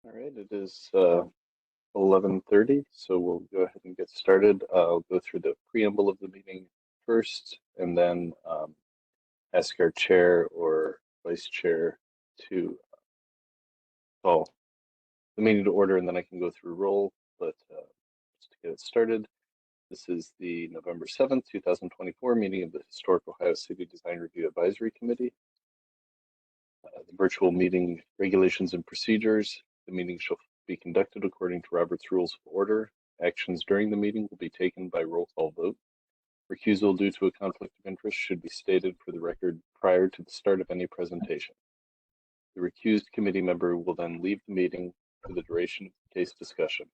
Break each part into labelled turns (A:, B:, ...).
A: All right, it is 11:30, so we'll go ahead and get started. I'll go through the preamble of the meeting first, and then ask our chair or vice chair to call the meeting to order, and then I can go through roll. But just to get it started, this is the November 7th, 2024 meeting of the Historic Ohio City Design Review Advisory Committee. The virtual meeting regulations and procedures. The meeting shall be conducted according to Robert's Rules of Order. Actions during the meeting will be taken by roll call vote. Recusal due to a conflict of interest should be stated for the record prior to the start of any presentation. The recused committee member will then leave the meeting for the duration of the case discussion.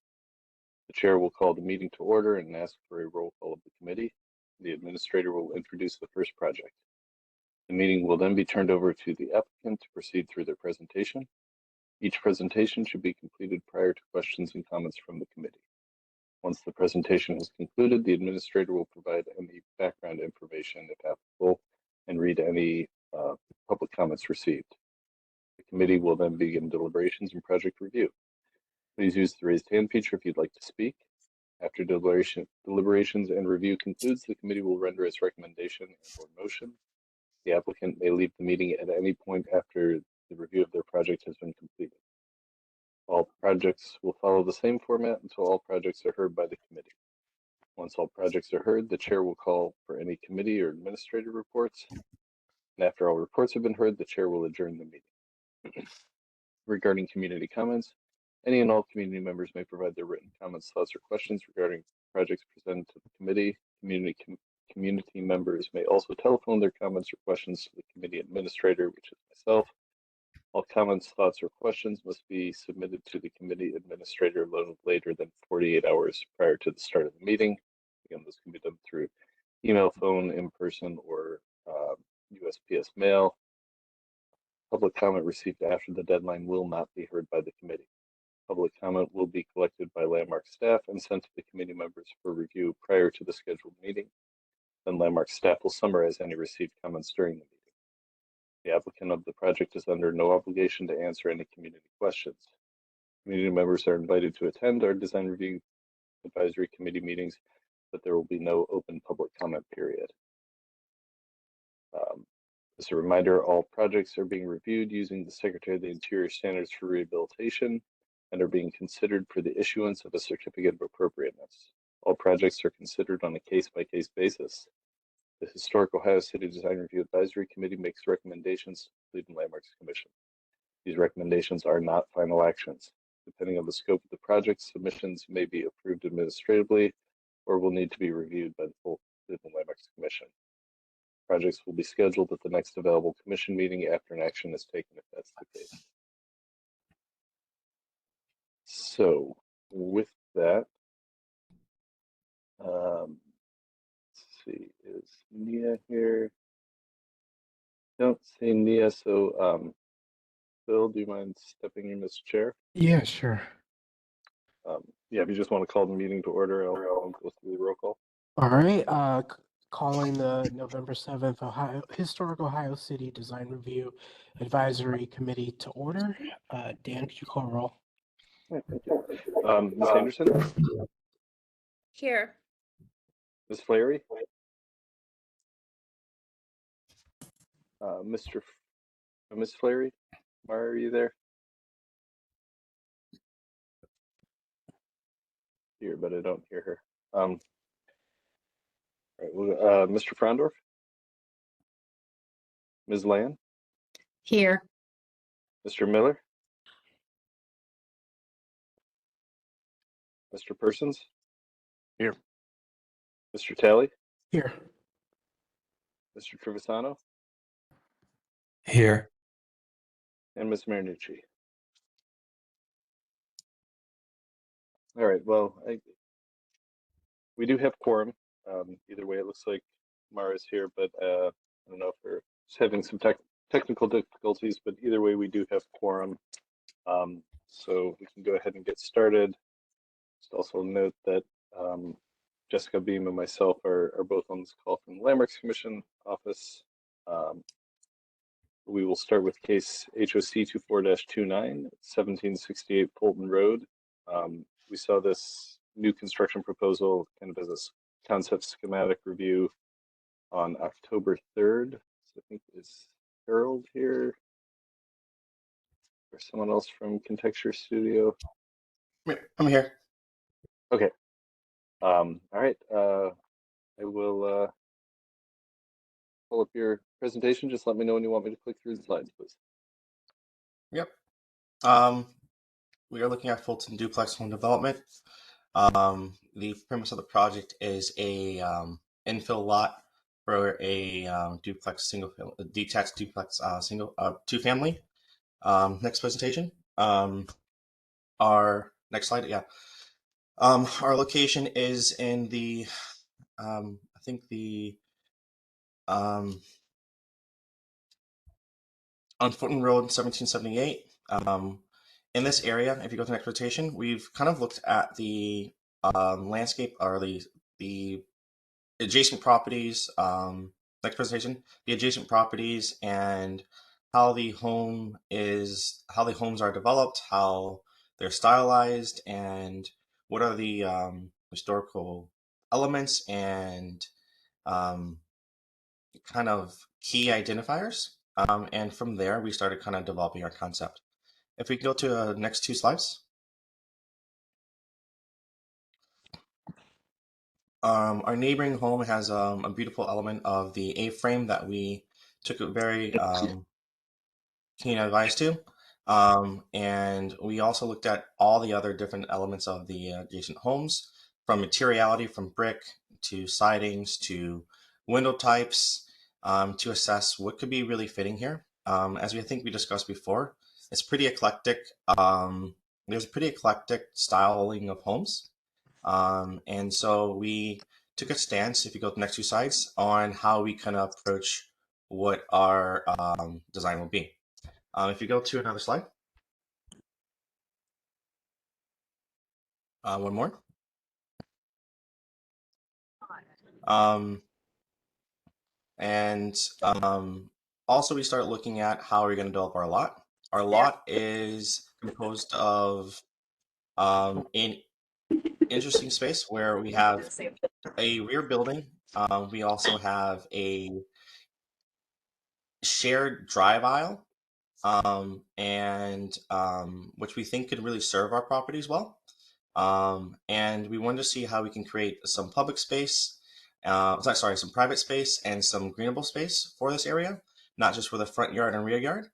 A: The chair will call the meeting to order and ask for a roll call of the committee. The administrator will introduce the first project. The meeting will then be turned over to the applicant to proceed through their presentation. Each presentation should be completed prior to questions and comments from the committee. Once the presentation has concluded, the administrator will provide any background information, if applicable, and read any public comments received. The committee will then begin deliberations and project review. Please use the raised hand feature if you'd like to speak. After deliberations and review concludes, the committee will render its recommendation and/or motion. The applicant may leave the meeting at any point after the review of their project has been completed. All projects will follow the same format until all projects are heard by the committee. Once all projects are heard, the chair will call for any committee or administrative reports. And after all reports have been heard, the chair will adjourn the meeting. Regarding community comments, any and all community members may provide their written comments, thoughts, or questions regarding projects presented to the committee. Community members may also telephone their comments or questions to the committee administrator, which is myself. All comments, thoughts, or questions must be submitted to the committee administrator no later than 48 hours prior to the start of the meeting. Again, this can be done through email, phone, in person, or USPS mail. Public comment received after the deadline will not be heard by the committee. Public comment will be collected by Landmark staff and sent to the committee members for review prior to the scheduled meeting. Then Landmark staff will summarize any received comments during the meeting. The applicant of the project is under no obligation to answer any community questions. Community members are invited to attend our design review advisory committee meetings, but there will be no open public comment period. As a reminder, all projects are being reviewed using the Secretary of the Interior Standards for Rehabilitation and are being considered for the issuance of a certificate of appropriateness. All projects are considered on a case-by-case basis. The Historic Ohio City Design Review Advisory Committee makes recommendations to the Cleveland Landmarks Commission. These recommendations are not final actions. Depending on the scope of the project, submissions may be approved administratively or will need to be reviewed by the full Cleveland Landmarks Commission. Projects will be scheduled at the next available commission meeting after an action is taken, if that's the case. So with that, let's see, is Nia here? Don't see Nia, so Phil, do you mind stepping in as chair?
B: Yeah, sure.
A: Yeah, if you just want to call the meeting to order, I'll go through the roll call.
B: All right, calling the November 7th Historic Ohio City Design Review Advisory Committee to order. Dan, could you call roll?
A: Yeah, thank you. Ms. Anderson?
C: Here.
A: Ms. Flaherty? Ms. Flaherty? Mara, are you there? Here, but I don't hear her. All right, well, Mr. Frondorf? Ms. Land?
C: Here.
A: Mr. Miller? Mr. Persons?
D: Here.
A: Mr. Talley?
B: Here.
A: Mr. Trevisano?
D: Here.
A: And Ms. Marinucci. All right, well, we do have quorum. Either way, it looks like Mara's here, but I don't know if we're just having some technical difficulties, but either way, we do have quorum. So we can go ahead and get started. Just also note that Jessica Beam and myself are both on this call from the Landmarks Commission office. We will start with case HOC 24-29, 1768 Fulton Road. We saw this new construction proposal kind of as a concept schematic review on October 3rd. So I think is Harold here or someone else from Contexture Studio.
D: I'm here.
A: Okay. All right. I will pull up your presentation. Just let me know when you want me to click through the slides, please.
D: Yep. We are looking at Fulton duplex home development. The premise of the project is a infill lot for a duplex detached duplex two family. Next presentation. Our next slide. Yeah. Our location is in the I think the on Fulton Road, 1778. In this area, if you go to the next rotation, we've kind of looked at the landscape or the adjacent properties. Next presentation, the adjacent properties and how the homes are developed, how they're stylized, and what are the historical elements and kind of key identifiers. And from there, we started kind of developing our concept. If we go to the next two slides. Our neighboring home has a beautiful element of the A-frame that we took a very keen advice to. And we also looked at all the other different elements of the adjacent homes, from materiality, from brick to sidings to window types, to assess what could be really fitting here. As we think we discussed before, it's pretty eclectic. There's a pretty eclectic styling of homes. And so we took a stance, if you go to the next two slides, on how we kind of approach what our design will be. If you go to another slide. One more. Also we start looking at how we're going to develop our lot. Our lot is composed of an interesting space where we have a rear building. We also have a shared drive aisle, which we think could really serve our properties well. And we wanted to see how we can create some public space, some private space and some greenable space for this area, not just for the front yard and rear yard.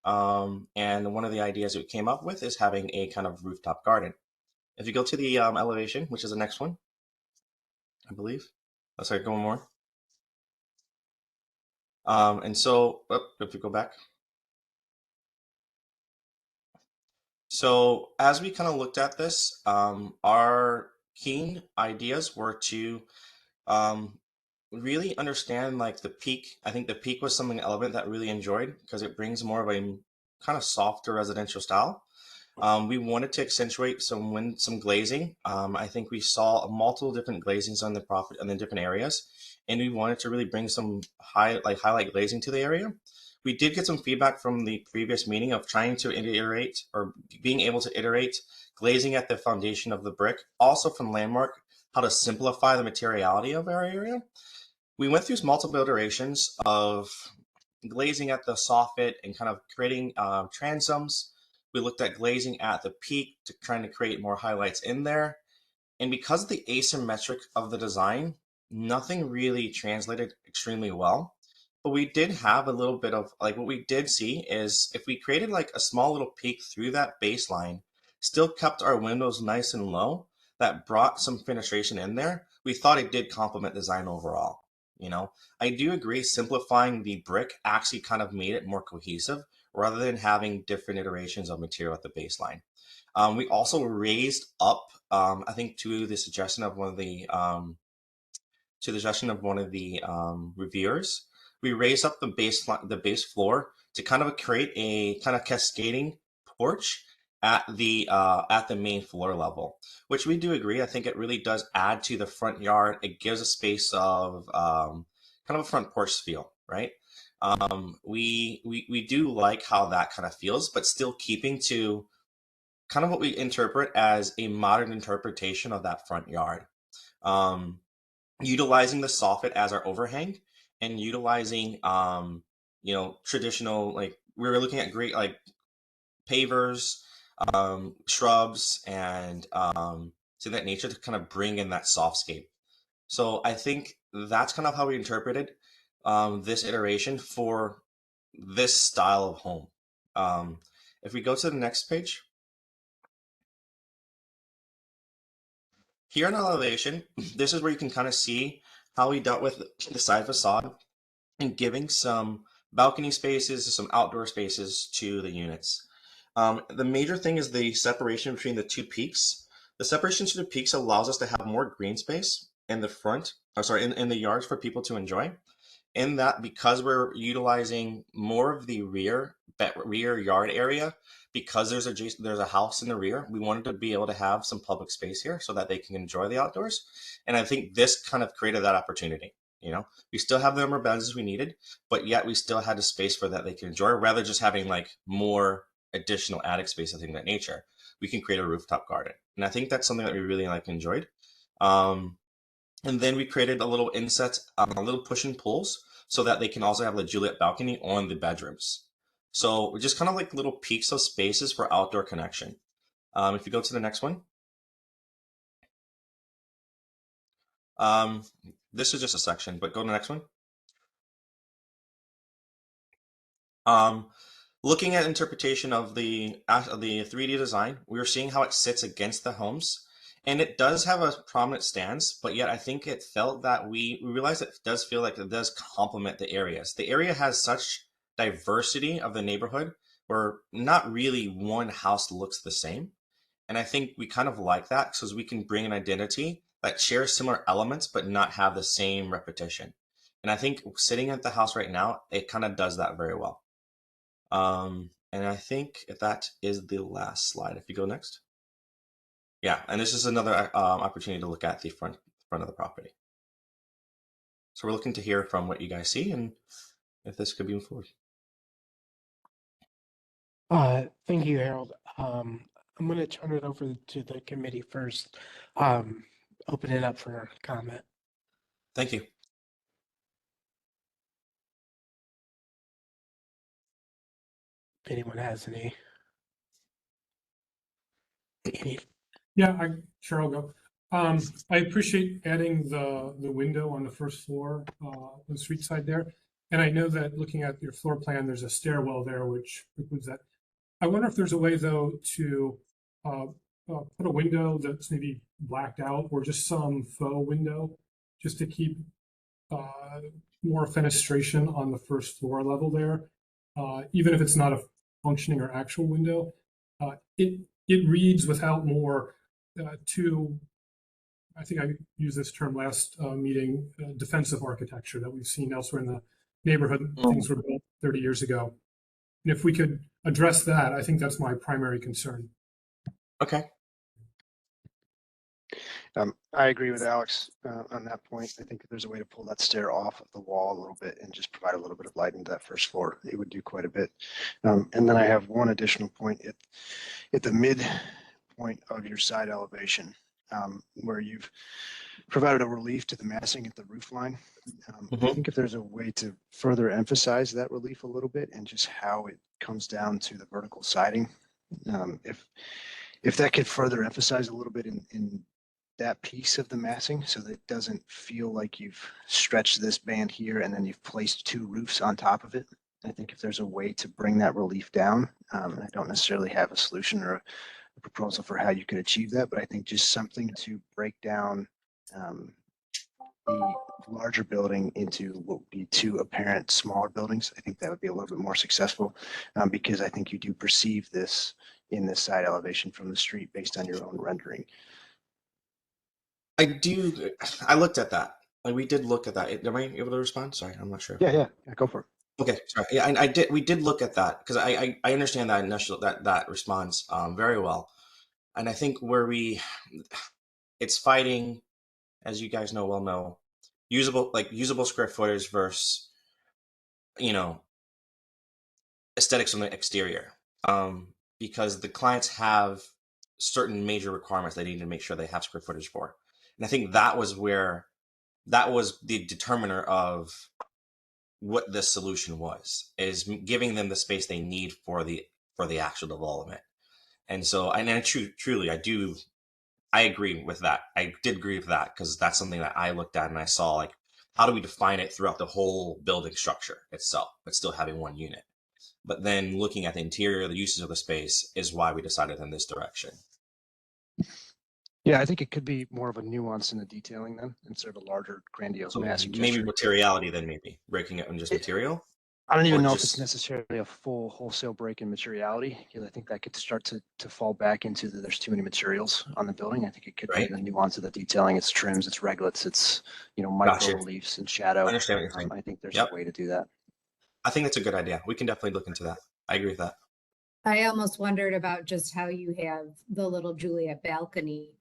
D: And one of the ideas we came up with is having a kind of rooftop garden. If you go to the elevation, which is the next one, I believe. Oh, sorry, go one more. And so, if you go back. So as we kind of looked at this, our keen ideas were to really understand like the peak. I think the peak was something element that really enjoyed because it brings more of a kind of softer residential style. We wanted to accentuate some glazing. I think we saw multiple different glazings on the property and in different areas, and we wanted to really bring some highlight glazing to the area. We did get some feedback from the previous meeting of trying to iterate or being able to iterate glazing at the foundation of the brick. Also from Landmark, how to simplify the materiality of our area. We went through multiple iterations of glazing at the soffit and kind of creating transoms. We looked at glazing at the peak to trying to create more highlights in there. And because of the asymmetric of the design, nothing really translated extremely well. But we did have a little bit of like what we did see is if we created like a small little peak through that baseline, still kept our windows nice and low, that brought some fenestration in there, we thought it did complement design overall. You know, I do agree simplifying the brick actually kind of made it more cohesive rather than having different iterations of material at the baseline. We also raised up, I think, to the suggestion of one of the reviewers, we raised up the base floor to kind of create a kind of cascading porch at the main floor level, which we do agree. I think it really does add to the front yard. It gives a space of kind of a front porch feel, right? we do like how that kind of feels, but still keeping to kind of what we interpret as a modern interpretation of that front yard. Utilizing the soffit as our overhang and utilizing traditional, like we were looking at great like pavers, shrubs, and to that nature to kind of bring in that softscape. So I think that's kind of how we interpreted this iteration for this style of home. If we go to the next page, here in elevation, this is where you can kind of see how we dealt with the side facade and giving some balcony spaces, some outdoor spaces to the units. The major thing is the separation between the two peaks. The separation to the peaks allows us to have more green space in the front, in the yards for people to enjoy. In that, because we're utilizing more of the rear yard area, because there's a house in the rear, we wanted to be able to have some public space here so that they can enjoy the outdoors. And I think this kind of created that opportunity. We still have the number of beds as we needed, but yet we still had a space for that they can enjoy, rather just having like more additional attic space and things of that nature. We can create a rooftop garden, and I think that's something that we really enjoyed. And then we created a little inset, little push and pulls, so that they can also have the Juliet balcony on the bedrooms. So we're just kind of like little peaks of spaces for outdoor connection. If you go to the next one. This is just a section, but go to the next one. Looking at interpretation of the 3D design, we were seeing how it sits against the homes. And it does have a prominent stance, but yet I think it felt that we realized it does feel like it does complement the areas. The area has such diversity of the neighborhood where not really one house looks the same. And I think we kind of like that because we can bring an identity that shares similar elements, but not have the same repetition. And I think sitting at the house right now, it kind of does that very well. And I think that is the last slide. If you go next. Yeah, and this is another opportunity to look at the front of the property. So we're looking to hear from what you guys see and if this could be moved forward.
B: Thank you, Harold. I'm going to turn it over to the committee first. Open it up for comment.
D: Thank you.
B: If anyone has any.
E: Yeah, sure, I'll go. I appreciate adding the window on the first floor, on the street side there. And I know that looking at your floor plan, there's a stairwell there, which precludes that. I wonder if there's a way, though, to put a window that's maybe blacked out or just some faux window, just to keep more fenestration on the first floor level there, even if it's not a functioning or actual window. It reads without more to, I think I used this term last meeting, defensive architecture that we've seen elsewhere in the neighborhood. Things were built 30 years ago. And if we could address that, I think that's my primary concern.
D: Okay.
F: I agree with Alex on that point. I think if there's a way to pull that stair off of the wall a little bit and just provide a little bit of light into that first floor, it would do quite a bit. And then I have one additional point at the midpoint of your side elevation, where you've provided a relief to the massing at the roof line. I think if there's a way to further emphasize that relief a little bit and just how it comes down to the vertical siding, if that could further emphasize a little bit in that piece of the massing so that it doesn't feel like you've stretched this band here and then you've placed two roofs on top of it. I think if there's a way to bring that relief down, I don't necessarily have a solution or a proposal for how you could achieve that, but I think just something to break down the larger building into what would be two apparent smaller buildings. I think that would be a little bit more successful because I think you do perceive this in this side elevation from the street based on your own rendering.
D: I looked at that. Like we did look at that. Am I able to respond? Sorry, I'm not sure.
F: Yeah, go for it.
D: Okay, sorry. Yeah, I did. We did look at that because I understand that initial that response very well, and I think it's fighting, as you guys know, usable square footage versus you know, aesthetics on the exterior, because the clients have certain major requirements they need to make sure they have square footage for. And I think that was the determiner of what this solution was, is giving them the space they need for the actual development. And so, and truly, I agree with that. I did agree with that because that's something that I looked at and I saw, like, how do we define it throughout the whole building structure itself, but still having one unit? But then looking at the interior, the uses of the space is why we decided in this direction.
F: Yeah, I think it could be more of a nuance in the detailing then, instead of a larger, grandiose,
D: So
F: massive
D: maybe
F: gesture.
D: materiality, then maybe breaking it in just material.
F: I don't even
D: or
F: know if
D: just-
F: it's necessarily a full wholesale break in materiality, because I think that could start to fall back into there's too many materials on the building. I think it could
D: Right.
F: be the nuance of the detailing. It's trims, it's reglets, it's, micro
D: Gotcha.
F: reliefs and shadow.
D: I understand what you're saying.
F: I think there's
D: Yep.
F: a way to do that.
D: I think that's a good idea. We can definitely look into that. I agree with that.
C: I almost wondered about just how you have the little Juliet balcony.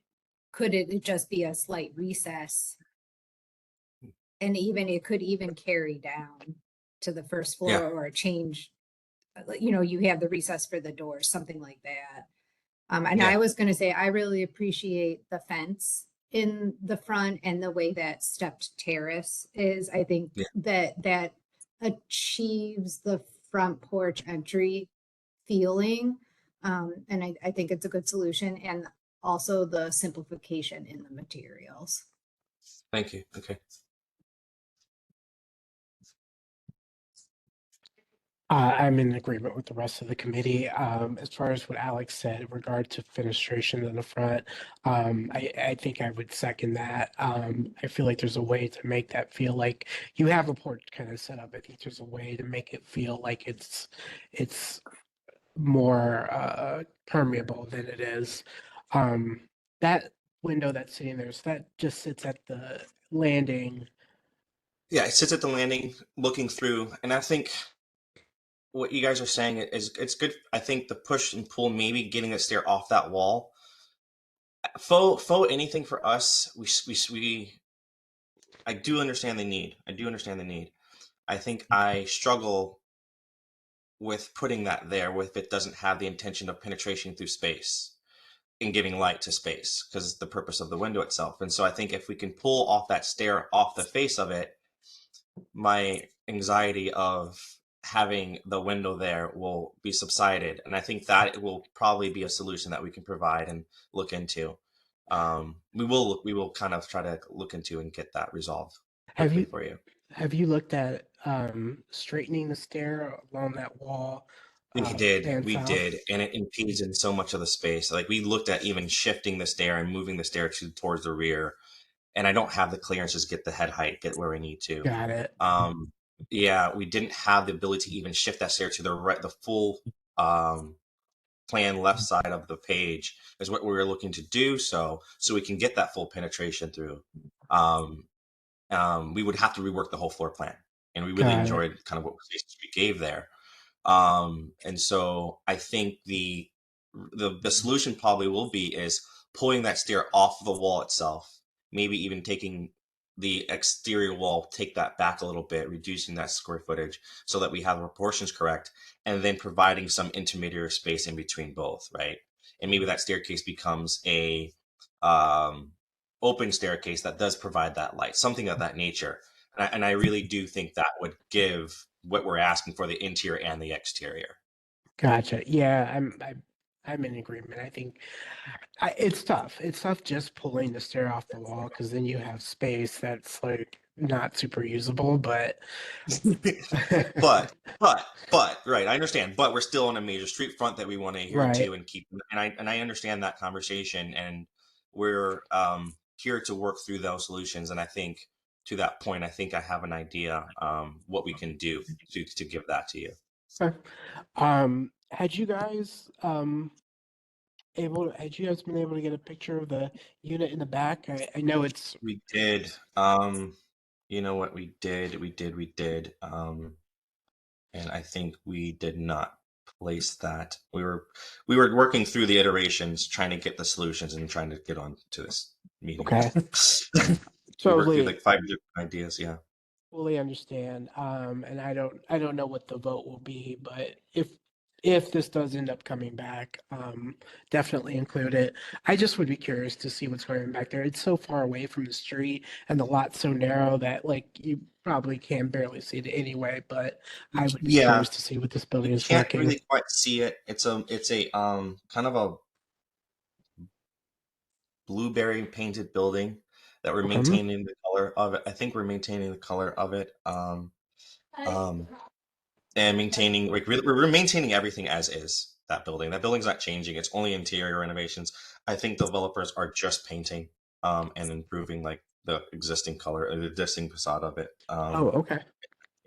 C: Could it just be a slight recess? And it could even carry down to the first floor
D: Yeah.
C: or change, you have the recess for the doors, something like that. And
D: Yeah.
C: I was gonna say, I really appreciate the fence in the front and the way that stepped terrace is. I think
D: Yeah.
C: that achieves the front porch entry feeling. And I think it's a good solution, and also the simplification in the materials.
D: Thank you. Okay.
B: I'm in agreement with the rest of the committee. As far as what Alex said in regard to fenestration in the front, I think I would second that. I feel like there's a way to make that feel like you have a porch kind of set up. I think there's a way to make it feel like it's more permeable than it is. That window that's sitting there, so that just sits at the landing.
D: Yeah, it sits at the landing looking through, and I think what you guys are saying is it's good. I think the push and pull, maybe getting a stair off that wall. Faux anything for us. I do understand the need. I think I struggle with putting that there if it doesn't have the intention of penetration through space and giving light to space, because the purpose of the window itself. And so I think if we can pull off that stair off the face of it, my anxiety of having the window there will be subsided. And I think that will probably be a solution that we can provide and look into. We will kind of try to look into and get that resolved quickly for you.
B: Have you looked at straightening the stair along that wall?
D: We
B: and
D: we
B: south?
D: did, and it impedes in so much of the space. Like, we looked at even shifting the stair and moving the stair towards the rear, and I don't have the clearances to get the head height, get where we need to.
B: Got it.
D: Yeah, we didn't have the ability to even shift that stair to the full plan left side of the page is what we were looking to do, so we can get that full penetration through. We would have to rework the whole floor plan, and we really
B: Got it.
D: enjoyed kind of what we gave there. And so I think the solution probably will be is pulling that stair off the wall itself, maybe even taking the exterior wall, take that back a little bit, reducing that square footage so that we have the proportions correct, and then providing some intermediate space in between both, right? And maybe that staircase becomes a open staircase that does provide that light, something of that nature. And I really do think that would give what we're asking for the interior and the exterior.
B: Gotcha. Yeah, I'm in agreement. I think it's tough. It's tough just pulling the stair off the wall because then you have space that's like not super usable. But
D: but right, I understand. But we're still on a major street front that we want to adhere
B: Right.
D: to and keep. And I understand that conversation, and we're here to work through those solutions. And I think to that point, I think I have an idea what we can do to give that to you.
B: Okay. Had you guys been able to get a picture of the unit in the back? I know it's
D: We did. You know what we did? We did. And I think we did not place that. We were working through the iterations, trying to get the solutions and trying to get on to this meeting.
B: Okay.
D: We
B: so
D: worked through
B: Lee,
D: like 5 different ideas. Yeah.
B: fully understand. And I don't know what the vote will be, but if this does end up coming back, definitely include it. I just would be curious to see what's going on back there. It's so far away from the street and the lot's so narrow that like you probably can barely see it anyway, but I would be
D: Yeah,
B: curious to see what this
D: you
B: building is
D: can't
B: looking.
D: really quite see it. It's a kind of a blueberry painted building that we're
B: Okay.
D: maintaining the color of it. I think we're maintaining the color of it. Um, and maintaining like we're maintaining everything as is. That building. That building's not changing. It's only interior renovations. I think developers are just painting and improving like the existing color, the existing facade of it.
B: Oh, okay.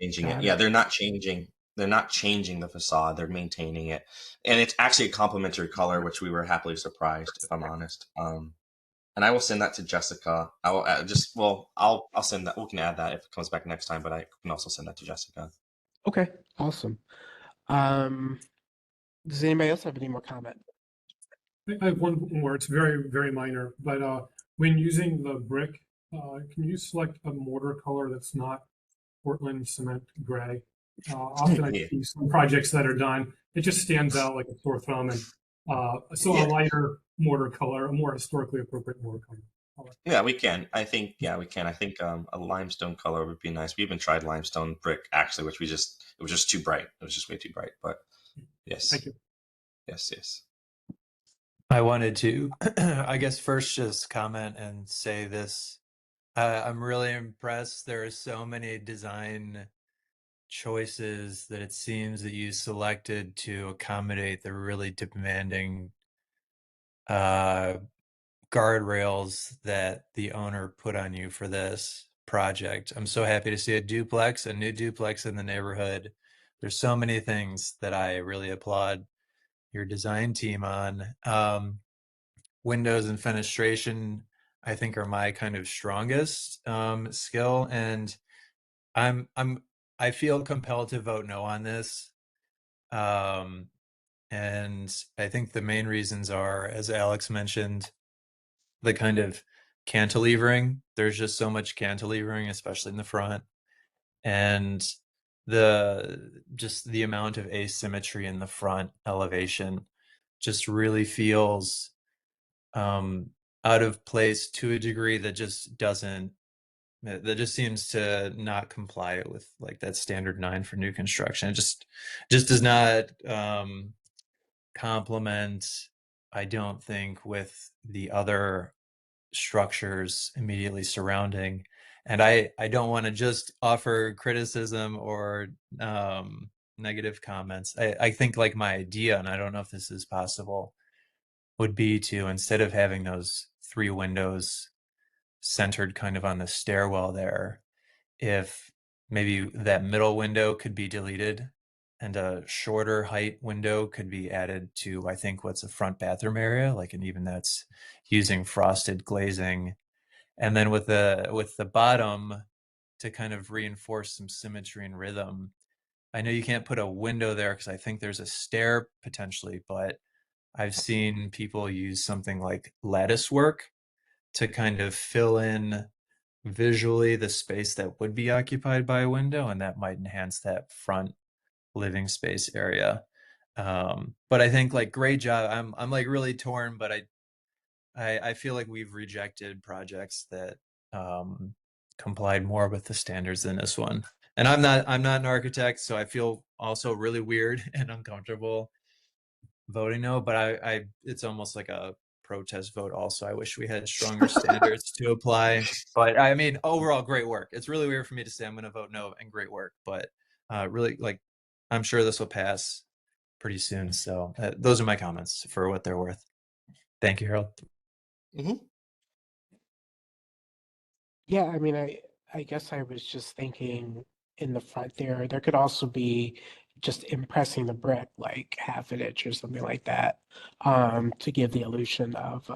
D: Changing it.
B: Got
D: Yeah,
B: it.
D: they're not changing. They're not changing the facade. They're maintaining it, and it's actually a complementary color, which we were happily surprised, if I'm honest. And I will send that to Jessica. I will I'll send that. We can add that if it comes back next time, but I can also send that to Jessica.
B: Okay. Awesome. Um, does anybody else have any more comment?
E: I have one more. It's very, very minor, but when using the brick, can you select a mortar color that's not Portland cement gray? Often I
D: Yeah,
E: see some projects that are done, it just stands out like a sore thumb, and so a
D: yeah,
E: lighter mortar color, a more historically appropriate mortar color.
D: yeah. We can. I think. Yeah, we can. I think a limestone color would be nice. We even tried limestone brick actually, which it was just too bright. It was just way too bright. But yes,
E: Thank you.
D: yes.
G: I wanted to, I guess, first just comment and say this. I'm really impressed. There are so many design choices that it seems that you selected to accommodate the really demanding uh, guardrails that the owner put on you for this project. I'm so happy to see a new duplex in the neighborhood. There's so many things that I really applaud your design team on. Windows and fenestration, I think, are my kind of strongest skill, and I'm I'm I feel compelled to vote no on this. Um, and I think the main reasons are, as Alex mentioned, the kind of cantilevering. There's just so much cantilevering, especially in the front, and the amount of asymmetry in the front elevation just really feels um, out of place to a degree that just seems to not comply with like that standard 9 for new construction. It just does not complement, I don't think, with the other structures immediately surrounding. And I don't want to just offer criticism or negative comments. I think like my idea, and I don't know if this is possible, would be to, instead of having those 3 windows centered kind of on the stairwell there, if maybe that middle window could be deleted and a shorter height window could be added to, I think, what's a front bathroom area, like, and even that's using frosted glazing. And then with the bottom to kind of reinforce some symmetry and rhythm. I know you can't put a window there because I think there's a stair potentially, but I've seen people use something like lattice work to kind of fill in visually the space that would be occupied by a window, and that might enhance that front living space area. But I think like great job. I'm like really torn, but I feel like we've rejected projects that complied more with the standards than this one. And I'm not an architect, so I feel also really weird and uncomfortable voting no, but I it's almost like a protest vote also. I wish we had stronger standards to apply. But I mean, overall, great work. It's really weird for me to say I'm going to vote no and great work, but really, like, I'm sure this will pass pretty soon. So those are my comments for what they're worth. Thank you, Harold.
D: Hmm.
B: Yeah, I mean, I guess I was just thinking in the front there, there could also be just impressing the brick like half an inch or something like that, to give the illusion of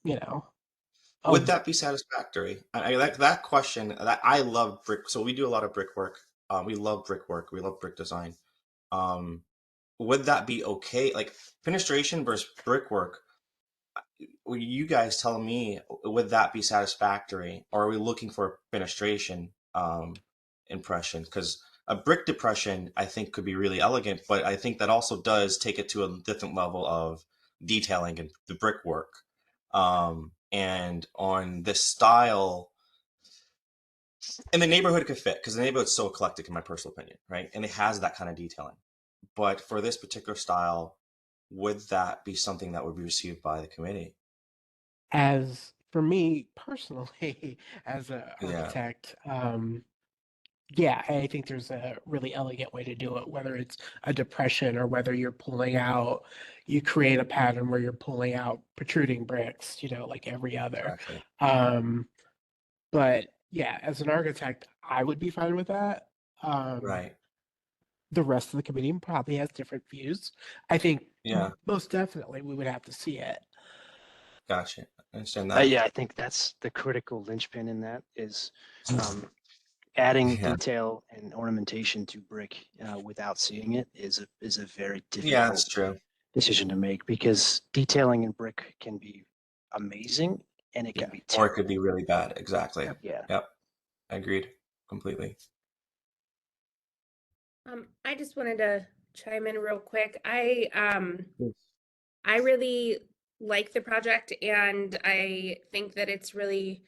B: you know
D: Would
B: of
D: that be satisfactory? I like that question. That I love brick. So we do a lot of brickwork. We love brickwork. We love brick design. Um, would that be okay? Like fenestration versus brickwork. you guys tell me, would that be satisfactory, or are we looking for fenestration impression? Because a brick depression, I think, could be really elegant, but I think that also does take it to a different level of detailing and the brickwork. And on this style, and the neighborhood could fit, because the neighborhood's so eclectic, in my personal opinion, right? And it has that kind of detailing. But for this particular style, would that be something that would be received by the committee?
B: As for me personally, as an
D: Yeah.
B: architect, yeah, I think there's a really elegant way to do it, whether it's a depression or whether you're pulling out, you create a pattern where you're pulling out protruding bricks, like every other.
D: Exactly.
B: But yeah, as an architect, I would be fine with that.
D: Right.
B: The rest of the committee probably has different views. I think
D: Yeah.
B: most definitely we would have to see it.
D: Gotcha. I understand that.
F: Yeah, I think that's the critical linchpin in that is adding
D: Yeah.
F: detail and ornamentation to brick without seeing it is a very
D: Yeah, that's
F: difficult
D: true.
F: decision to make, because detailing in brick can be amazing and it
D: Yeah.
F: can be
D: Or it
F: terrible.
D: could be really bad. Exactly.
F: Yeah.
D: Yep. Agreed. Completely.
H: I just wanted to chime in real quick.
D: Yes.
H: I really like the project, and I think that it's really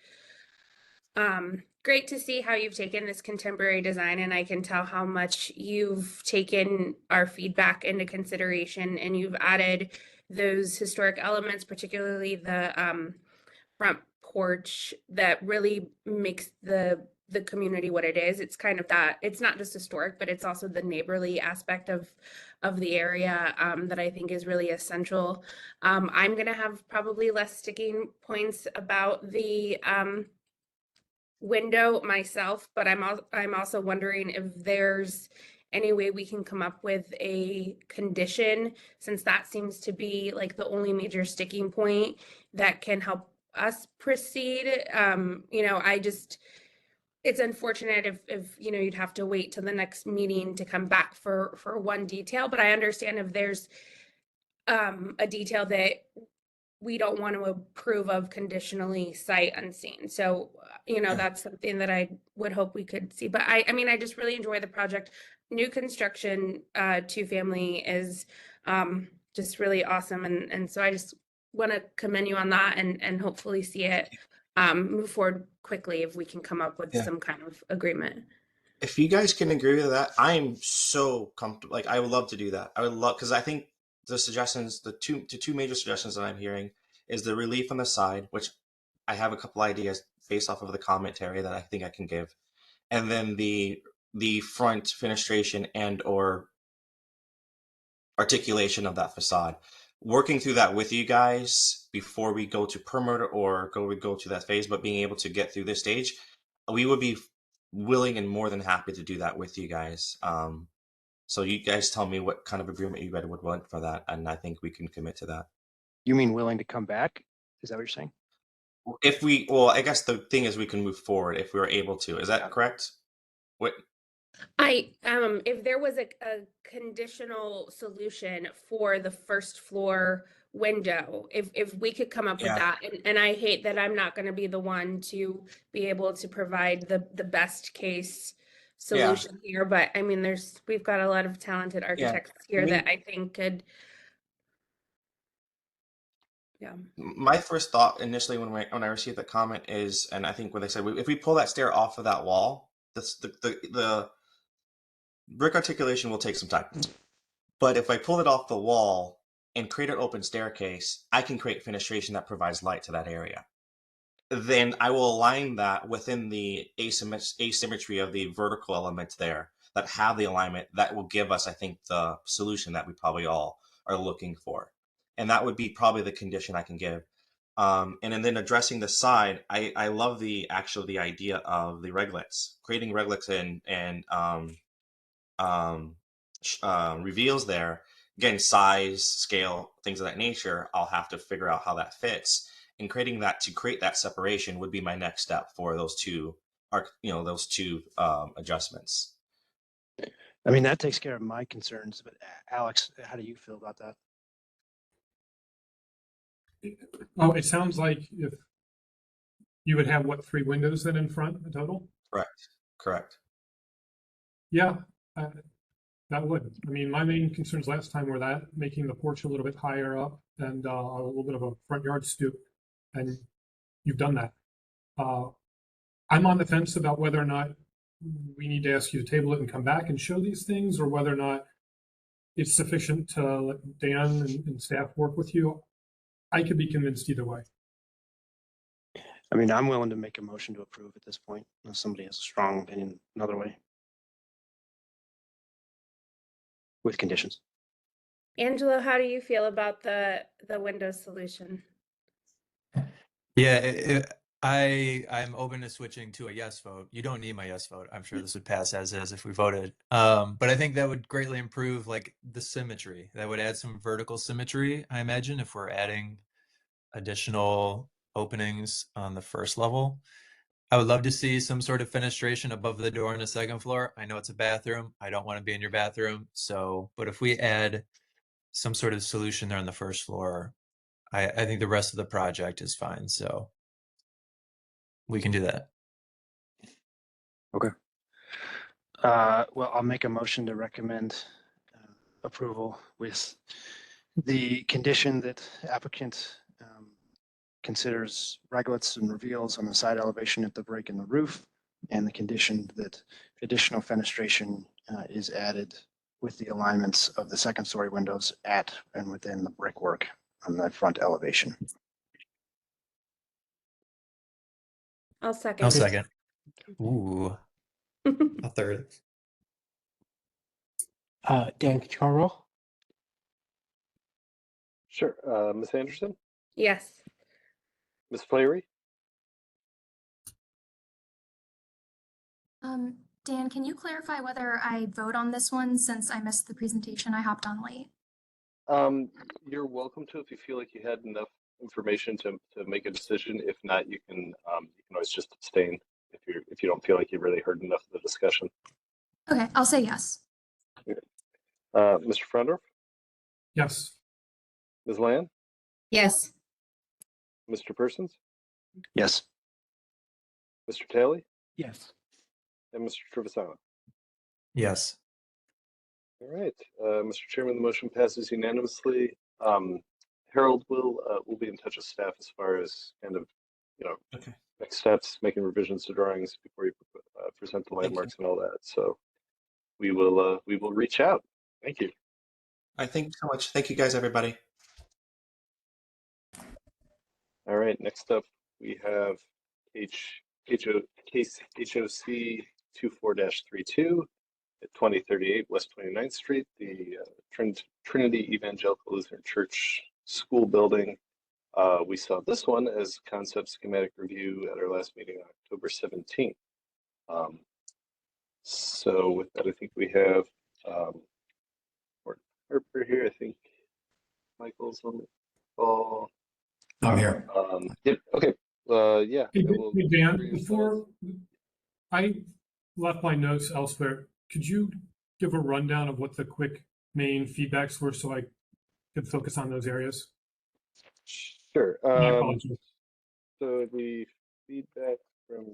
H: great to see how you've taken this contemporary design, and I can tell how much you've taken our feedback into consideration, and you've added those historic elements, particularly the front porch, that really makes the community what it is. It's kind of that, it's not just historic, but it's also the neighborly aspect of the area that I think is really essential. I'm gonna have probably less sticking points about the window myself, but I'm also wondering if there's any way we can come up with a condition, since that seems to be like the only major sticking point that can help us proceed. It's unfortunate if you'd have to wait till the next meeting to come back for one detail, but I understand if there's a detail that we don't want to approve of conditionally sight unseen. So,
D: Yeah.
H: that's something that I would hope we could see. But I mean, I just really enjoy the project. New construction, two family is just really awesome. And so I just want to commend you on that, and hopefully see it move forward quickly if we can come up with
D: Yeah.
H: some kind of agreement.
D: If you guys can agree with that, I am so comfortable. Like, I would love to do that. I would love, because I think the suggestions, the two major suggestions that I'm hearing is the relief on the side, which I have a couple ideas based off of the commentary that I think I can give, and then the front fenestration and or articulation of that facade. Working through that with you guys before we go to permit or go to that phase, but being able to get through this stage, we would be willing and more than happy to do that with you guys. So you guys tell me what kind of agreement you guys would want for that, and I think we can commit to that.
F: You mean willing to come back? Is that what you're saying?
D: If we, well, I guess the thing is we can move forward if we were able to. Is that correct? What?
H: If there was a conditional solution for the first floor window, if we could come up with
D: Yeah.
H: that, and I hate that I'm not gonna be the one to be able to provide the best case solution here, but I mean, we've got a lot of talented architects here that I think could. Yeah.
D: My first thought initially when I received that comment is, and I think what they said, if we pull that stair off of that wall, the brick articulation will take some time. But if I pull it off the wall and create an open staircase, I can create fenestration that provides light to that area. Then I will align that within the asymmetry of the vertical elements there that have the alignment that will give us, I think, the solution that we probably all are looking for. And that would be probably the condition I can give. And then addressing the side, I love the idea of the reglets, creating reglets and reveals there. Again, size, scale, things of that nature. I'll have to figure out how that fits. And creating that to create that separation would be my next step for those two, adjustments.
F: I mean, that takes care of my concerns, but Alex, how do you feel about that?
E: Oh, it sounds like if you would have what, 3 windows then in front in total?
D: Correct.
E: Yeah, that would. I mean, my main concerns last time were that making the porch a little bit higher up and a little bit of a front yard stoop, and you've done that. I'm on the fence about whether or not we need to ask you to table it and come back and show these things, or whether or not it's sufficient to let Dan and staff work with you. I could be convinced either way.
F: I mean, I'm willing to make a motion to approve at this point, unless somebody has a strong opinion another way. With conditions.
H: Angelo, how do you feel about the Windows solution?
G: Yeah, I'm open to switching to a yes vote. You don't need my yes vote. I'm sure this would pass as is if we voted. But I think that would greatly improve like the symmetry. That would add some vertical symmetry, I imagine, if we're adding additional openings on the first level. I would love to see some sort of fenestration above the door on the second floor. I know it's a bathroom. I don't want to be in your bathroom. So, but if we add some sort of solution there on the first floor, I think the rest of the project is fine. So we can do that.
F: Okay. Well, I'll make a motion to recommend approval with the condition that applicant considers regoliths and reveals on the side elevation at the break in the roof, and the condition that additional fenestration is added with the alignments of the second story windows at and within the brickwork on the front elevation.
H: I'll second.
G: I'll second. Ooh, a third.
B: Dan, could you call roll?
A: Sure. Ms. Anderson,
H: Yes.
A: Ms. Flaherty,
I: Dan, can you clarify whether I vote on this one since I missed the presentation? I hopped on late.
A: you're welcome to if you feel like you had enough information to make a decision. If not, you can always just abstain if you don't feel like you really heard enough of the discussion.
I: Okay, I'll say yes.
A: Mr. Frondorf,
E: Yes.
A: Ms. Land,
C: Yes.
A: Mr. Persons,
F: Yes.
A: Mr. Talley,
B: Yes.
A: and Mr. Trevisano.
G: Yes.
A: All right, Mr. Chairman, the motion passes unanimously. Harold will be in touch with staff as far as kind of,
D: Okay.
A: next steps, making revisions to drawings before you present the landmarks and all that. So we will reach out. Thank you.
D: Thank you so much. Thank you guys, everybody.
A: All right, next up we have case HOC 24-32 at 2038 West 29th Street, the Trinity Evangelical Lutheran Church School Building. We saw this one as concept schematic review at our last meeting on October 17th. So with that, I think we have Harper here. I think Michael's on the call.
J: I'm here.
A: Yep. Okay. Yeah.
E: Hey,
A: We'll
E: hey, Dan, before I left my notes elsewhere, could you give a rundown of what the quick main feedbacks were so I could focus on those areas?
A: Sure.
E: My apologies.
A: So the feedback from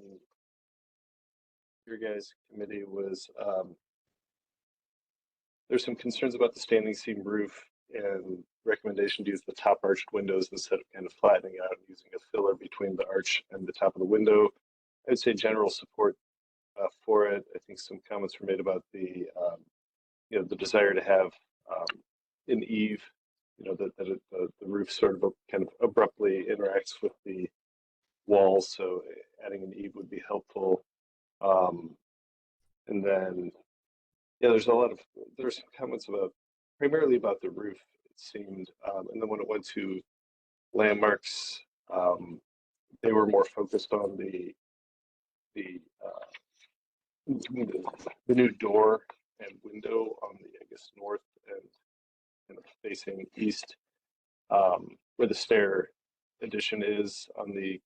A: your guys' committee was there's some concerns about the standing seam roof and recommendation to use the top arched windows instead of kind of flattening out and using a filler between the arch and the top of the window. I'd say general support for it. I think some comments were made about the the desire to have an eave, that the roof sort of kind of abruptly interacts with the walls, so adding an eave would be helpful. And then there's some comments primarily about the roof, it seemed, and then when it went to landmarks, they were more focused on the new door and window on the, I guess, north and facing east, where the stair addition is on the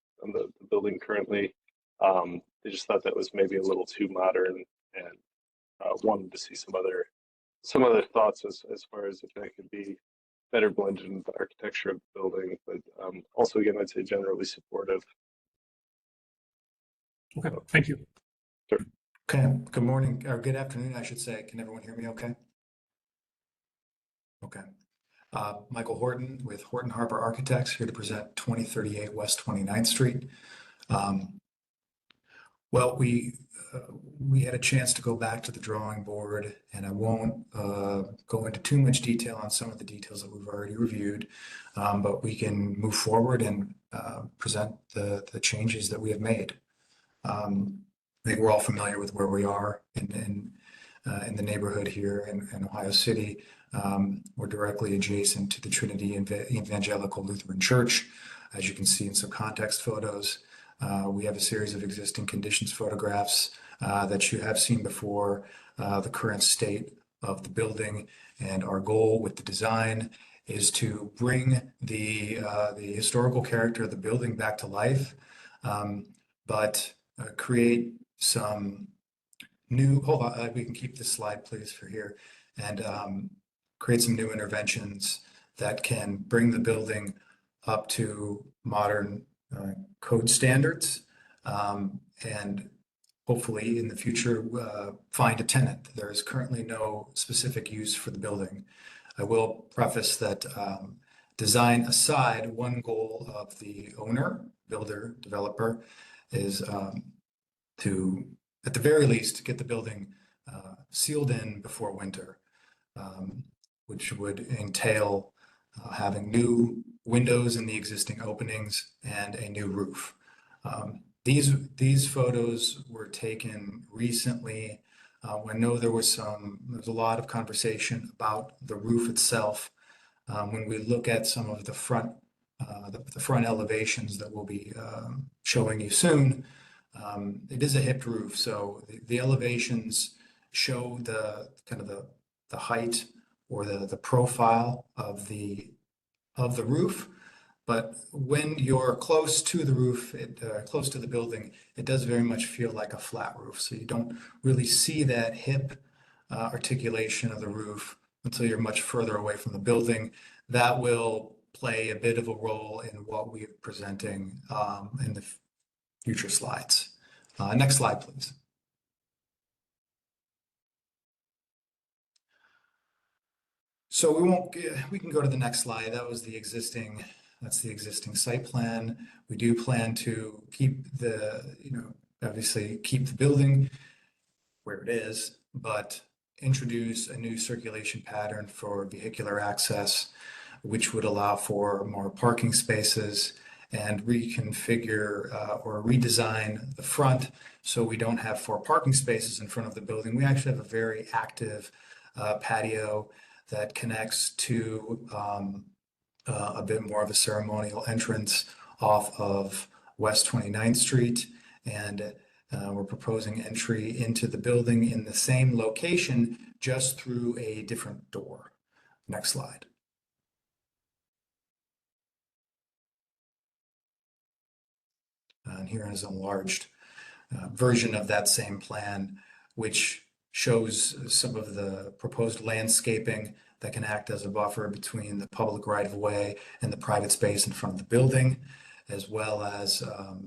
A: building currently. They just thought that was maybe a little too modern, and wanted to see some other thoughts as far as if that could be better blended into the architecture of the building, but also again, I'd say generally supportive.
E: Okay, thank you.
A: Sure.
J: Okay, good morning, or good afternoon, I should say. Can everyone hear me okay? Okay. Michael Horton with Horton Harbor Architects, here to present 2038 West 29th Street. Well, we had a chance to go back to the drawing board, and I won't go into too much detail on some of the details that we've already reviewed, but we can move forward and present the changes that we have made. I think we're all familiar with where we are in the neighborhood here in Ohio City. We're directly adjacent to the Trinity Evangelical Lutheran Church, as you can see in some context photos. We have a series of existing conditions photographs that you have seen before, the current state of the building, and our goal with the design is to bring the historical character of the building back to life, but create some new, hold on, we can keep this slide please for here, and create some new interventions that can bring the building up to modern code standards, and hopefully in the future find a tenant. There is currently no specific use for the building. I will preface that design aside, one goal of the owner, builder, developer is to, at the very least, get the building sealed in before winter, which would entail having new windows in the existing openings and a new roof. These photos were taken recently. I know there was a lot of conversation about the roof itself. When we look at some of the front elevations that we'll be showing you soon, it is a hipped roof, so the elevations show the kind of the height or the profile of the roof. But when you're close to the roof, close to the building, it does very much feel like a flat roof. So you don't really see that hip articulation of the roof until you're much further away from the building. That will play a bit of a role in what we're presenting in the future slides. Next slide, please. So we can go to the next slide. That's the existing site plan. We do plan to keep obviously keep the building where it is, but introduce a new circulation pattern for vehicular access, which would allow for more parking spaces, and reconfigure or redesign the front so we don't have 4 parking spaces in front of the building. We actually have a very active patio that connects to a bit more of a ceremonial entrance off of West 29th Street. And we're proposing entry into the building in the same location, just through a different door. Next slide. And here is an enlarged version of that same plan, which shows some of the proposed landscaping that can act as a buffer between the public right-of-way and the private space in front of the building, as well as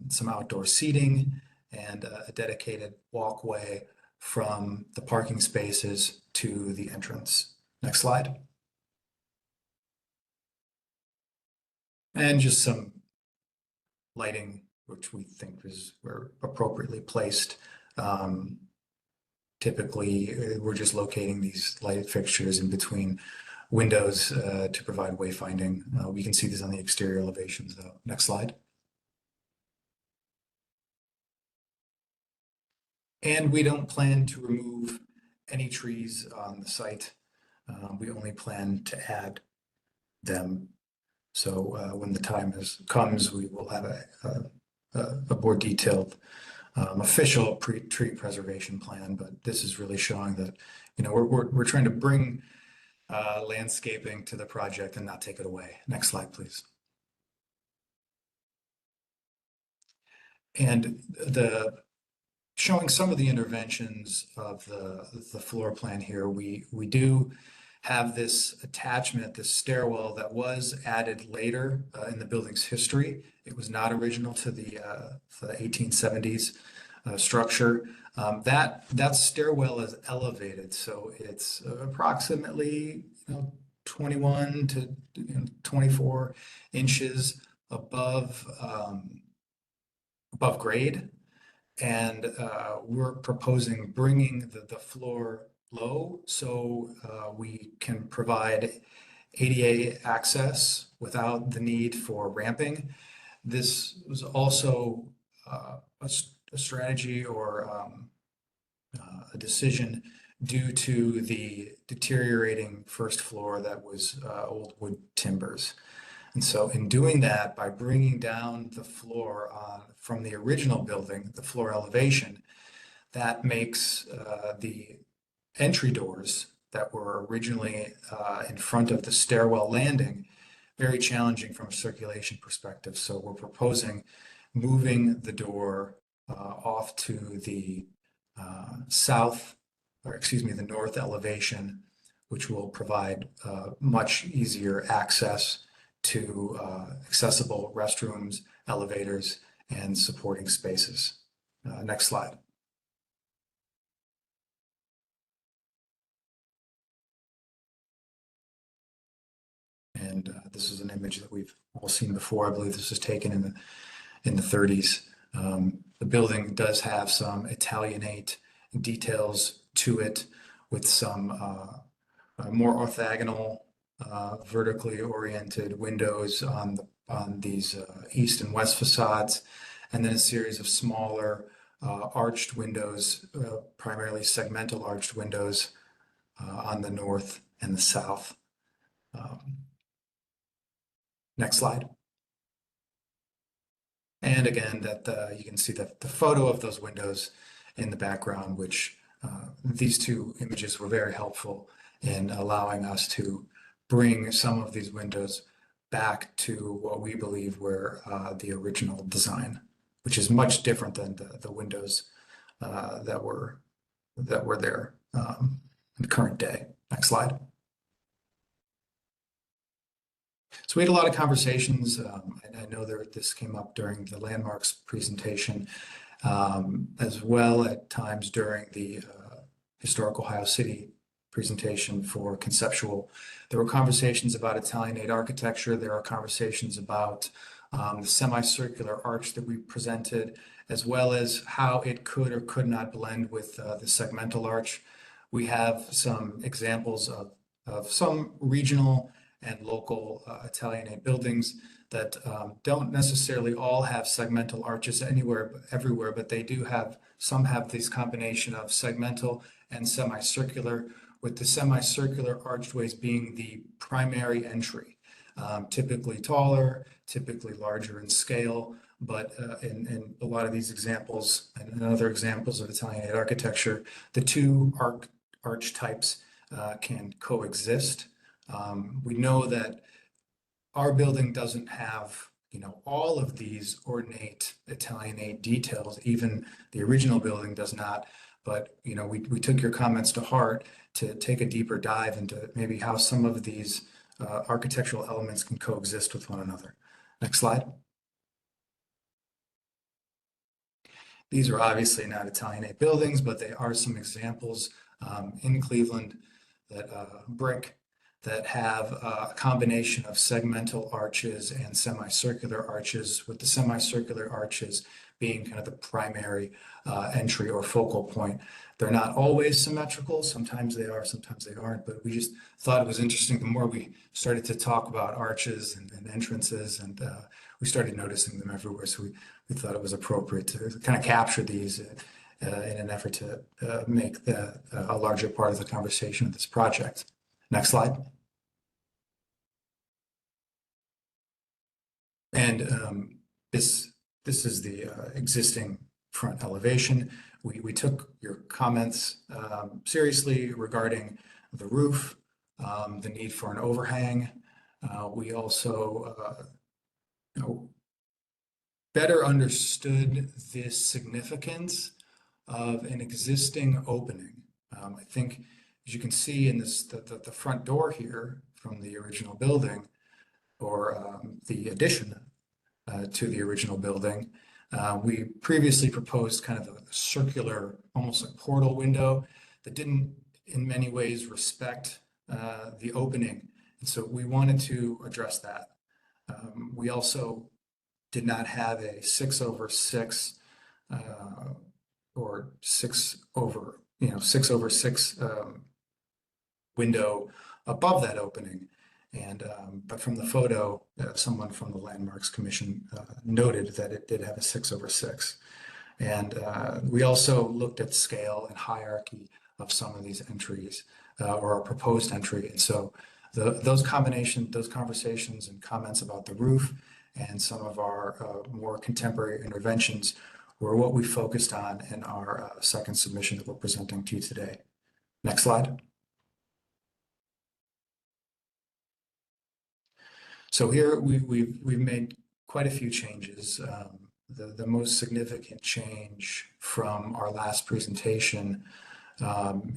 J: some outdoor seating and a dedicated walkway from the parking spaces to the entrance. Next slide. And just some lighting, which we think were appropriately placed. Typically, we're just locating these lighted fixtures in between windows to provide wayfinding. We can see these on the exterior elevations though. Next slide. And we don't plan to remove any trees on the site. We only plan to add them. So when the time comes, we will have a more detailed official tree preservation plan, but this is really showing that we're trying to bring landscaping to the project and not take it away. Next slide, please. And showing some of the interventions of the floor plan here, we do have this attachment, this stairwell that was added later in the building's history. It was not original to the 1870s structure. That stairwell is elevated, so it's approximately 21 to 24 inches above grade, and we're proposing bringing the floor low so we can provide ADA access without the need for ramping. This was also a strategy or a decision due to the deteriorating first floor that was old wood timbers. And so in doing that, by bringing down the floor from the original building, the floor elevation, that makes the entry doors that were originally in front of the stairwell landing very challenging from a circulation perspective. So we're proposing moving the door off to the the north elevation, which will provide much easier access to accessible restrooms, elevators, and supporting spaces. Next slide. And this is an image that we've all seen before. I believe this was taken in the 30s. The building does have some Italianate details to it, with some more orthogonal, vertically oriented windows on these east and west facades, and then a series of smaller arched windows, primarily segmental arched windows on the north and the south. Next slide. And again, that you can see the photo of those windows in the background, which these two images were very helpful in allowing us to bring some of these windows back to what we believe were the original design, which is much different than the windows that were there in the current day. Next slide. So we had a lot of conversations, and I know this came up during the landmarks presentation, as well at times during the Historic Ohio City presentation for conceptual. There were conversations about Italianate architecture. There are conversations about the semicircular arch that we presented, as well as how it could or could not blend with the segmental arch. We have some examples of some regional and local Italianate buildings that don't necessarily all have segmental arches everywhere, but they do have, some have this combination of segmental and semicircular, with the semicircular archways being the primary entry, typically taller, typically larger in scale, but in a lot of these examples and other examples of Italianate architecture, the two arch types can coexist. We know that our building doesn't have, all of these ornate Italianate details. Even the original building does not. But, we took your comments to heart to take a deeper dive into maybe how some of these architectural elements can coexist with one another. Next slide. These are obviously not Italianate buildings, but they are some examples in Cleveland that brick that have a combination of segmental arches and semicircular arches, with the semicircular arches being kind of the primary entry or focal point. They're not always symmetrical. Sometimes they are, sometimes they aren't, but we just thought it was interesting. The more we started to talk about arches and entrances, and we started noticing them everywhere. So we thought it was appropriate to kind of capture these in an effort to make that a larger part of the conversation of this project. Next slide. And this is the existing front elevation. We took your comments seriously regarding the roof, the need for an overhang. We also better understood the significance of an existing opening. I think As you can see in this, the front door here from the original building, or the addition to the original building, we previously proposed kind of a circular, almost like portal window that didn't in many ways respect the opening. And so we wanted to address that. We also did not have a 6/6 or 6/6 window above that opening. And but from the photo, someone from the Landmarks Commission noted that it did have a 6/6. And we also looked at scale and hierarchy of some of these entries or a proposed entry. And so those conversations and comments about the roof and some of our more contemporary interventions were what we focused on in our second submission that we're presenting to you today. Next slide. So here we've made quite a few changes. The most significant change from our last presentation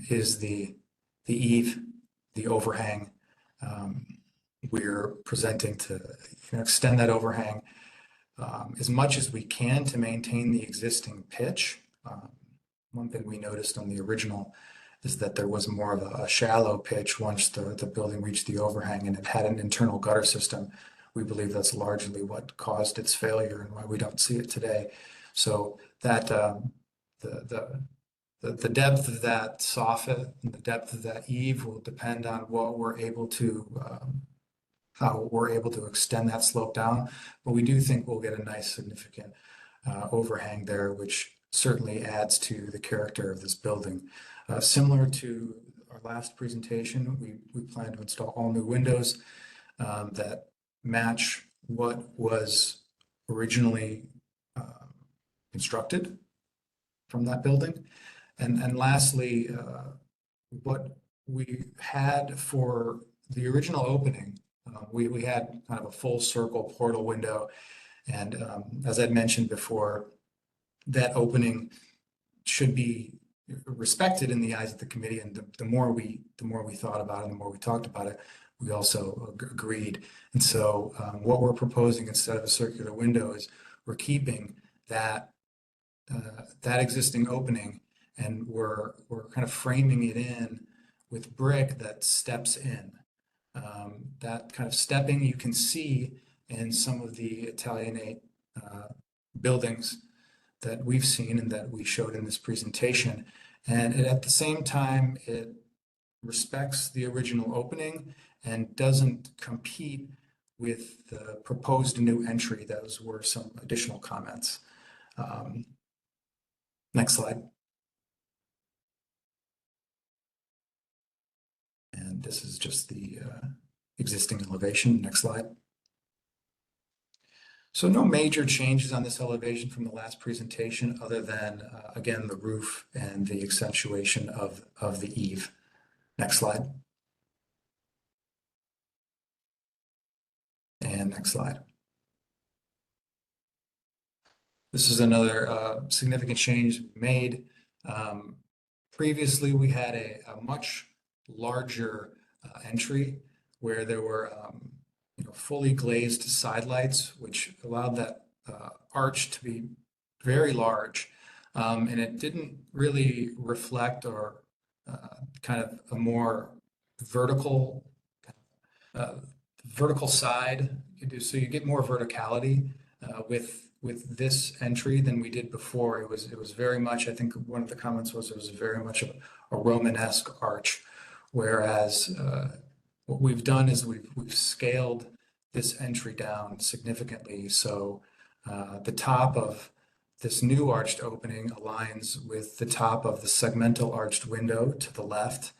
J: is the eave, the overhang. We're presenting to extend that overhang as much as we can to maintain the existing pitch. One thing we noticed on the original is that there was more of a shallow pitch once the building reached the overhang, and it had an internal gutter system. We believe that's largely what caused its failure and why we don't see it today. So that the depth of that soffit and the depth of that eave will depend on what we're able to how we're able to extend that slope down. But we do think we'll get a nice significant overhang there, which certainly adds to the character of this building. Similar to our last presentation, we plan to install all new windows that match what was originally constructed from that building. And lastly, what we had for the original opening, we had kind of a full circle portal window. And as I'd mentioned before, that opening should be respected in the eyes of the committee. And the more we thought about it, the more we talked about it, we also agreed. And so what we're proposing instead of a circular window is we're keeping that existing opening, and we're kind of framing it in with brick that steps in. That kind of stepping you can see in some of the Italianate buildings that we've seen and that we showed in this presentation. And at the same time, it respects the original opening and doesn't compete with the proposed new entry. Those were some additional comments. Next slide. And this is just the existing elevation. Next slide. So no major changes on this elevation from the last presentation, other than, again, the roof and the accentuation of the eave. Next slide. And next slide. This is another significant change made. Previously, we had a much larger entry where there were fully glazed side lights, which allowed that arch to be very large. And it didn't really reflect or kind of a more vertical side. So you get more verticality with this entry than we did before. It was very much, I think one of the comments was it was very much a Romanesque arch, whereas what we've done is we've scaled this entry down significantly. So the top of this new arched opening aligns with the top of the segmental arched window to the left.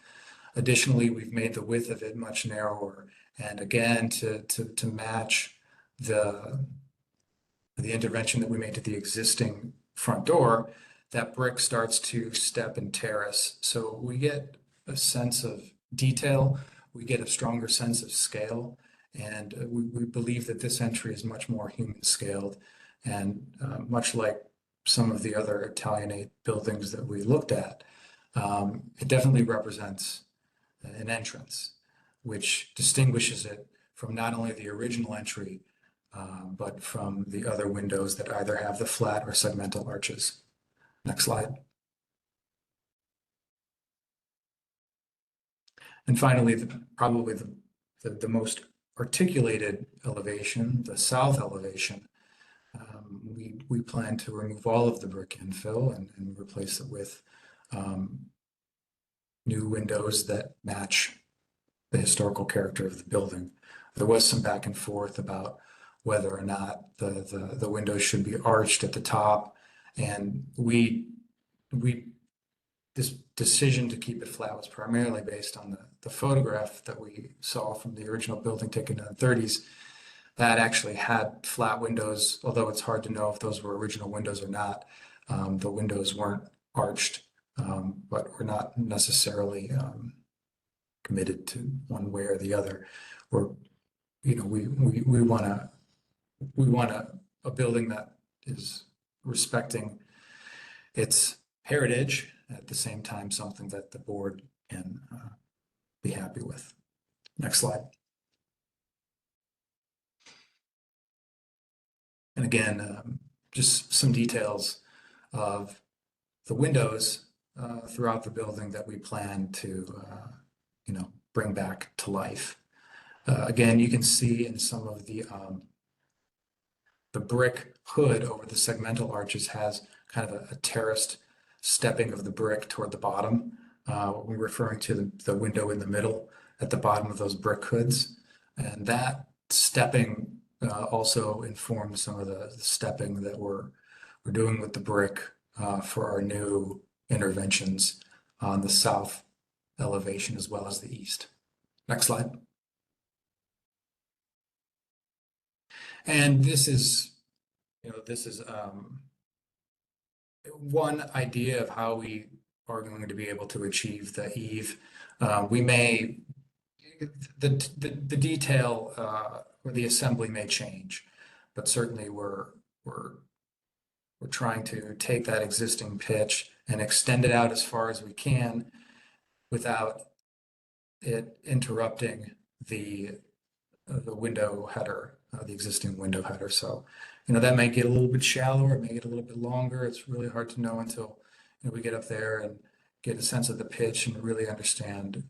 J: Additionally, we've made the width of it much narrower. And again, to match the intervention that we made to the existing front door, that brick starts to step and terrace. So we get a sense of detail, we get a stronger sense of scale, and we believe that this entry is much more human scaled, and much like some of the other Italianate buildings that we looked at, it definitely represents an entrance, which distinguishes it from not only the original entry, but from the other windows that either have the flat or segmental arches. Next slide. And finally, probably the most articulated elevation, the south elevation, we plan to remove all of the brick infill and replace it with new windows that match the historical character of the building. There was some back and forth about whether or not the windows should be arched at the top, and this decision to keep it flat was primarily based on the photograph that we saw from the original building taken in the 30s that actually had flat windows, although it's hard to know if those were original windows or not. The windows weren't arched, but we're not necessarily committed to one way or the other. We want a building that is respecting its heritage, at the same time something that the board can be happy with. Next slide. And again, just some details of the windows throughout the building that we plan to bring back to life. Again, you can see in some of the brick hood over the segmental arches has kind of a terraced stepping of the brick toward the bottom. We're referring to the window in the middle at the bottom of those brick hoods. And that stepping also informs some of the stepping that we're doing with the brick for our new interventions on the south elevation as well as the east. Next slide. And this is one idea of how we are going to be able to achieve the eave. We may, the detail or the assembly may change, but certainly we're trying to take that existing pitch and extend it out as far as we can without it interrupting the window header, the existing window header. So, that may get a little bit shallower, it may get a little bit longer. It's really hard to know until we get up there and get a sense of the pitch and really understand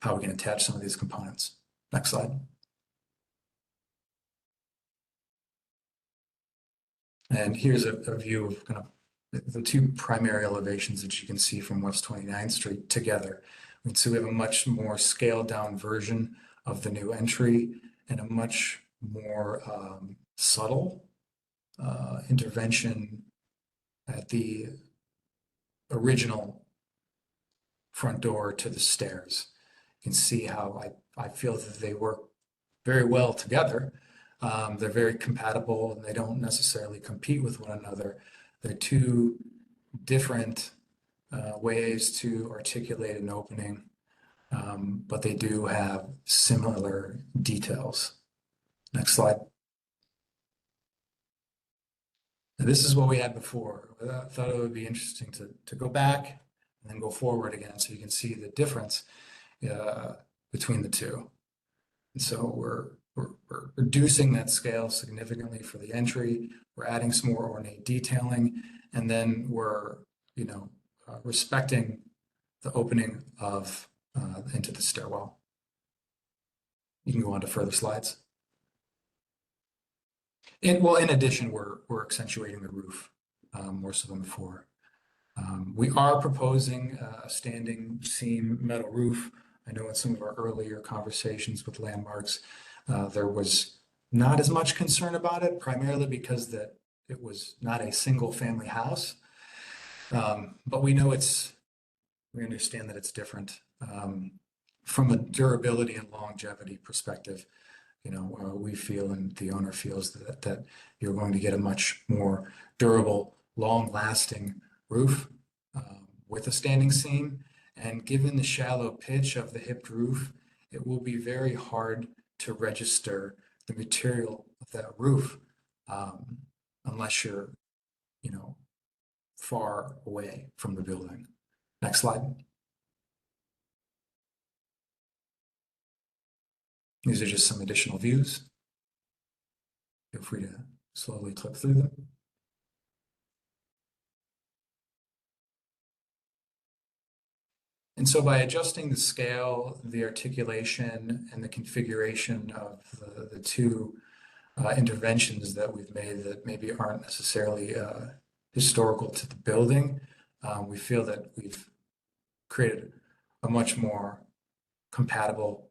J: how we can attach some of these components. Next slide. And here's a view of kind of the two primary elevations that you can see from West 29th Street together. And so we have a much more scaled down version of the new entry and a much more subtle intervention at the original front door to the stairs. You can see how I feel that they work very well together. They're very compatible and they don't necessarily compete with one another. They're two different ways to articulate an opening, but they do have similar details. Next slide. And this is what we had before. I thought it would be interesting to go back and then go forward again so you can see the difference between the two. And so we're reducing that scale significantly for the entry. We're adding some more ornate detailing, and then we're respecting the opening of into the stairwell. You can go on to further slides. In addition, we're accentuating the roof more so than before. We are proposing a standing seam metal roof. I know in some of our earlier conversations with Landmarks, there was not as much concern about it, primarily because that it was not a single family house. But we understand that it's different. From a durability and longevity perspective, we feel and the owner feels that you're going to get a much more durable, long-lasting roof with a standing seam. And given the shallow pitch of the hipped roof, it will be very hard to register the material of that roof unless you're, far away from the building. Next slide. These are just some additional views. Feel free to slowly click through them. And so by adjusting the scale, the articulation, and the configuration of the two interventions that we've made that maybe aren't necessarily historical to the building, we feel that we've created a much more compatible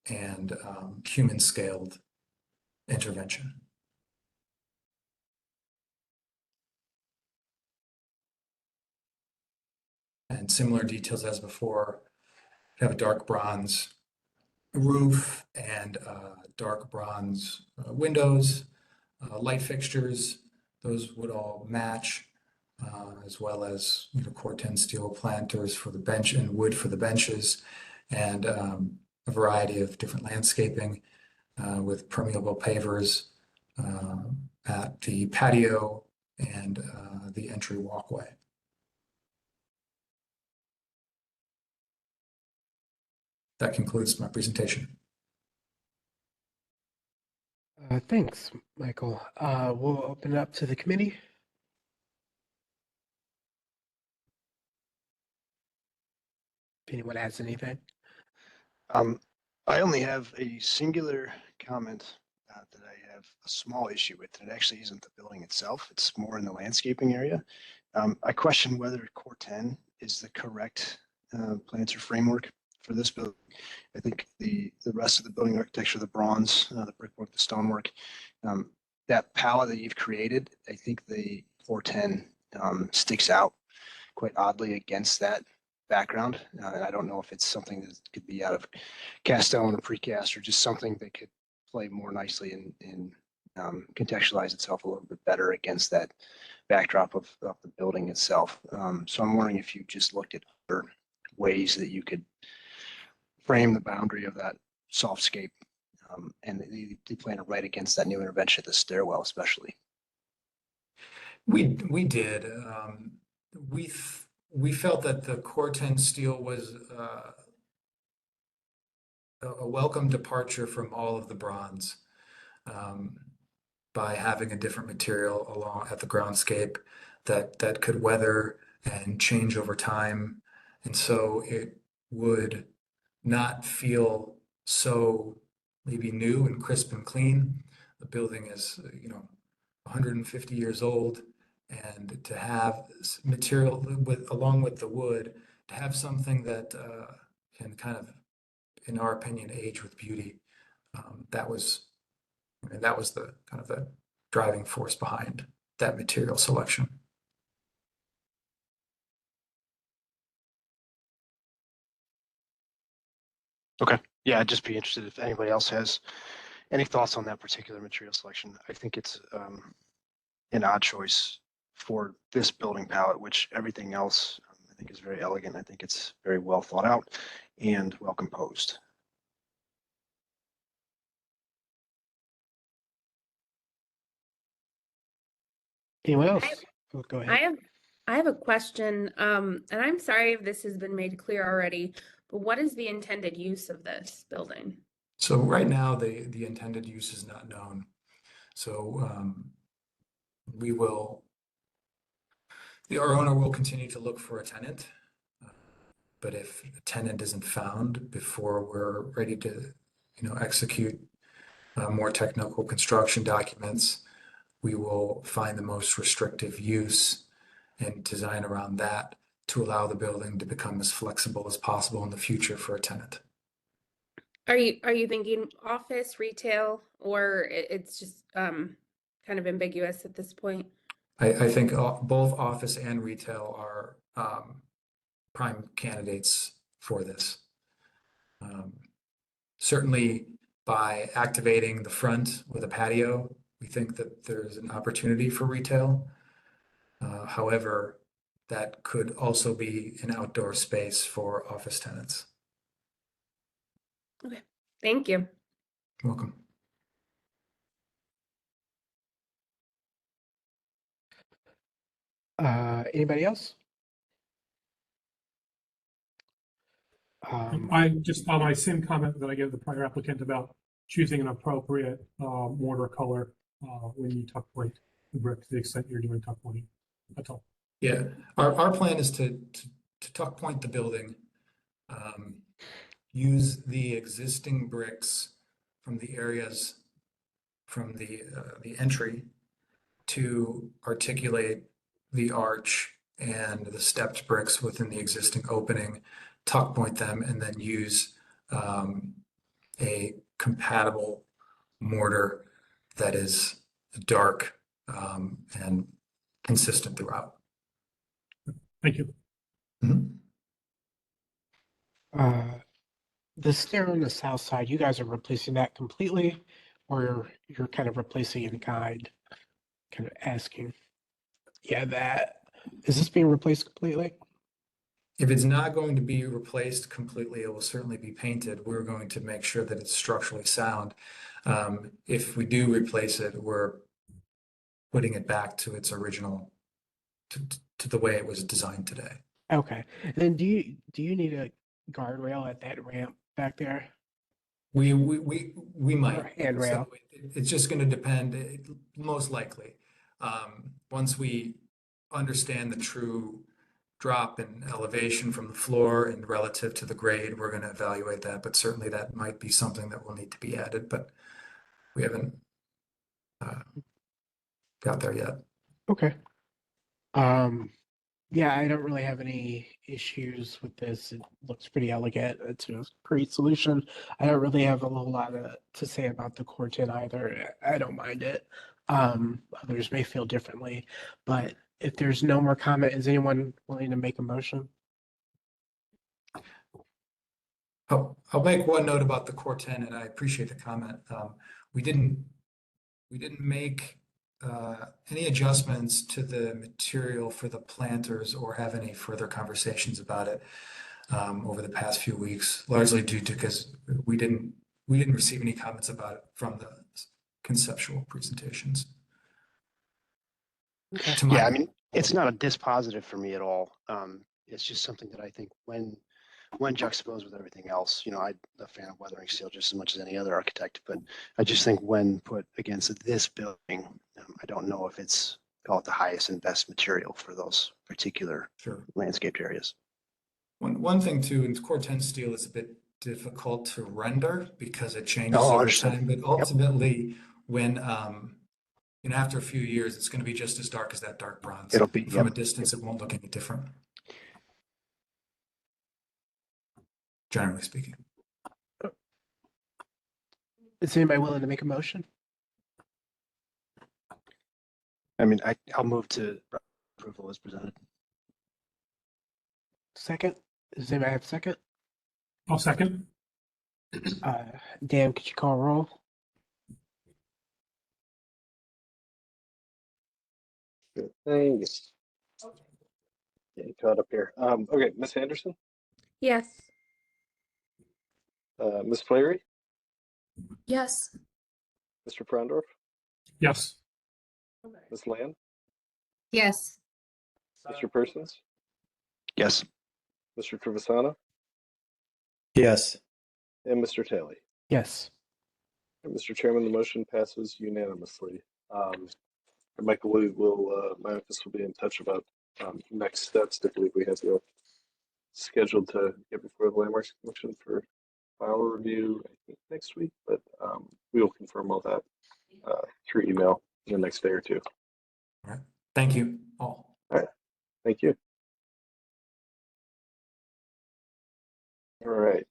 J: and human-scaled intervention. And similar details as before, have a dark bronze roof and dark bronze windows, light fixtures. Those would all match, as well as Corten steel planters for the bench and wood for the benches, and a variety of different landscaping with permeable pavers at the patio and the entry walkway. That concludes my presentation.
B: Thanks, Michael. We'll open it up to the committee. If anyone has anything.
F: I only have a singular comment that I have a small issue with. It actually isn't the building itself. It's more in the landscaping area. I question whether Core 10 is the correct planter framework for this building. I think the rest of the building architecture, the bronze, the brickwork, the stonework, that palette that you've created, I think the 410 sticks out quite oddly against that background. And I don't know if it's something that could be out of cast stone or precast or just something that could play more nicely and contextualize itself a little bit better against that backdrop of the building itself. So I'm wondering if you just looked at other ways that you could frame the boundary of that softscape and the plan right against that new intervention at the stairwell, especially.
J: We did. We felt that the Core 10 steel was a welcome departure from all of the bronze by having a different material along at the groundscape that could weather and change over time, and so it would not feel so maybe new and crisp and clean. The building is 150 years old, and to have material along with the wood, to have something that can kind of, in our opinion, age with beauty. That was the kind of the driving force behind that material selection.
F: Okay. Yeah, I'd just be interested if anybody else has any thoughts on that particular material selection. I think it's an odd choice for this building palette, which everything else I think is very elegant. I think it's very well thought out and well composed.
B: Anyone else? Oh, go ahead.
H: I have a question, and I'm sorry if this has been made clear already, but what is the intended use of this building?
J: So right now, the intended use is not known. So our owner will continue to look for a tenant. But if a tenant isn't found before we're ready to, execute more technical construction documents, we will find the most restrictive use and design around that to allow the building to become as flexible as possible in the future for a tenant.
H: Are you thinking office, retail, or it's just kind of ambiguous at this point?
J: I think both office and retail are prime candidates for this. Certainly by activating the front with a patio, we think that there's an opportunity for retail. However, that could also be an outdoor space for office tenants.
H: Okay, thank you.
J: You're welcome.
B: Anybody else?
E: I just, on my same comment that I gave the prior applicant about choosing an appropriate mortar color when you tuck point the brick to the extent you're doing tuck pointing. That's all.
J: Yeah, our plan is to tuck point the building, use the existing bricks from the areas from the entry to articulate the arch and the stepped bricks within the existing opening, tuck point them, and then use a compatible mortar that is dark and consistent throughout.
E: Thank you.
J: Mhm.
B: The stair on the south side, you guys are replacing that completely, or you're kind of replacing in kind, kind of asking. Yeah, that is this being replaced completely?
J: If it's not going to be replaced completely, it will certainly be painted. We're going to make sure that it's structurally sound. If we do replace it, we're putting it back to its original, to the way it was designed today.
B: Okay. And then do you need a guardrail at that ramp back there?
J: We might.
B: Or handrail?
J: So it's just going to depend, most likely. Once we understand the true drop in elevation from the floor and relative to the grade, we're going to evaluate that. But certainly that might be something that will need to be added, but we haven't got there yet.
B: Okay. Yeah, I don't really have any issues with this. It looks pretty elegant. It's a great solution. I don't really have a whole lot to say about the Corten either. I don't mind it. Others may feel differently, but if there's no more comment, is anyone willing to make a motion?
J: I'll make one note about the Corten, and I appreciate the comment. We didn't make any adjustments to the material for the planters or have any further conversations about it over the past few weeks, largely due to because we didn't receive any comments about it from the conceptual presentations. To my
F: Yeah, I mean, it's not a dispositive for me at all. It's just something that I think when juxtaposed with everything else, you know, I'm a fan of weathering steel just as much as any other architect, but I just think when put against this building, I don't know if it's call it the highest and best material for those particular
J: Sure.
F: landscaped areas.
J: One thing too, in Corten steel is a bit difficult to render because it changes
F: Oh,
J: over
F: understood.
J: time. But ultimately, when after a few years, it's going to be just as dark as that dark bronze.
F: It'll be
J: From a distance, it won't look any different. Generally speaking.
B: Is anybody willing to make a motion?
F: I mean, I'll move to approval as presented.
B: Second? Does anybody have a second?
E: I'll second.
B: Dan, could you call a roll?
A: Good thing. Getting caught up here. Okay, Miss Anderson,
H: Yes.
A: Miss Flaherty,
I: Yes.
A: Mr. Frondorf,
E: Yes.
A: Miss Land,
C: Yes.
A: Mr. Persons,
F: Yes.
A: Mr. Trevisano,
G: Yes.
A: and Mr. Talley.
B: Yes.
A: Mr. Chairman, the motion passes unanimously. Michael, my office will be in touch about next steps. I believe we have you scheduled to get before the Landmarks Commission for file review, I think next week, but we will confirm all that through email in the next day or two.
J: All right. Thank you all.
A: All right. Thank you. All right.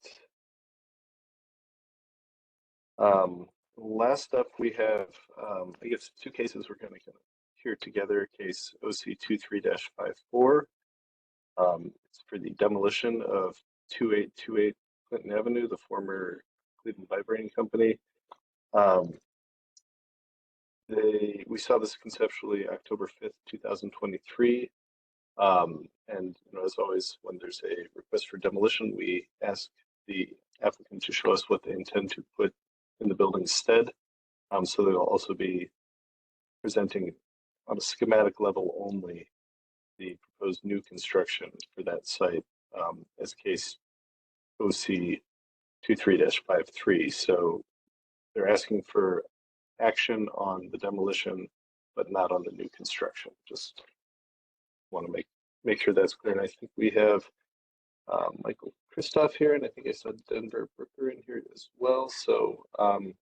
A: Last up, we have, I guess, two cases we're going to hear together. Case OC 23-54. It's for the demolition of 2828 Clinton Avenue, the former Cleveland Vibrating Company. We saw this conceptually October 5th, 2023. And as always, when there's a request for demolition, we ask the applicant to show us what they intend to put in the building's stead. So they'll also be presenting on a schematic level only the proposed new construction for that site, as case OC 23-53. So they're asking for action on the demolition, but not on the new construction. Just want to make sure that's clear. And I think we have Michael Kristoff here, and I think I saw Denver Brooker in here as well. So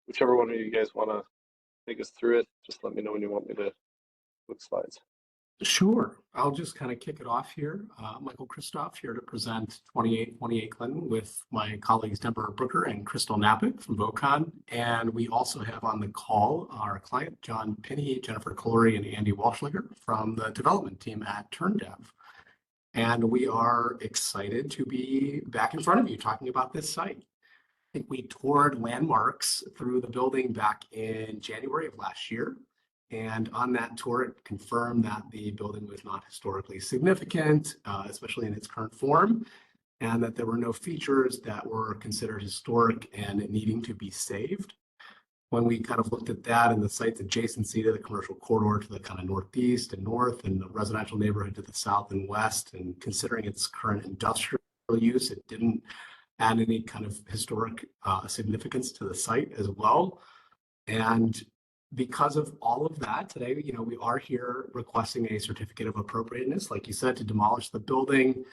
A: whichever one of you guys want to take us through it, just let me know when you want me to look slides.
K: Sure. I'll just kind of kick it off here. Michael Kristoff here to present 2828 Clinton with my colleagues Deborah Brooker and Crystal Napick from VOCON. And we also have on the call our client, John Pinney, Jennifer Collery, and Andy Walschliger from the development team at TurnDev. And we are excited to be back in front of you talking about this site. I think we toured landmarks through the building back in January of last year. And on that tour, it confirmed that the building was not historically significant, especially in its current form, and that there were no features that were considered historic and needing to be saved. When we kind of looked at that and the site's adjacency to the commercial corridor to the kind of northeast and north and the residential neighborhood to the south and west, and considering its current industrial use, it didn't add any kind of historic significance to the site as well. And because of all of that, today, we are here requesting a certificate of appropriateness, like you said, to demolish the building.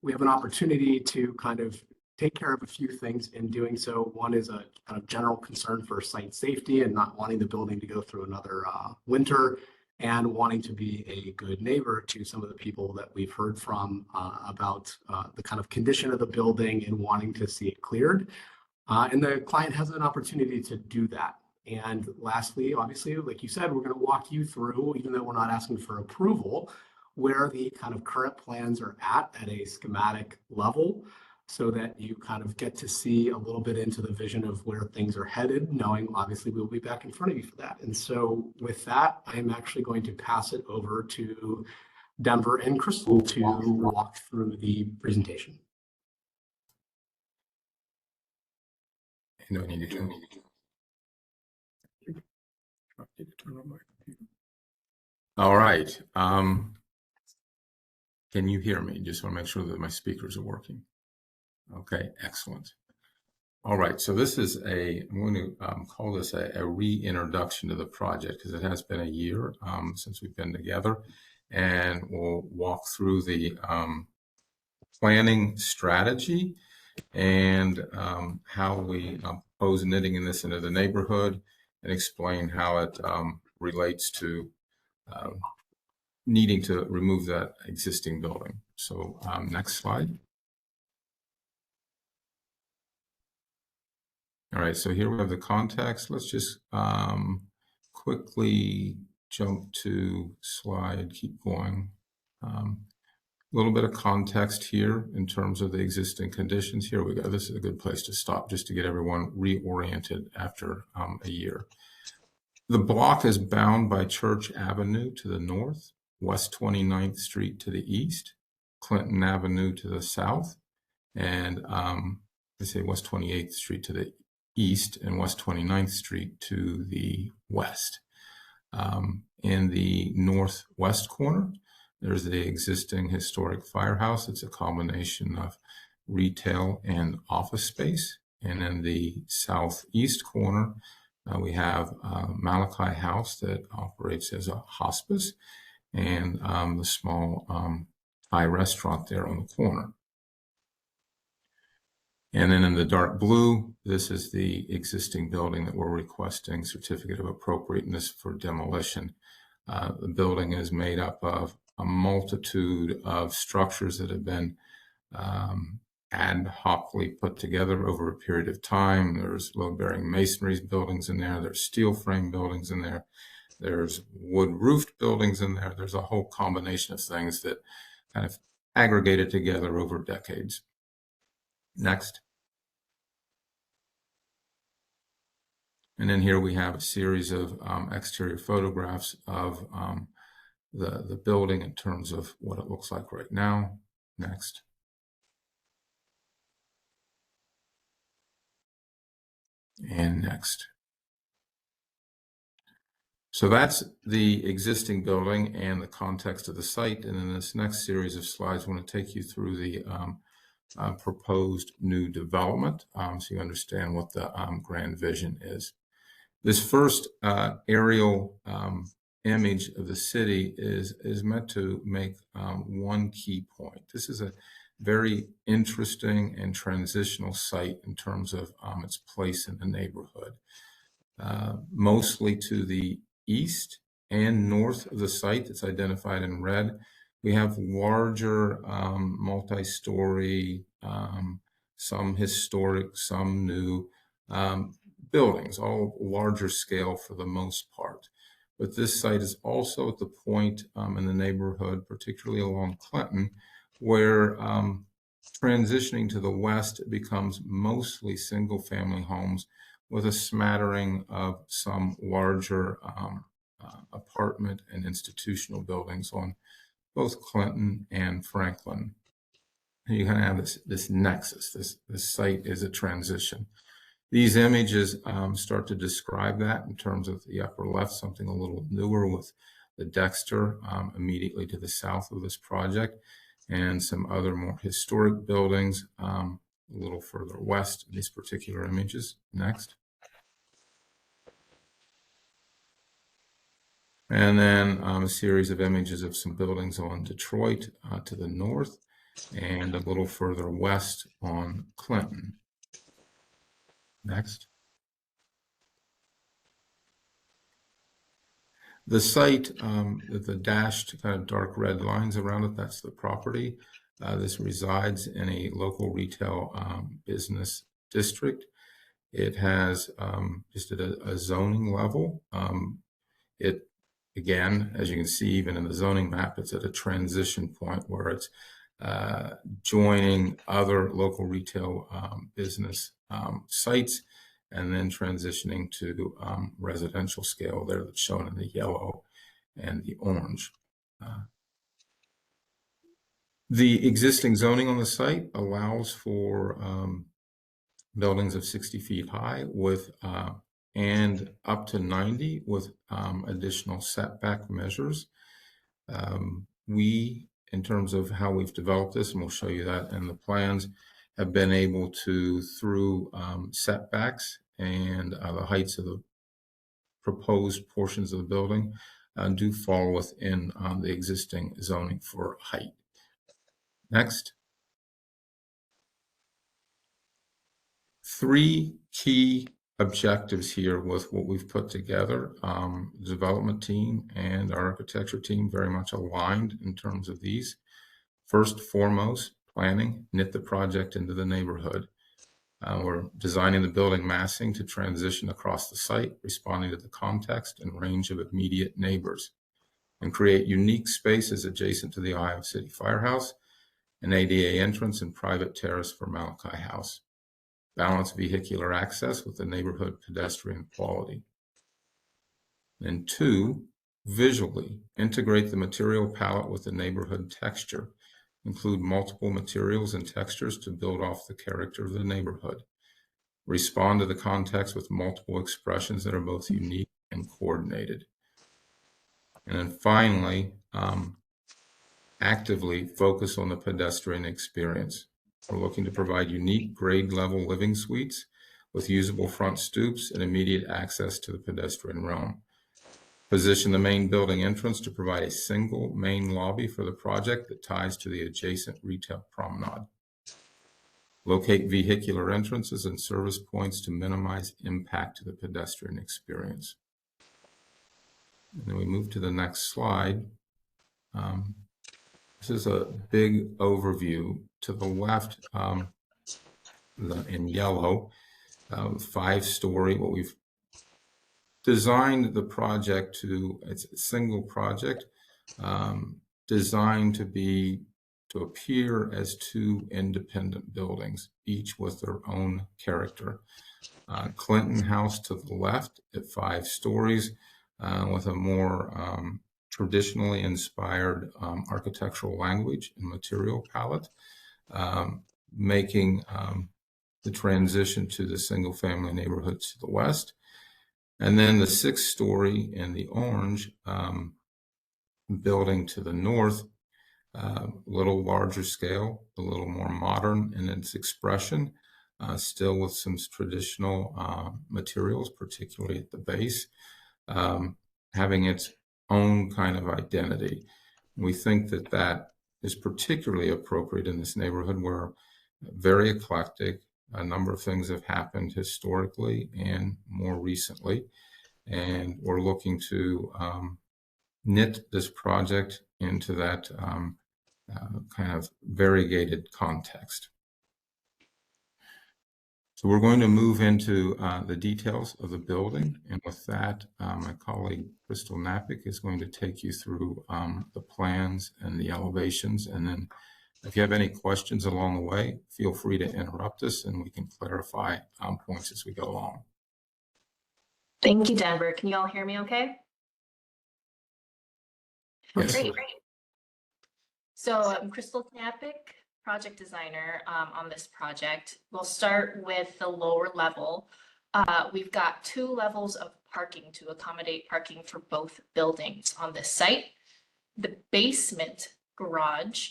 K: We have an opportunity to kind of take care of a few things in doing so. One is a kind of general concern for site safety and not wanting the building to go through another winter, and wanting to be a good neighbor to some of the people that we've heard from about the kind of condition of the building and wanting to see it cleared. And the client has an opportunity to do that. And lastly, obviously, like you said, we're going to walk you through, even though we're not asking for approval, where the kind of current plans are at a schematic level, so that you kind of get to see a little bit into the vision of where things are headed, knowing obviously we'll be back in front of you for that. And so with that, I'm actually going to pass it over to Denver and Crystal to walk through the presentation.
L: No, I need to turn on my computer. All right. Can you hear me? Just want to make sure that my speakers are working. Okay, excellent. All right, so this is I'm going to call this a reintroduction to the project, because it has been a year since we've been together, and we'll walk through the planning strategy and how we propose knitting this into the neighborhood, and explain how it relates to needing to remove that existing building. So next slide. All right, so here we have the context. Let's just quickly jump to slide, keep going. A little bit of context here in terms of the existing conditions. Here we go. This is a good place to stop, just to get everyone reoriented after a year. The block is bound by Church Avenue to the north, West 29th Street to the east, Clinton Avenue to the south, and let's say West 28th Street to the east, and West 29th Street to the west. In the northwest corner, there's the existing historic firehouse. It's a combination of retail and office space. And in the southeast corner, we have Malachi House that operates as a hospice, and the small Thai restaurant there on the corner. And then in the dark blue, this is the existing building that we're requesting certificate of appropriateness for demolition. The building is made up of a multitude of structures that have been ad hocly put together over a period of time. There's load-bearing masonry buildings in there. There's steel frame buildings in there. There's wood-roofed buildings in there. There's a whole combination of things that kind of aggregated together over decades. Next. And then here we have a series of exterior photographs of the building in terms of what it looks like right now. Next. And next. So that's the existing building and the context of the site. And in this next series of slides, I want to take you through the proposed new development, so you understand what the grand vision is. This first aerial image of the city is meant to make one key point. This is a very interesting and transitional site in terms of its place in the neighborhood. Mostly to the east and north of the site that's identified in red, we have larger multi-story, some historic, some new buildings, all larger scale for the most part. But this site is also at the point in the neighborhood, particularly along Clinton, where transitioning to the west, it becomes mostly single-family homes with a smattering of some larger apartment and institutional buildings on both Clinton and Franklin. And you kind of have this nexus. This site is a transition. These images start to describe that in terms of the upper left, something a little newer with the Dexter immediately to the south of this project, and some other more historic buildings a little further west in these particular images. Next. And then a series of images of some buildings on Detroit to the north, and a little further west on Clinton. Next. The site, the dashed kind of dark red lines around it, that's the property. This resides in a local retail business district. It has, just at a zoning level, it, again, as you can see, even in the zoning map, it's at a transition point where it's joining other local retail business sites, and then transitioning to residential scale there that's shown in the yellow and the orange. The existing zoning on the site allows for buildings of 60 feet high with and up to 90 with additional setback measures. We, in terms of how we've developed this, and we'll show you that in the plans, have been able to, through setbacks and the heights of the proposed portions of the building, do fall within the existing zoning for height. Next. Three key objectives here with what we've put together. The development team and our architecture team very much aligned in terms of these. First, foremost, planning, knit the project into the neighborhood. We're designing the building massing to transition across the site, responding to the context and range of immediate neighbors, and create unique spaces adjacent to the Iowa City Firehouse, an ADA entrance and private terrace for Malachi House. Balance vehicular access with the neighborhood pedestrian quality. And two, visually integrate the material palette with the neighborhood texture. Include multiple materials and textures to build off the character of the neighborhood. Respond to the context with multiple expressions that are both unique and coordinated. And then finally, actively focus on the pedestrian experience. We're looking to provide unique grade level living suites with usable front stoops and immediate access to the pedestrian realm. Position the main building entrance to provide a single main lobby for the project that ties to the adjacent retail promenade. Locate vehicular entrances and service points to minimize impact to the pedestrian experience. And then we move to the next slide. This is a big overview. To the left, in yellow, 5-story, what we've designed the project to, it's a single project, designed to appear as two independent buildings, each with their own character. Clinton House to the left at 5 stories with a more traditionally inspired architectural language and material palette, making the transition to the single family neighborhoods to the west. And then the 6-story in the orange building to the north a little larger scale, a little more modern in its expression, still with some traditional materials, particularly at the base, having its own kind of identity. We think that that is particularly appropriate in this neighborhood where very eclectic, a number of things have happened historically and more recently, and we're looking to knit this project into that kind of variegated context. So we're going to move into the details of the building, and with that, my colleague Crystal Napick is going to take you through the plans and the elevations, and then if you have any questions along the way, feel free to interrupt us and we can clarify points as we go along.
M: Thank you, Denver. Can you all hear me okay?
L: Yes.
M: Great. So I'm Crystal Napick, project designer on this project. We'll start with the lower level. We've got 2 levels of parking to accommodate parking for both buildings on this site. The basement garage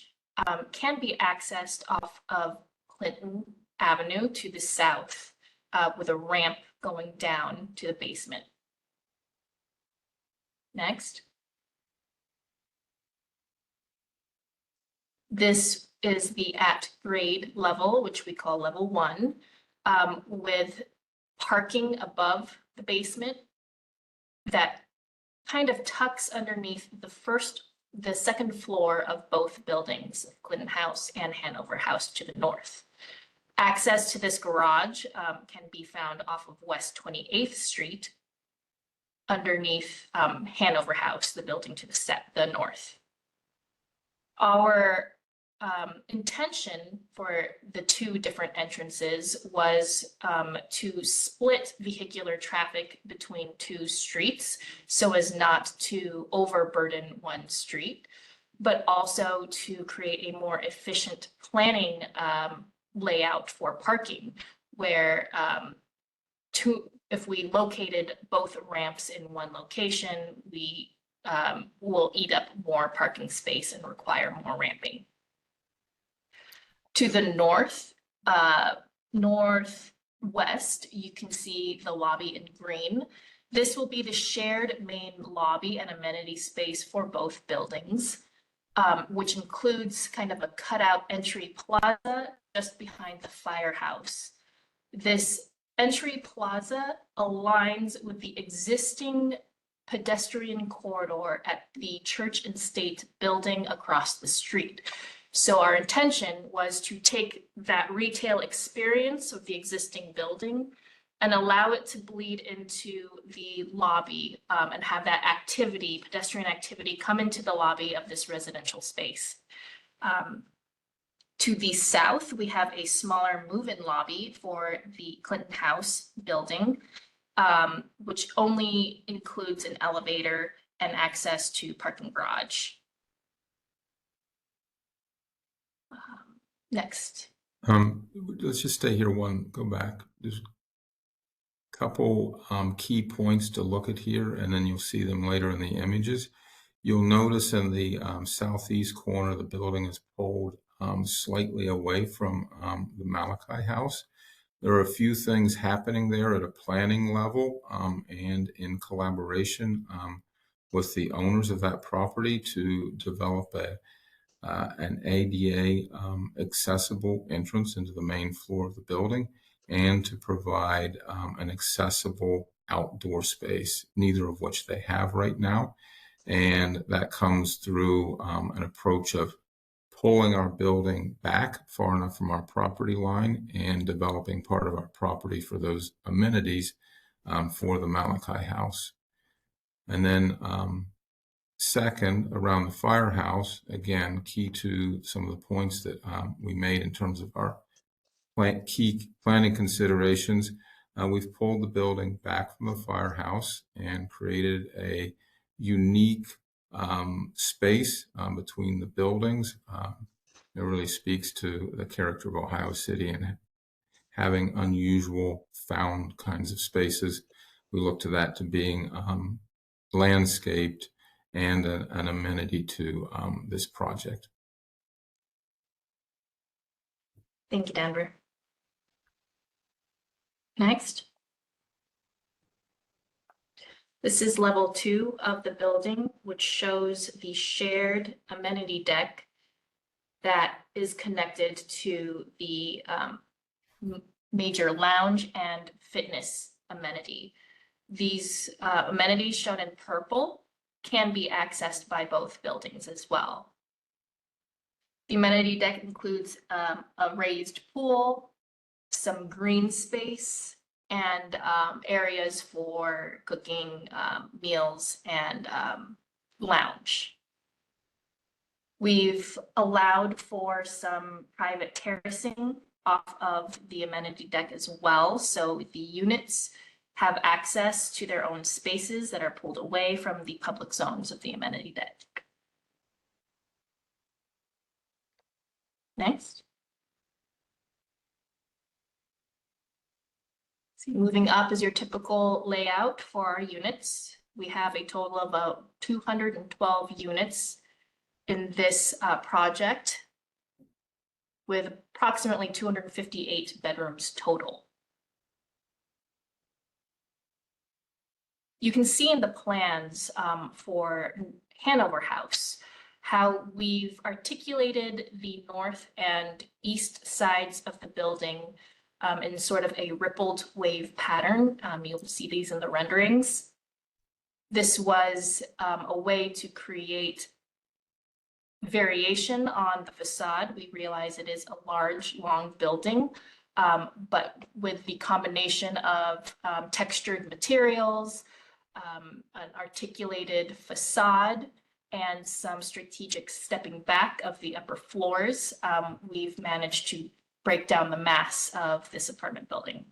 M: can be accessed off of Clinton Avenue to the south with a ramp going down to the basement. Next. This is the at grade level, which we call level 1, with parking above the basement that kind of tucks underneath the second floor of both buildings, Clinton House and Hanover House to the north. Access to this garage can be found off of West 28th Street underneath Hanover House, the building to the north. Our intention for the 2 different entrances was to split vehicular traffic between 2 streets so as not to overburden one street, but also to create a more efficient planning layout for parking, where if we located both ramps in one location, we will eat up more parking space and require more ramping. To the north, northwest, you can see the lobby in green. This will be the shared main lobby and amenity space for both buildings, which includes kind of a cutout entry plaza just behind the firehouse. This entry plaza aligns with the existing pedestrian corridor at the Church and State building across the street. So our intention was to take that retail experience of the existing building and allow it to bleed into the lobby and have that activity, pedestrian activity, come into the lobby of this residential space. To the south, we have a smaller move-in lobby for the Clinton House building, which only includes an elevator and access to parking garage. Next.
L: Let's just stay here go back. There's a couple key points to look at here, and then you'll see them later in the images. You'll notice in the southeast corner, the building is pulled slightly away from the Malachi House. There are a few things happening there at a planning level and in collaboration with the owners of that property to develop an ADA accessible entrance into the main floor of the building and to provide an accessible outdoor space, neither of which they have right now. And that comes through an approach of pulling our building back far enough from our property line and developing part of our property for those amenities for the Malachi House. And then second, around the firehouse, again, key to some of the points that we made in terms of our key planning considerations, we've pulled the building back from the firehouse and created a unique space between the buildings. It really speaks to the character of Ohio City and having unusual found kinds of spaces. We look to that to being landscaped and an amenity to this project.
M: Thank you, Denver. Next. This is level 2 of the building, which shows the shared amenity deck that is connected to the major lounge and fitness amenity. These amenities shown in purple can be accessed by both buildings as well. The amenity deck includes a raised pool, some green space, and areas for cooking meals and lounge. We've allowed for some private terracing off of the amenity deck as well, so the units have access to their own spaces that are pulled away from the public zones of the amenity deck. Next. So moving up is your typical layout for our units. We have a total of about 212 units in this project, with approximately 258 bedrooms total. You can see in the plans for Hanover House how we've articulated the north and east sides of the building in sort of a rippled wave pattern. You'll see these in the renderings. This was a way to create variation on the facade. We realize it is a large, long building, but with the combination of textured materials, an articulated facade, and some strategic stepping back of the upper floors, we've managed to break down the mass of this apartment building.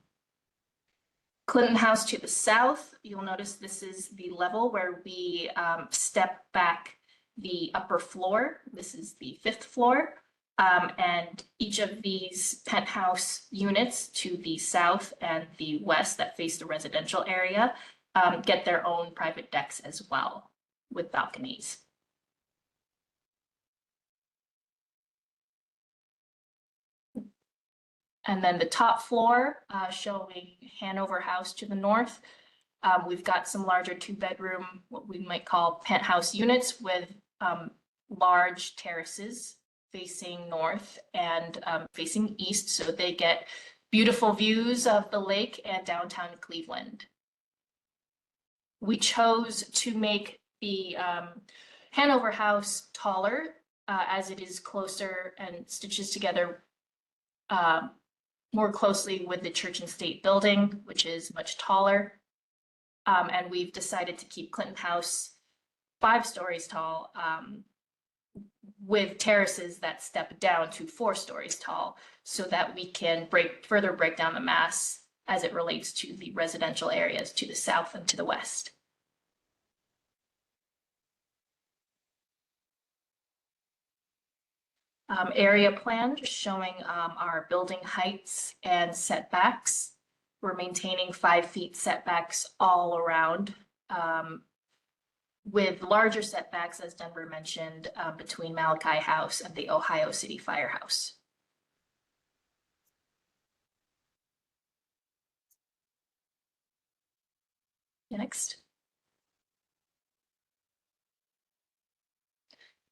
M: Clinton House to the south, you'll notice this is the level where we step back the upper floor. This is the 5th floor. And each of these penthouse units to the south and the west that face the residential area get their own private decks as well with balconies. And then the top floor showing Hanover House to the north. We've got some larger 2-bedroom, what we might call penthouse units with large terraces facing north and facing east, so they get beautiful views of the lake and downtown Cleveland. We chose to make the Hanover House taller as it is closer and stitches together more closely with the Church and State building, which is much taller. And we've decided to keep Clinton House 5 stories tall with terraces that step down to 4 stories tall so that we can further break down the mass as it relates to the residential areas to the south and to the west. Area plan just showing our building heights and setbacks. We're maintaining 5 feet setbacks all around, with larger setbacks, as Denver mentioned, between Malachi House and the Ohio City Firehouse. Next.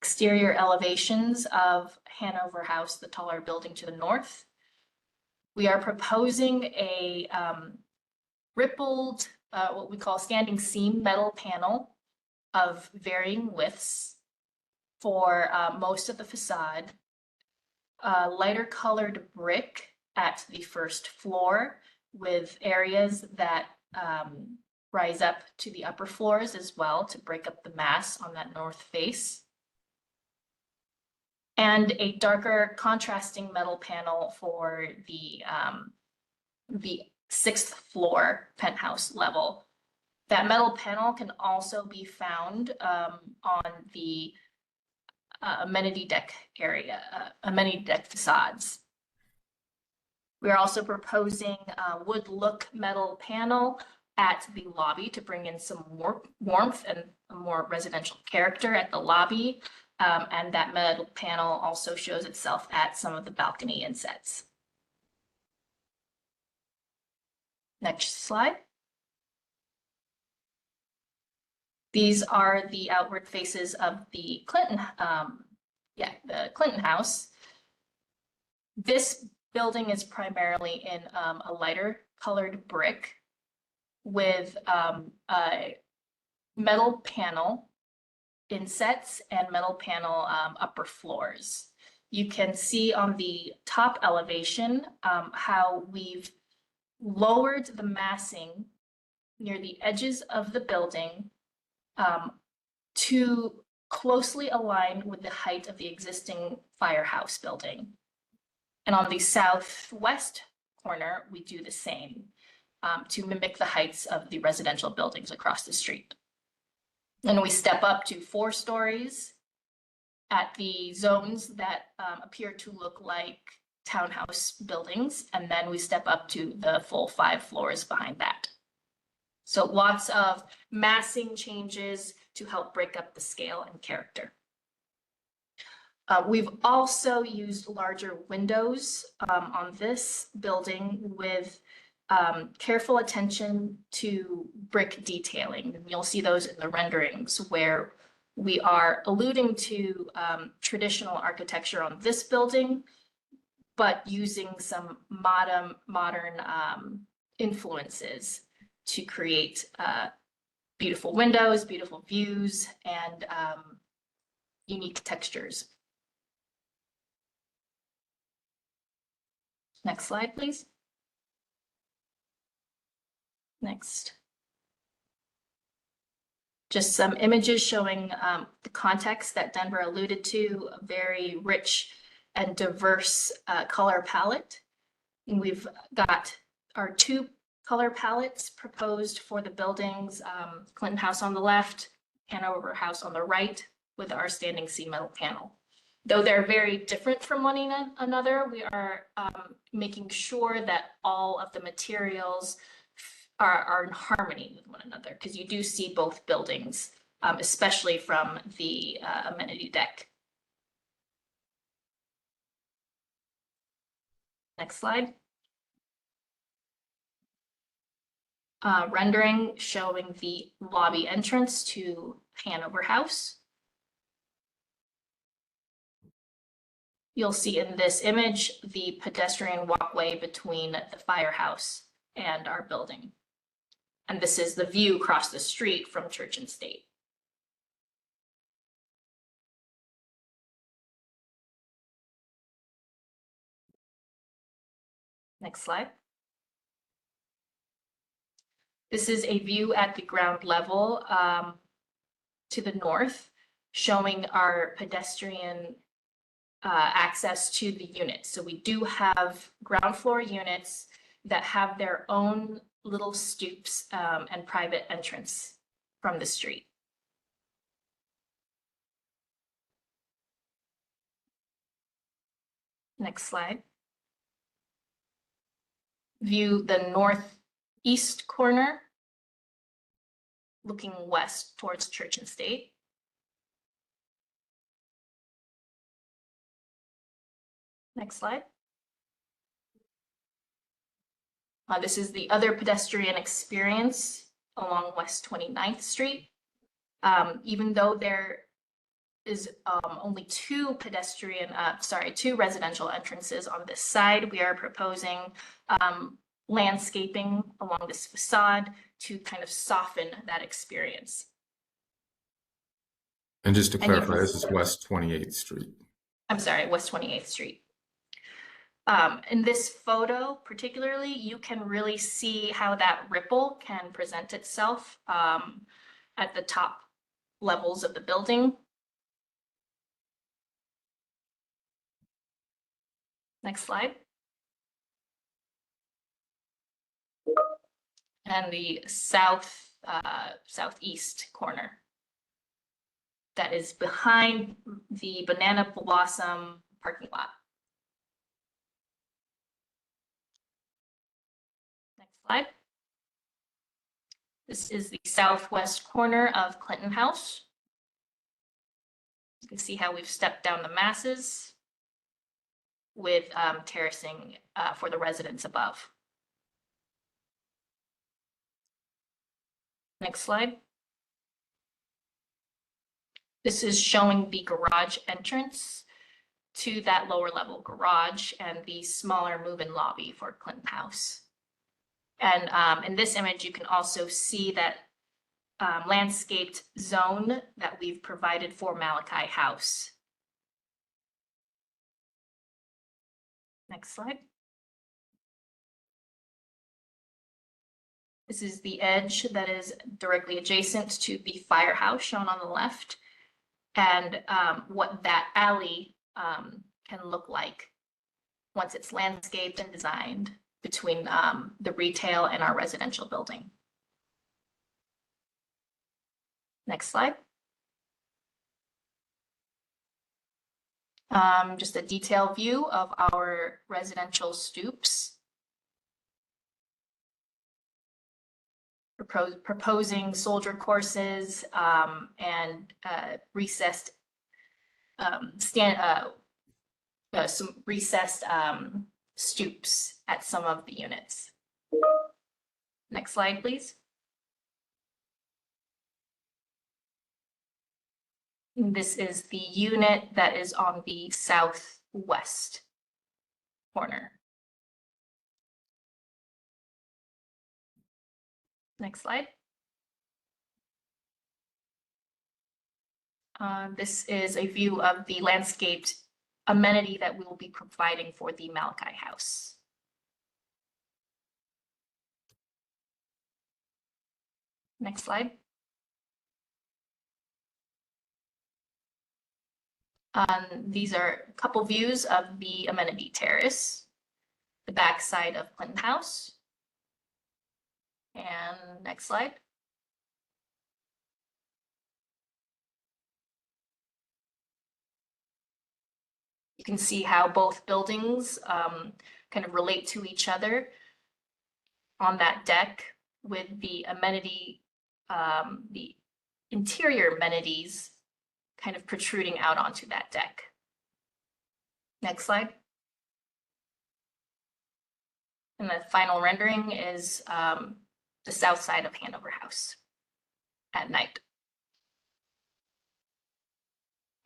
M: Exterior elevations of Hanover House, the taller building to the north. We are proposing a rippled, what we call standing seam metal panel of varying widths for most of the facade. Lighter colored brick at the 1st floor with areas that rise up to the upper floors as well to break up the mass on that north face. And a darker contrasting metal panel for the 6th floor penthouse level. That metal panel can also be found on the amenity deck area, amenity deck facades. We are also proposing a wood look metal panel at the lobby to bring in some warmth and a more residential character at the lobby. And that metal panel also shows itself at some of the balcony insets. Next slide. These are the outward faces of the Clinton, the Clinton House. This building is primarily in a lighter colored brick with a metal panel insets and metal panel upper floors. You can see on the top elevation how we've lowered the massing near the edges of the building to closely align with the height of the existing firehouse building. And on the southwest corner, we do the same to mimic the heights of the residential buildings across the street. And we step up to 4 stories at the zones that appear to look like townhouse buildings. And then we step up to the full 5 floors behind that. So lots of massing changes to help break up the scale and character. We've also used larger windows on this building with careful attention to brick detailing. And you'll see those in the renderings where we are alluding to traditional architecture on this building, but using some modern influences to create beautiful windows, beautiful views, and unique textures. Next slide, please. Next. Just some images showing the context that Denver alluded to, a very rich and diverse color palette. And we've got our 2 color palettes proposed for the buildings, Clinton House on the left, Hanover House on the right, with our standing seam metal panel. Though they're very different from one another, we are making sure that all of the materials are in harmony with one another, because you do see both buildings, especially from the amenity deck. Next slide. Rendering showing the lobby entrance to Hanover House. You'll see in this image the pedestrian walkway between the firehouse and our building. And this is the view across the street from Church and State. Next slide. This is a view at the ground level to the north, showing our pedestrian access to the units. So we do have ground floor units that have their own little stoops and private entrance from the street. Next slide. View the northeast corner, looking west towards Church and State. Next slide. This is the other pedestrian experience along West 29th Street. Even though there is only 2 residential entrances on this side, we are proposing landscaping along this facade to kind of soften that experience.
L: And just to clarify, this is West 28th Street.
M: I'm sorry, West 28th Street. In this photo particularly, you can really see how that ripple can present itself at the top levels of the building. Next slide. And the southeast corner that is behind the Banana Blossom parking lot. Next slide. This is the southwest corner of Clinton House. You can see how we've stepped down the masses with terracing for the residents above. Next slide. This is showing the garage entrance to that lower level garage and the smaller move-in lobby for Clinton House. And in this image, you can also see that landscaped zone that we've provided for Malachi House. Next slide. This is the edge that is directly adjacent to the firehouse shown on the left, and what that alley can look like once it's landscaped and designed between the retail and our residential building. Next slide. Just a detailed view of our residential stoops. Proposing soldier courses and recessed some recessed stoops at some of the units. Next slide, please. This is the unit that is on the southwest corner. Next slide. This is a view of the landscaped amenity that we will be providing for the Malachi House. Next slide. These are a couple views of the amenity terrace, the back side of Clinton House. And next slide. You can see how both buildings kind of relate to each other on that deck with the amenity, the interior amenities kind of protruding out onto that deck. Next slide. And the final rendering is the south side of Hanover House at night.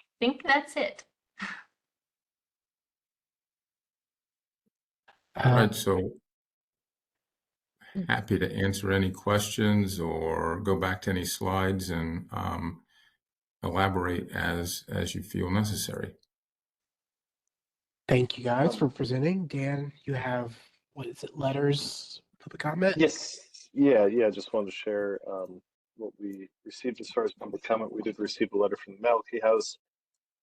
M: I think that's it.
L: All right, so happy to answer any questions or go back to any slides and elaborate as you feel necessary.
B: Thank you guys for presenting. Dan, you have, what is it, letters for the comment?
A: Yes. Yeah. Just wanted to share what we received as far as public comment. We did receive a letter from the Malachi House.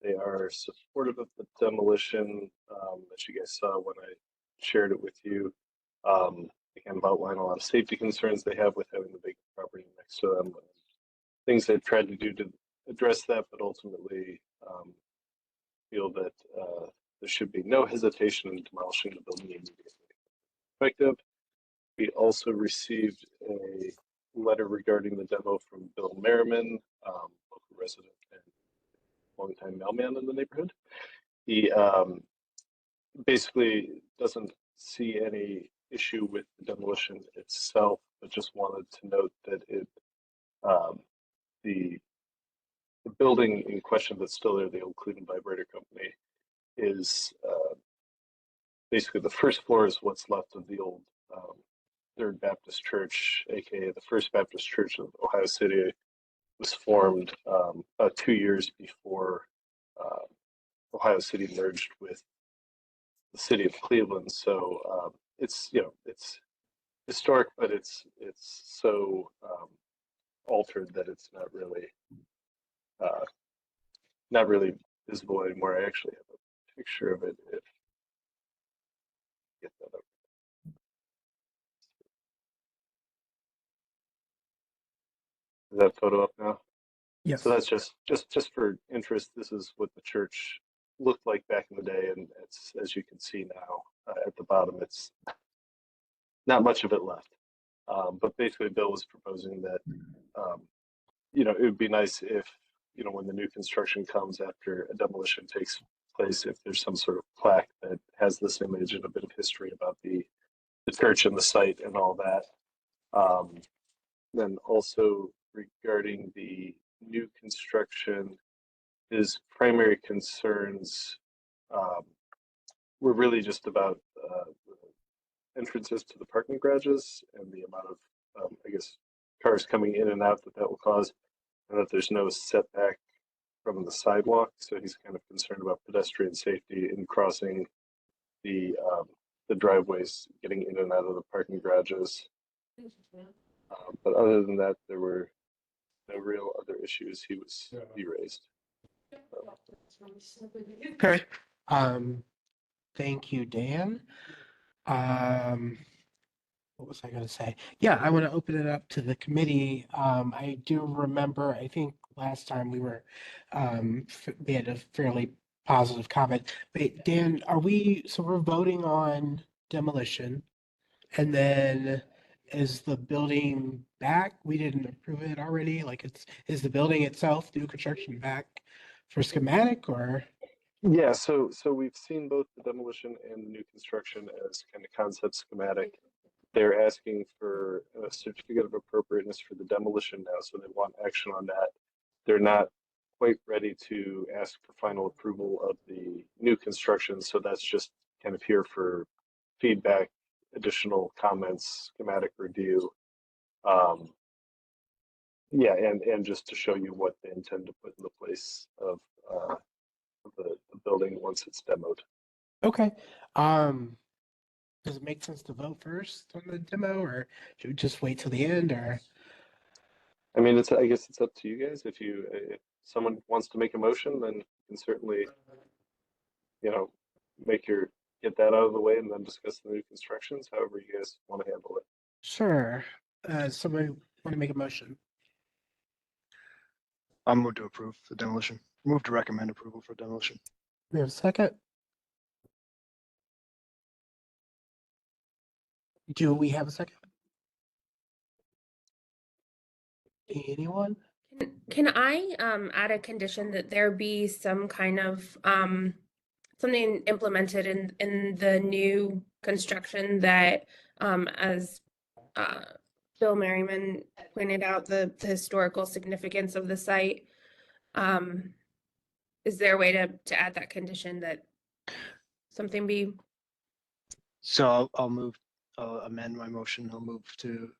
A: They are supportive of the demolition, as you guys saw when I shared it with you. They kind of outline a lot of safety concerns they have with having the big property next to them. Things they've tried to do to address that, but ultimately feel that there should be no hesitation in demolishing the building immediately. Effective. We also received a letter regarding the demo from Bill Merriman, local resident and longtime mailman in the neighborhood. He basically doesn't see any issue with the demolition itself, but just wanted to note that it the building in question that's still there, the old Cleveland Vibrator Company, is basically the first floor is what's left of the old Third Baptist Church, aka the First Baptist Church of Ohio City. Was formed about 2 years before Ohio City merged with the city of Cleveland. So it's it's historic, but it's so altered that it's not really visible anymore. I actually have a picture of it. If get that up. Is that photo up now?
B: Yes.
A: So that's just for interest. This is what the church looked like back in the day, and it's, as you can see now at the bottom, it's not much of it left. But basically, Bill was proposing that it would be nice if when the new construction comes after a demolition takes place, if there's some sort of plaque that has this image and a bit of history about the church and the site and all that. Then also regarding the new construction, his primary concerns were really just about entrances to the parking garages and the amount of, I guess, cars coming in and out that will cause, and that there's no setback from the sidewalk. So he's kind of concerned about pedestrian safety in crossing the driveways, getting in and out of the parking garages. But other than that, there were no real other issues he raised.
B: Okay. Thank you, Dan. What was I going to say? Yeah, I want to open it up to the committee. I do remember, I think last time we had a fairly positive comment. But Dan, so we're voting on demolition, and then is the building back? We didn't approve it already. Like is the building itself, new construction, back for schematic or?
A: Yeah, so we've seen both the demolition and the new construction as kind of concept schematic. They're asking for a certificate of appropriateness for the demolition now, so they want action on that. They're not quite ready to ask for final approval of the new construction, so that's just kind of here for feedback, additional comments, schematic review. Yeah, and just to show you what they intend to put in the place of the building once it's demoed.
B: Okay. Does it make sense to vote first on the demo, or should we just wait till the end, or?
A: I mean, I guess it's up to you guys. If someone wants to make a motion, then you can certainly, get that out of the way and then discuss the new constructions, however you guys want to handle it.
B: Sure. Somebody want to make a motion?
F: I'll move to approve the demolition. Move to recommend approval for demolition.
B: We have a second? Do we have a second? Anyone?
H: Can I add a condition that there be some kind of something implemented in the new construction that as Bill Merriman pointed out, the historical significance of the site. Is there a way to add that condition that something be?
F: So I'll amend my motion. I'll move to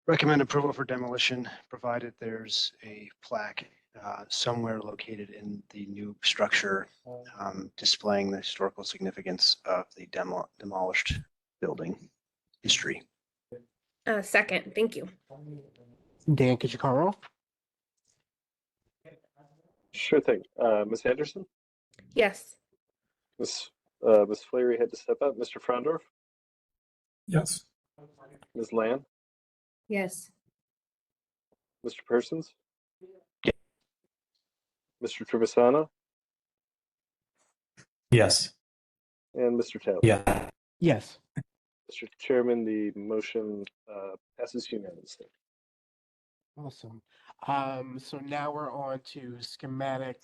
F: recommend approval for demolition, provided there's a plaque somewhere located in the new structure displaying the historical significance of the demolished building history.
H: Second, thank you.
B: Dan, could you call roll?
A: Sure thing. Ms. Anderson?
H: Yes.
A: Ms. Flaherty had to step out. Mr. Frondorf?
E: Yes.
A: Ms. Land?
C: Yes.
A: Mr. Persons? Mr. Trevisano?
G: Yes.
A: And Mr. Taylor?
G: Yeah.
B: Yes.
A: Mr. Chairman, the motion passes unanimously.
B: Awesome. So now we're on to schematic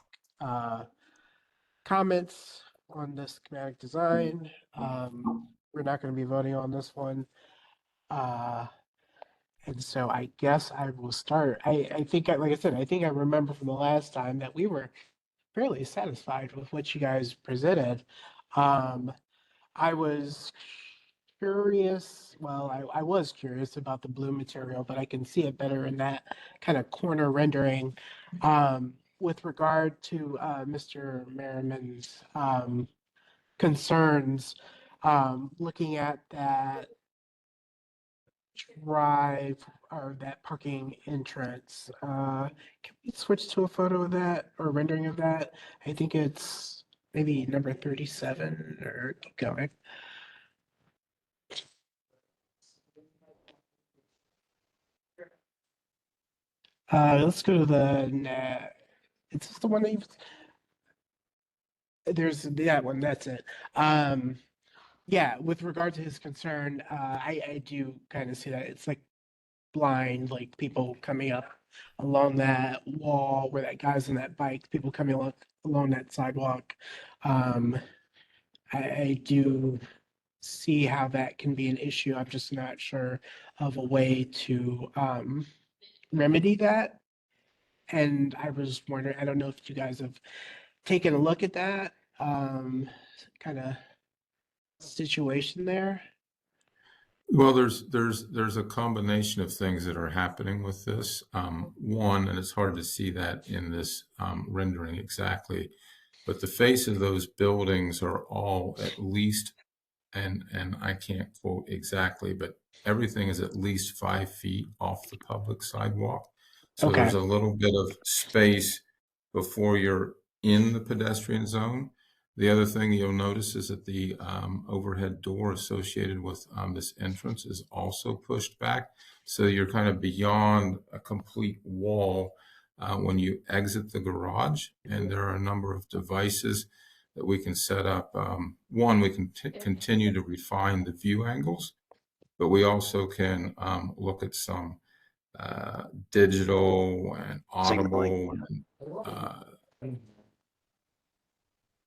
B: comments on the schematic design. We're not going to be voting on this one. And so I guess I will start. I think, like I said, I think I remember from the last time that we were fairly satisfied with what you guys presented. I was curious, I was curious about the blue material, but I can see it better in that kind of corner rendering. With regard to Mr. Merriman's concerns, looking at that drive or that parking entrance, can we switch to a photo of that or rendering of that? I think it's maybe number 37 or keep going. Let's go to the it's just the one that there's that one, that's it. Yeah, with regard to his concern, I do kind of see that it's like blind, like people coming up along that wall where that guy's on that bike, people coming along that sidewalk. I do see how that can be an issue. I'm just not sure of a way to remedy that. And I was wondering, I don't know if you guys have taken a look at that kind of situation there.
L: Well, there's a combination of things that are happening with this. One, and it's hard to see that in this rendering exactly, but the face of those buildings are all at least, and I can't quote exactly, but everything is at least 5 feet off the public sidewalk. So
B: Okay.
L: there's a little bit of space before you're in the pedestrian zone. The other thing you'll notice is that the overhead door associated with this entrance is also pushed back. So you're kind of beyond a complete wall when you exit the garage. And there are a number of devices that we can set up. One, we can continue to refine the view angles, but we also can look at some digital and audible and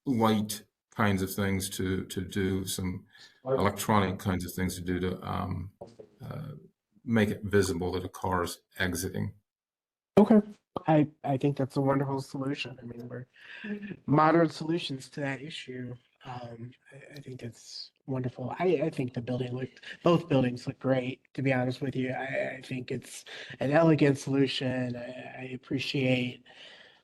L: light kinds of things to do, some electronic kinds of things to do to make it visible that a car is exiting.
B: Okay. I think that's a wonderful solution. I mean, we're modern solutions to that issue. I think it's wonderful. I think both buildings look great, to be honest with you. I think it's an elegant solution. I appreciate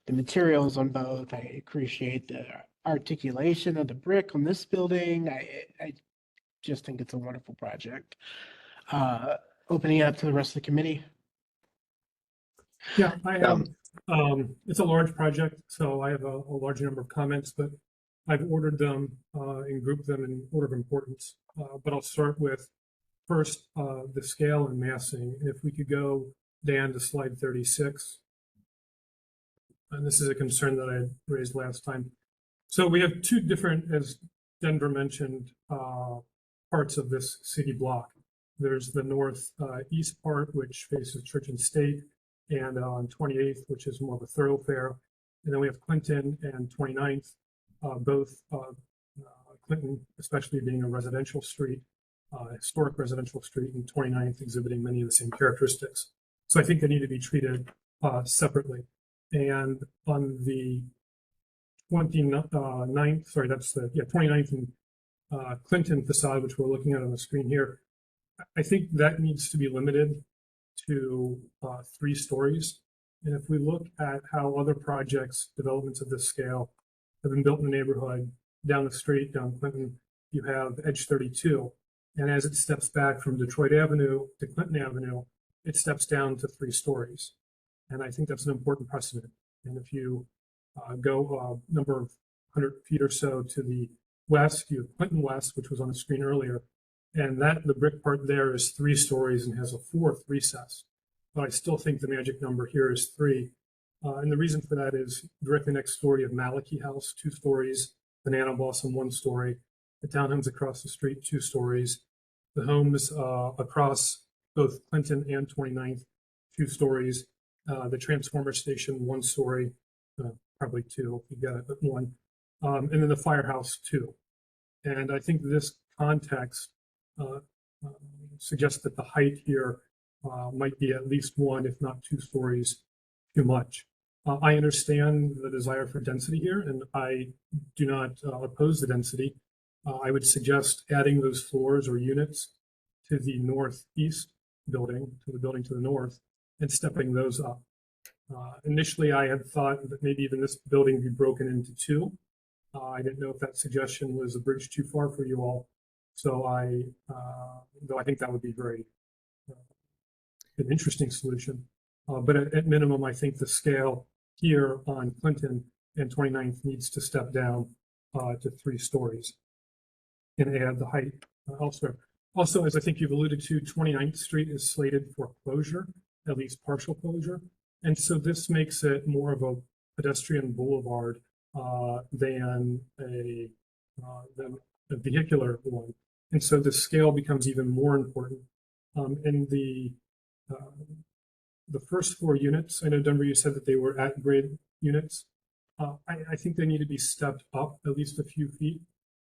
B: the materials on both. I appreciate the articulation of the brick on this building. I just think it's a wonderful project. Opening it up to the rest of the committee.
E: Yeah, I have, it's a large project, so I have a large number of comments, but I've ordered them and grouped them in order of importance. But I'll start with first the scale and massing. And if we could go, Dan, to slide 36. And this is a concern that I raised last time. So we have two different, as Denver mentioned, parts of this city block. There's the northeast part, which faces Church and State, and on 28th, which is more of a thoroughfare. And then we have Clinton and 29th, both Clinton, especially being a residential street, historic residential street, and 29th exhibiting many of the same characteristics. So I think they need to be treated separately. And on the 29th, sorry, that's the 29th and Clinton facade, which we're looking at on the screen here, I think that needs to be limited to 3 stories. And if we look at how other projects, developments of this scale, have been built in the neighborhood, down the street, down Clinton, you have Edge 32. And as it steps back from Detroit Avenue to Clinton Avenue, it steps down to 3 stories. And I think that's an important precedent. And if you go a number of 100 feet or so to the west, you have Clinton West, which was on the screen earlier. And the brick part there is 3 stories and has a 4th recess. But I still think the magic number here is 3. And the reason for that is directly next door, you have Malachi House, 2 stories, Banana Blossom, 1 story, the townhomes across the street, 2 stories, the homes across both Clinton and 29th, 2 stories, the transformer station, 1 story, probably 2, if you got it, but 1, and then the firehouse, 2. And I think this context suggests that the height here might be at least 1, if not 2 stories too much. I understand the desire for density here, and I do not oppose the density. I would suggest adding those floors or units to the northeast building, to the building to the north, and stepping those up. Initially, I had thought that maybe even this building be broken into 2. I didn't know if that suggestion was a bridge too far for you all. So though I think that would be very an interesting solution. But at minimum, I think the scale here on Clinton and 29th needs to step down to 3 stories and add the height elsewhere. Also, as I think you've alluded to, 29th Street is slated for closure, at least partial closure. And so this makes it more of a pedestrian boulevard than a vehicular one. And so the scale becomes even more important. And the first 4 units, I know, Denver, you said that they were at grade units. I think they need to be stepped up at least a few feet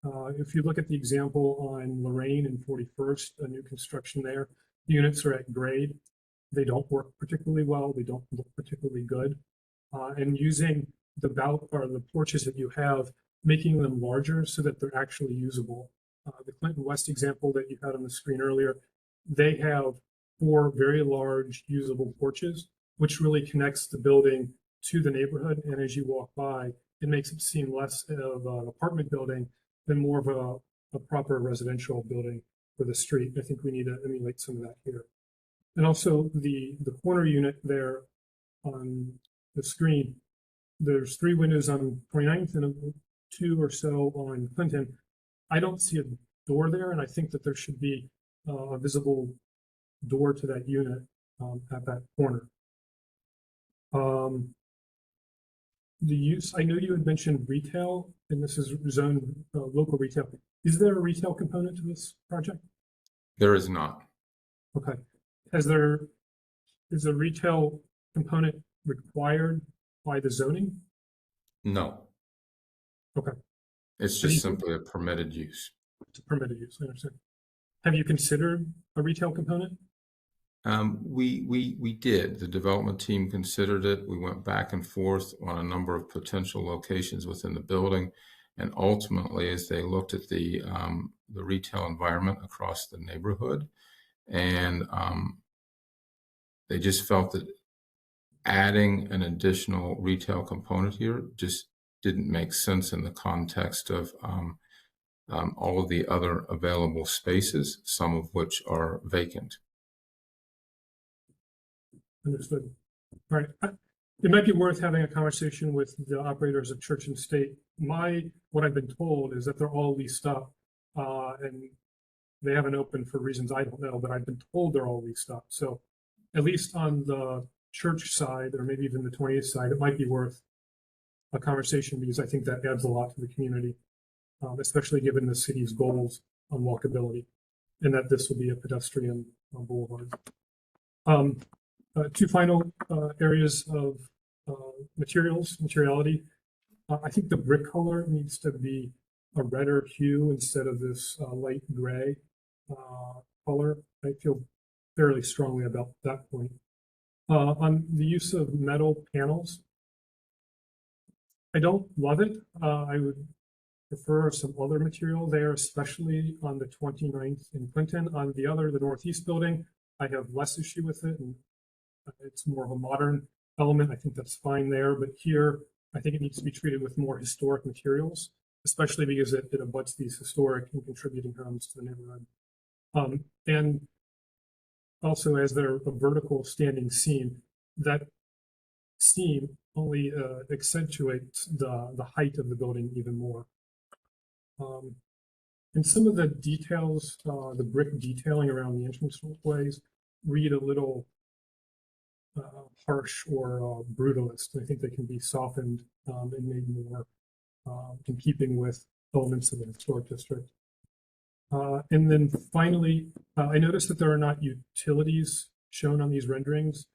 E: If you look at the example on Lorraine and 41st, a new construction there, units are at grade. They don't work particularly well. They don't look particularly good. And using the porches that you have, making them larger so that they're actually usable. The Clinton West example that you had on the screen earlier, they have 4 very large usable porches, which really connects the building to the neighborhood. And as you walk by, it makes it seem less of an apartment building than more of a proper residential building for the street. I think we need to emulate some of that here. And also the corner unit there on the screen, there's 3 windows on 29th and 2 or so on Clinton. I don't see a door there, and I think that there should be a visible door to that unit at that corner. The use, I know you had mentioned retail, and this is zoned local retail. Is there a retail component to this project?
L: There is not.
E: Okay. Is a retail component required by the zoning?
L: No.
E: Okay.
L: It's just simply a permitted use.
E: It's a permitted use, I understand. Have you considered a retail component?
L: We did. The development team considered it. We went back and forth on a number of potential locations within the building, and ultimately, as they looked at the retail environment across the neighborhood, and they just felt that adding an additional retail component here just didn't make sense in the context of all of the other available spaces, some of which are vacant.
E: Understood. All right. It might be worth having a conversation with the operators of Church and State. What I've been told is that they're all leased up, and they haven't opened for reasons I don't know, but I've been told they're all leased up. So at least on the church side, or maybe even the 28th side, it might be worth a conversation, because I think that adds a lot to the community, especially given the city's goals on walkability, and that this will be a pedestrian boulevard. 2 final areas of materiality. I think the brick color needs to be a redder hue instead of this light gray color. I feel fairly strongly about that point. On the use of metal panels, I don't love it. I would prefer some other material there, especially on the 29th in Clinton. On the Northeast building, I have less issue with it, and it's more of a modern element. I think that's fine there, but here I think it needs to be treated with more historic materials, especially because it abuts these historic and contributing homes to the neighborhood. And also, as they're a vertical standing seam, that seam only accentuates the height of the building even more. And some of the details, the brick detailing around the entranceways, read a little harsh or brutalist. I think they can be softened and made more in keeping with elements of the historic district. And then finally, I noticed that there are not utilities shown on these renderings.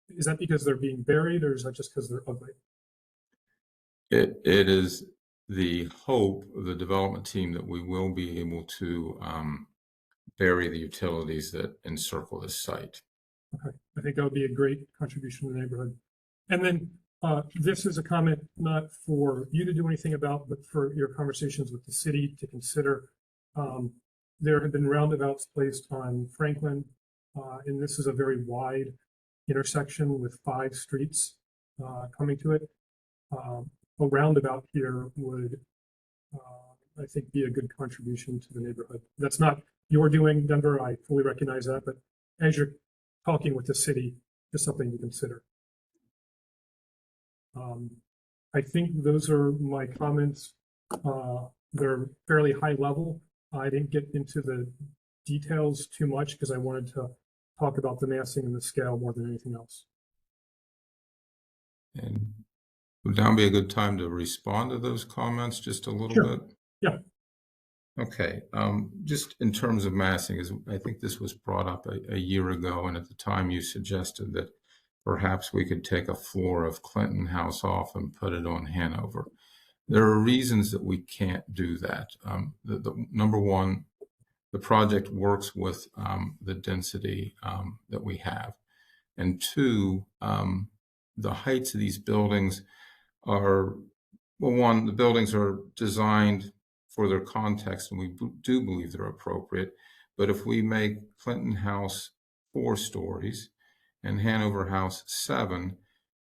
E: Is that because they're being buried, or is that just because they're ugly?
L: It is the hope of the development team that we will be able to bury the utilities that encircle this site.
E: Okay, I think that would be a great contribution to the neighborhood. And then this is a comment not for you to do anything about, but for your conversations with the city to consider. There have been roundabouts placed on Franklin, and this is a very wide intersection with 5 streets coming to it. A roundabout here would, I think, be a good contribution to the neighborhood. That's not your doing, Denver. I fully recognize that, but as you're talking with the city, just something to consider. I think those are my comments. They're fairly high level. I didn't get into the details too much because I wanted to talk about the massing and the scale more than anything else.
L: And would now be a good time to respond to those comments just a little bit?
E: Yeah.
L: Okay. Just in terms of massing, I think this was brought up a year ago, and at the time you suggested that perhaps we could take a floor of Clinton House off and put it on Hanover. There are reasons that we can't do that. Number one, the project works with the density that we have. And two, the heights of these buildings are, well, one, the buildings are designed for their context, and we do believe they're appropriate. But if we make Clinton House 4 stories and Hanover House 7,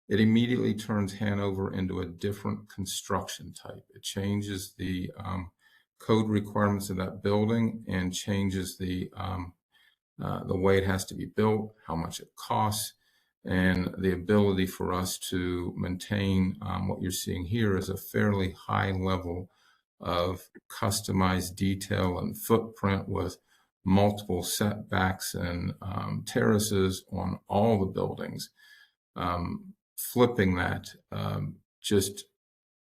L: it immediately turns Hanover into a different construction type. It changes the code requirements of that building and changes the way it has to be built, how much it costs, and the ability for us to maintain what you're seeing here is a fairly high level of customized detail and footprint with multiple setbacks and terraces on all the buildings. Flipping that just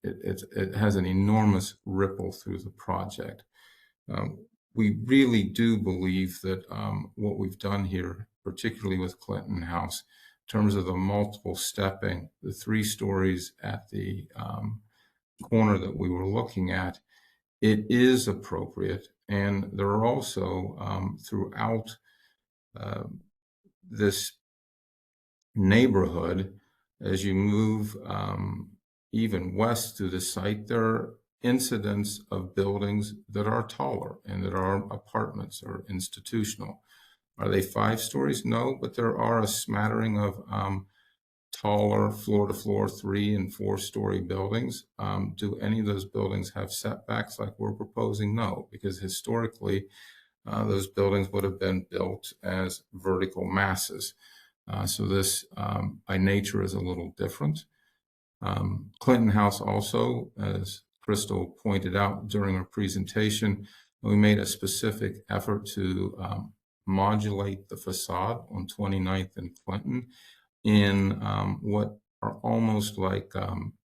L: it has an enormous ripple through the project. We really do believe that what we've done here, particularly with Clinton House, in terms of the multiple stepping, the 3 stories at the corner that we were looking at, it is appropriate. And there are also throughout this neighborhood, as you move even west through the site, there are incidents of buildings that are taller and that are apartments or institutional. Are they 5 stories? No, but there are a smattering of taller floor-to-floor 3 and 4-story buildings. Do any of those buildings have setbacks like we're proposing? No, because historically those buildings would have been built as vertical masses. So this by nature is a little different. Clinton House also, as Crystal pointed out during our presentation, we made a specific effort to modulate the facade on 29th and Clinton in what are almost like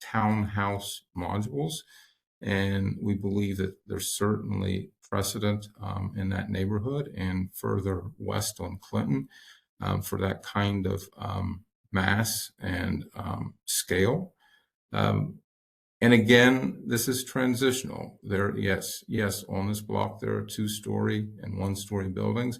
L: townhouse modules. And we believe that there's certainly precedent in that neighborhood and further west on Clinton for that kind of mass and scale. And again, this is transitional. Yes, on this block, there are 2-story and 1-story buildings.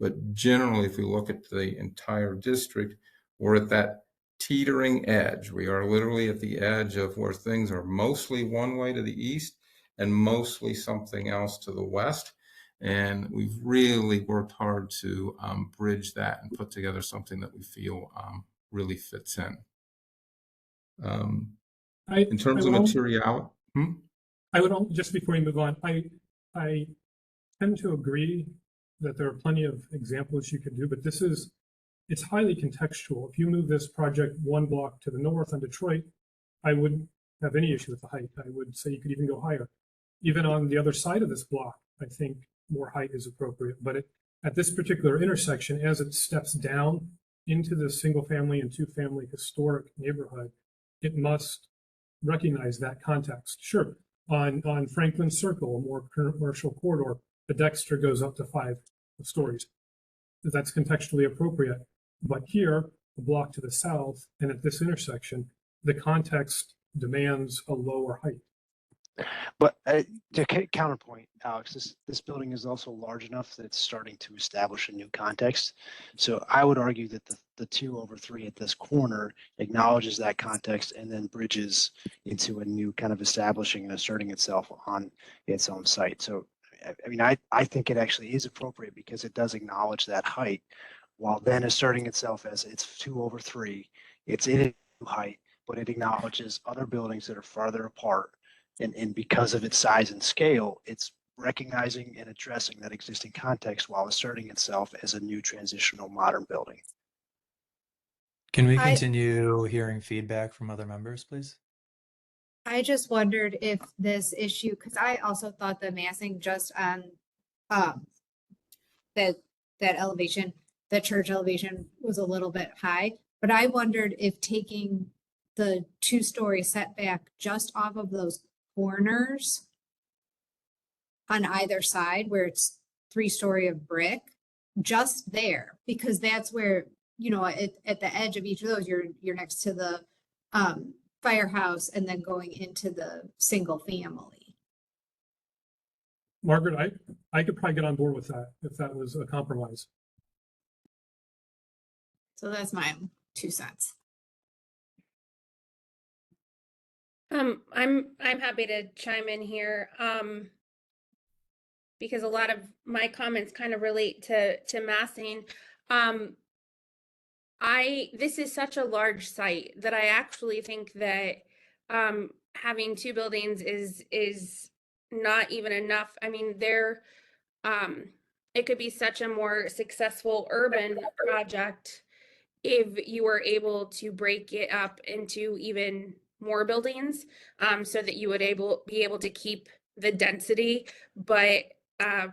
L: But generally, if we look at the entire district, we're at that teetering edge. We are literally at the edge of where things are mostly one way to the east and mostly something else to the west. And we've really worked hard to bridge that and put together something that we feel really fits in. In terms of materiality,
E: I would just before you move on, I tend to agree that there are plenty of examples you could do, but it's highly contextual. If you move this project 1 block to the north on Detroit, I wouldn't have any issue with the height. I would say you could even go higher. Even on the other side of this block, I think more height is appropriate. But at this particular intersection, as it steps down into the single-family and 2-family historic neighborhood, it must recognize that context. Sure, on Franklin Circle, a more commercial corridor, the Dexter goes up to 5 stories. That's contextually appropriate. But here, a block to the south, and at this intersection, the context demands a lower height.
F: But to counterpoint, Alex, this building is also large enough that it's starting to establish a new context. So I would argue that the 2/3 at this corner acknowledges that context and then bridges into a new kind of establishing and asserting itself on its own site. So, I mean, I think it actually is appropriate because it does acknowledge that height while then asserting itself as it's 2/3. It's in a new height, but it acknowledges other buildings that are farther apart. And because of its size and scale, it's recognizing and addressing that existing context while asserting itself as a new transitional modern building.
G: Can we continue hearing feedback from other members, please?
C: I just wondered if this issue, because I also thought the massing just on that elevation, the church elevation was a little bit high, but I wondered if taking the 2-story setback just off of those corners on either side where it's 3-story of brick, just there, because that's where, you know, at the edge of each of those, you're next to the firehouse and then going into the single family.
E: Margaret, I could probably get on board with that if that was a compromise.
C: So that's my 2 cents.
H: I'm happy to chime in here. Because a lot of my comments kind of relate to massing. This is such a large site that I actually think that having 2 buildings is not even enough. I mean, it could be such a more successful urban project if you were able to break it up into even more buildings, so that you would be able to keep the density, but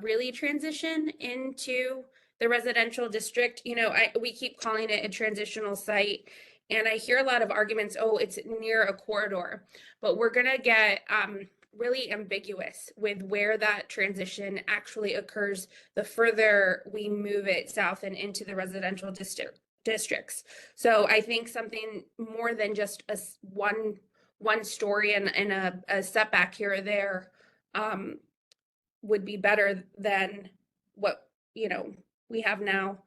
H: really transition into the residential district. You know, we keep calling it a transitional site, and I hear a lot of arguments, oh, it's near a corridor, but we're gonna get really ambiguous with where that transition actually occurs the further we move it south and into the residential districts. So I think something more than just one story and a setback here or there would be better than what, you know, we have now.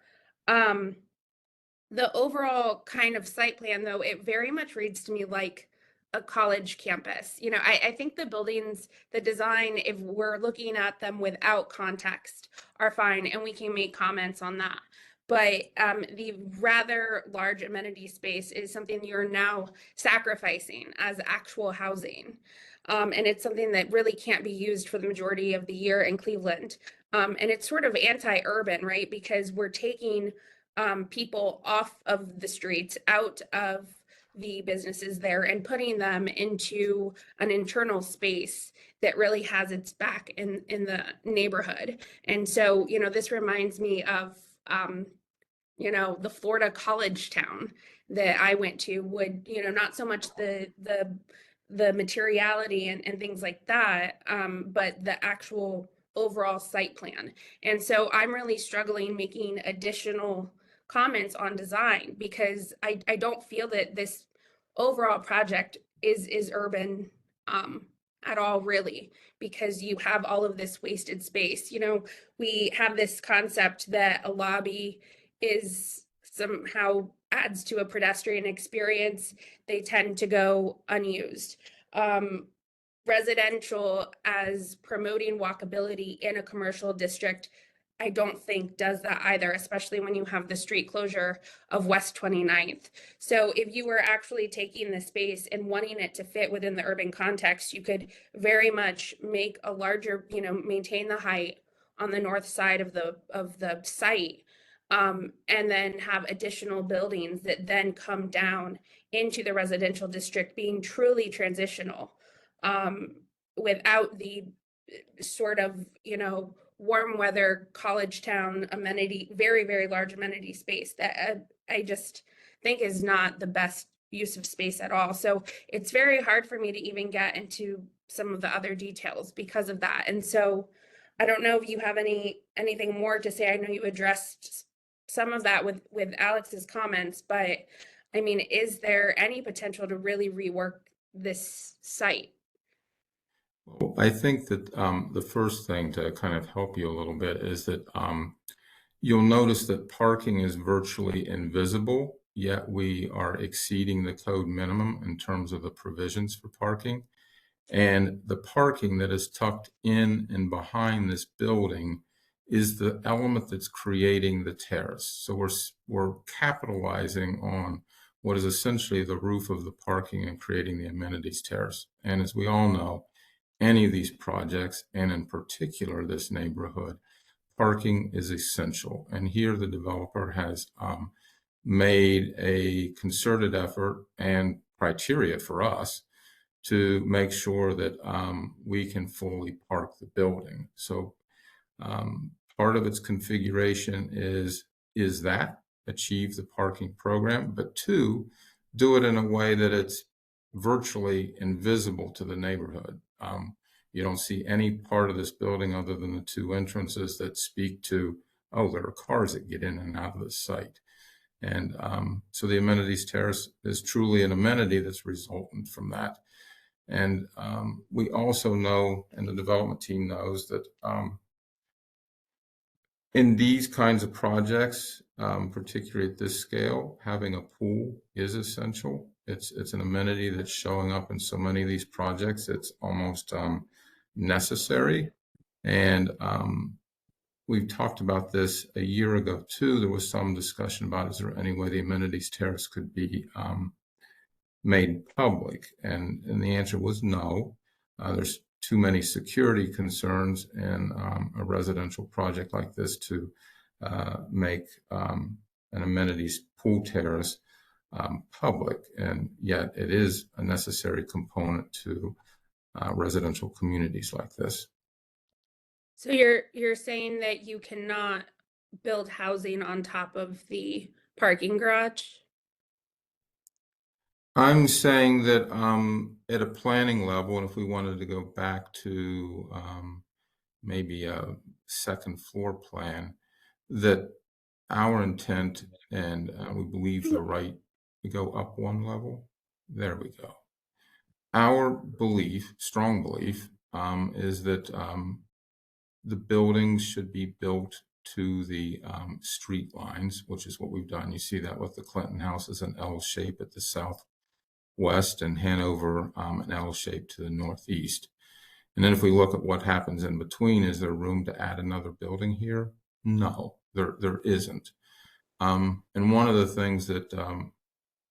H: The overall kind of site plan, though, it very much reads to me like a college campus. You know, I think the buildings, the design, if we're looking at them without context, are fine, and we can make comments on that. But the rather large amenity space is something you're now sacrificing as actual housing. And it's something that really can't be used for the majority of the year in Cleveland. And it's sort of anti-urban, right? Because we're taking people off of the streets, out of the businesses there, and putting them into an internal space that really has its back in the neighborhood. And so, you know, this reminds me of you know, the Florida college town that I went to would, you know, not so much the materiality and things like that, but the actual overall site plan. And so I'm really struggling making additional comments on design because I don't feel that this overall project is urban at all, really, because you have all of this wasted space. You know, we have this concept that a lobby is somehow adds to a pedestrian experience. They tend to go unused. Residential as promoting walkability in a commercial district, I don't think does that either, especially when you have the street closure of West 29th. So if you were actually taking the space and wanting it to fit within the urban context, you could very much make a larger, you know, maintain the height on the north side of the site, and then have additional buildings that then come down into the residential district, being truly transitional, without the sort of, you know, warm weather college town amenity, very, very large amenity space that I just think is not the best use of space at all. So it's very hard for me to even get into some of the other details because of that. And so I don't know if you have anything more to say. I know you addressed some of that with Alex's comments, but I mean, is there any potential to really rework this site?
L: Well, I think that the first thing to kind of help you a little bit is that you'll notice that parking is virtually invisible, yet we are exceeding the code minimum in terms of the provisions for parking. And the parking that is tucked in and behind this building is the element that's creating the terrace. So we're capitalizing on what is essentially the roof of the parking and creating the amenities terrace. And as we all know, any of these projects, and in particular this neighborhood, parking is essential. And here the developer has made a concerted effort and criteria for us to make sure that we can fully park the building. So part of its configuration is that achieve the parking program, but 2, do it in a way that it's virtually invisible to the neighborhood. You don't see any part of this building other than the 2 entrances that speak to, oh, there are cars that get in and out of the site. And so the amenities terrace is truly an amenity that's resultant from that. And we also know, and the development team knows, that in these kinds of projects, particularly at this scale, having a pool is essential. It's an amenity that's showing up in so many of these projects. It's almost necessary. And we've talked about this a year ago too. There was some discussion about, is there any way the amenities terrace could be made public? And the answer was no. There's too many security concerns in a residential project like this to make an amenities pool terrace public, and yet it is a necessary component to residential communities like this.
H: So you're saying that you cannot build housing on top of the parking garage?
L: I'm saying that at a planning level, and if we wanted to go back to maybe a second floor plan, that our intent, and we believe the right to go up one level. There we go. Our belief, strong belief, is that the buildings should be built to the street lines, which is what we've done. You see that with the Clinton House as an L shape at the southwest, and Hanover an L shape to the northeast. And then if we look at what happens in between, is there room to add another building here? No, there isn't. And one of the things that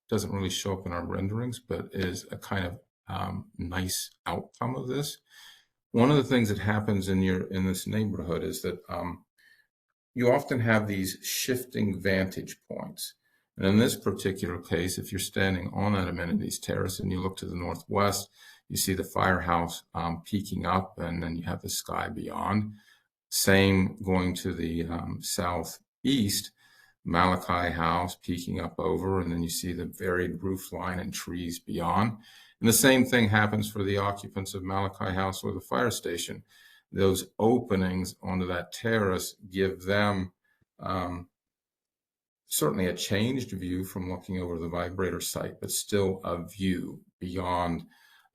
L: doesn't really show up in our renderings, but is a kind of nice outcome of this. One of the things that happens in this neighborhood is that you often have these shifting vantage points. And in this particular case, if you're standing on that amenities terrace and you look to the northwest, you see the firehouse peeking up, and then you have the sky beyond. Same going to the southeast, Malachi House peeking up over, and then you see the varied roof line and trees beyond. And the same thing happens for the occupants of Malachi House or the fire station. Those openings onto that terrace give them certainly a changed view from looking over the vibrator site, but still a view beyond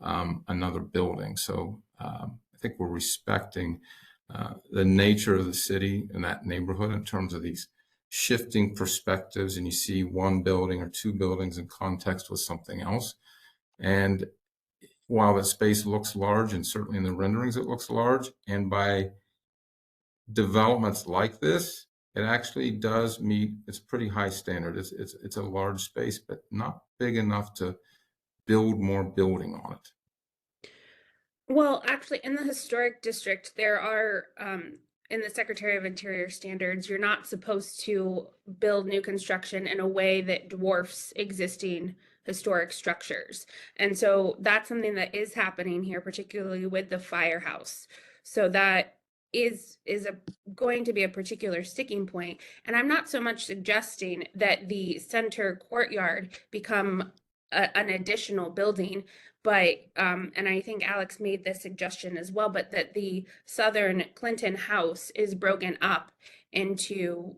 L: another building. So I think we're respecting the nature of the city and that neighborhood in terms of these shifting perspectives, and you see one building or two buildings in context with something else. And while the space looks large, and certainly in the renderings it looks large, and by developments like this, it actually does meet its pretty high standard. It's a large space, but not big enough to build more building on it.
H: Well, actually, in the historic district, there are, in the Secretary of Interior standards, you're not supposed to build new construction in a way that dwarfs existing historic structures. And so that's something that is happening here, particularly with the firehouse. So that is going to be a particular sticking point. And I'm not so much suggesting that the center courtyard become an additional building, but and I think Alex made this suggestion as well, but that the Southern Clinton House is broken up into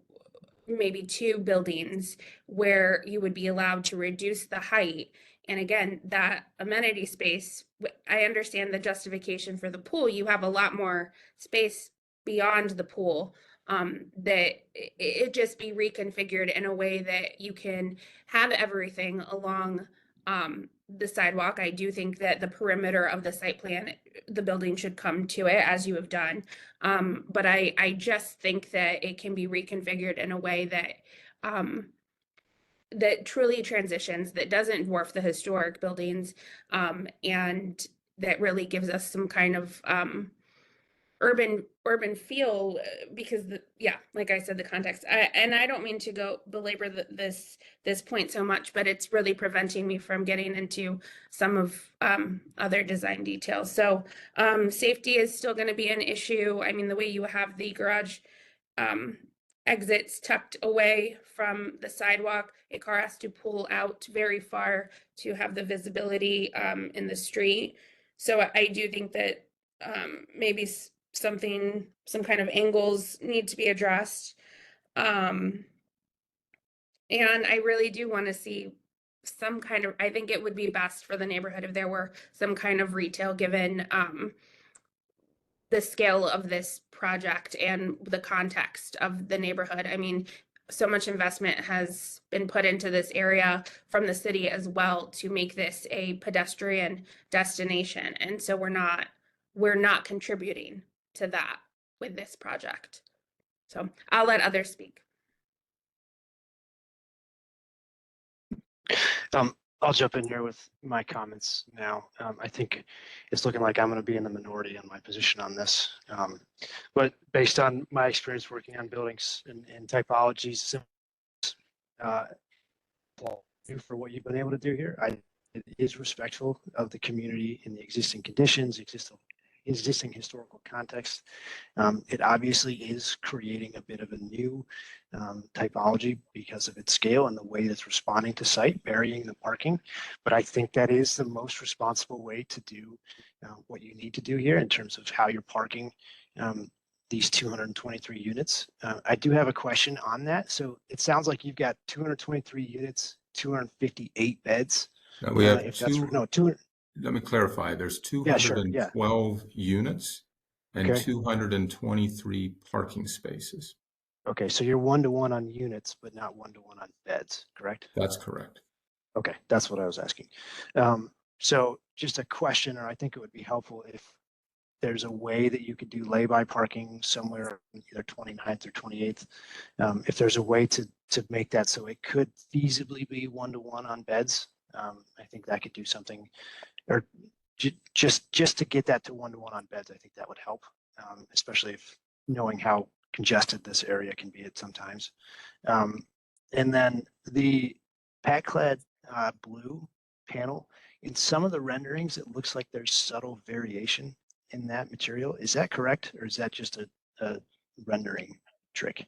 H: maybe two buildings where you would be allowed to reduce the height. And again, that amenity space, I understand the justification for the pool. You have a lot more space beyond the pool, that it just be reconfigured in a way that you can have everything along the sidewalk. I do think that the perimeter of the site plan, the building should come to it as you have done. But I just think that it can be reconfigured in a way that that truly transitions, that doesn't dwarf the historic buildings, and that really gives us some kind of urban feel, because like I said, the context, and I don't mean to go belabor this point so much, but it's really preventing me from getting into some of other design details. So safety is still going to be an issue. I mean, the way you have the garage exits tucked away from the sidewalk, a car has to pull out very far to have the visibility in the street. So I do think that maybe some kind of angles need to be addressed. And I really do want to see some kind of, I think it would be best for the neighborhood if there were some kind of retail given the scale of this project and the context of the neighborhood. I mean, so much investment has been put into this area from the city as well to make this a pedestrian destination. And so we're not contributing to that with this project. So I'll let others speak.
F: I'll jump in here with my comments now. I think it's looking like I'm going to be in the minority on my position on this. But based on my experience working on buildings and typologies, for what you've been able to do here, it is respectful of the community and the existing conditions, existing historical context. It obviously is creating a bit of a new typology because of its scale and the way it's responding to site, burying the parking. But I think that is the most responsible way to do what you need to do here in terms of how you're parking these 223 units. I do have a question on that. So it sounds like you've got 223 units, 258 beds.
L: Now we have
F: if
L: two.
F: That's, no, 200.
L: Let me clarify. There's
F: Yeah, sure,
L: 212 units and
F: Okay.
L: 223 parking spaces.
F: Okay, so you're 1-to-1 on units, but not 1-to-1 on beds, correct?
L: That's correct.
F: Okay, that's what I was asking. So just a question, or I think it would be helpful if there's a way that you could do lay-by parking somewhere either 29th or 28th. If there's a way to make that so it could feasibly be 1-to-1 on beds, I think that could do something, or just to get that to 1-to-1 on beds. I think that would help, especially if knowing how congested this area can be at sometimes. And then the Pat-clad blue panel, in some of the renderings, it looks like there's subtle variation in that material. Is that correct? Or is that just a rendering trick?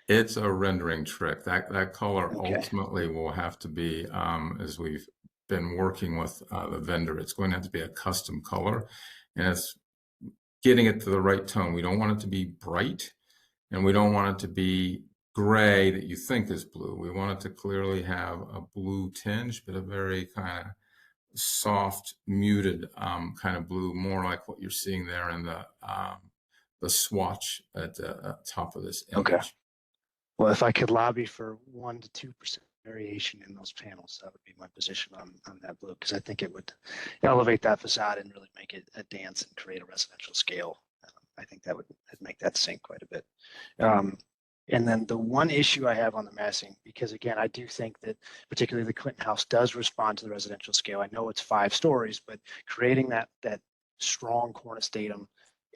L: It's a rendering trick. That color
F: Okay.
L: ultimately will have to be, as we've been working with the vendor, it's going to have to be a custom color, and it's getting it to the right tone. We don't want it to be bright, and we don't want it to be gray that you think is blue. We want it to clearly have a blue tinge, but a very kind of soft, muted kind of blue, more like what you're seeing there in the swatch at the top of this image.
F: Okay. Well, if I could lobby for 1 to 2% variation in those panels, that would be my position on that blue, because I think it would elevate that facade and really make it a dance and create a residential scale. I think that would make that sink quite a bit. And then the one issue I have on the massing, because again, I do think that particularly the Clinton House does respond to the residential scale. I know it's 5 stories, but creating that strong cornice datum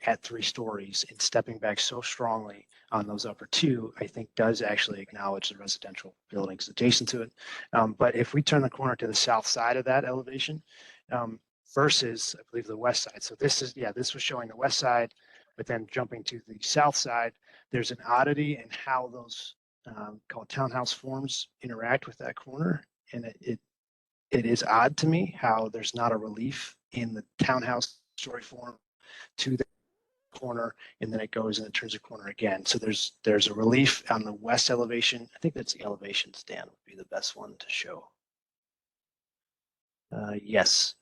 F: at 3 stories and stepping back so strongly on those upper 2, I think does actually acknowledge the residential buildings adjacent to it. But if we turn the corner to the south side of that elevation versus, I believe, the west side. So this was showing the west side, but then jumping to the south side, there's an oddity in how those called townhouse forms interact with that corner. And it is odd to me how there's not a relief in the townhouse story form to the corner, and then it goes and it turns a corner again. So there's a relief on the west elevation. I think that's the elevation, Stan, would be the best one to show. Yes.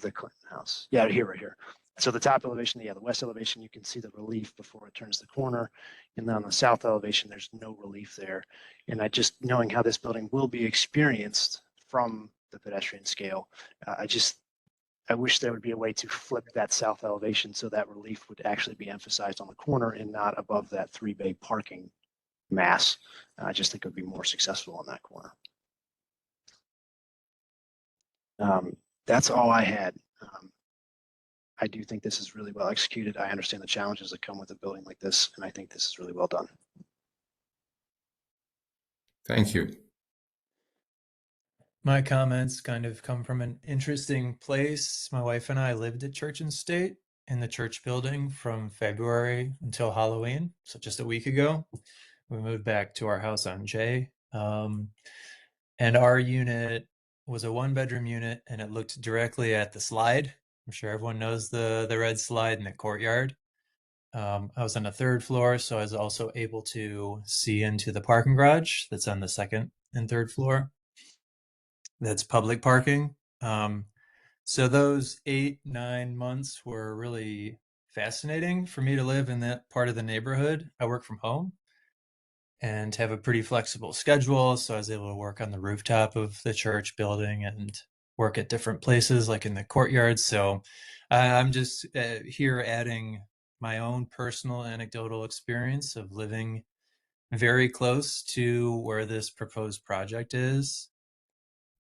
F: The Clinton House. Yeah, here, right here. So the top elevation, the west elevation, you can see the relief before it turns the corner. And then on the south elevation, there's no relief there. And I just, knowing how this building will be experienced from the pedestrian scale, I wish there would be a way to flip that south elevation so that relief would actually be emphasized on the corner and not above that 3-bay parking mass. I just think it would be more successful on that corner. That's all I had. I do think this is really well executed. I understand the challenges that come with a building like this, and I think this is really well done.
L: Thank you.
G: My comments kind of come from an interesting place. My wife and I lived at Church and State in the church building from February until Halloween. So just a week ago, we moved back to our house on J. And our unit was a 1-bedroom unit, and it looked directly at the slide. I'm sure everyone knows the red slide in the courtyard. I was on the 3rd floor, so I was also able to see into the parking garage that's on the 2nd and 3rd floor. That's public parking. So those 8-9 months were really fascinating for me to live in that part of the neighborhood. I work from home and have a pretty flexible schedule, so I was able to work on the rooftop of the church building and work at different places like in the courtyard. So I'm just here adding my own personal anecdotal experience of living very close to where this proposed project is.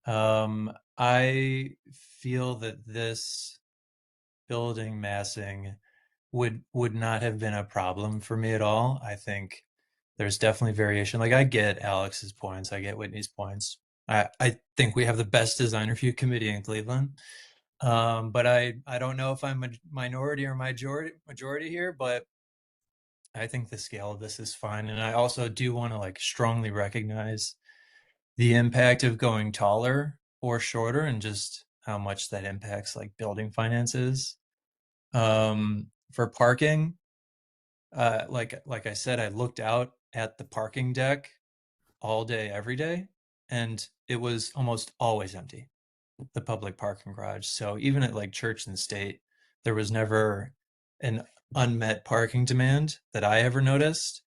G: I feel that this building massing would not have been a problem for me at all. I think there's definitely variation. Like I get Alex's points, I get Whitney's points. I think we have the best design review committee in Cleveland. But I don't know if I'm a minority or majority here, but I think the scale of this is fine. And I also do want to like strongly recognize the impact of going taller or shorter and just how much that impacts like building finances. For parking, like I said, I looked out at the parking deck all day, every day, and it was almost always empty, the public parking garage. So even at like church and state, there was never an unmet parking demand that I ever noticed.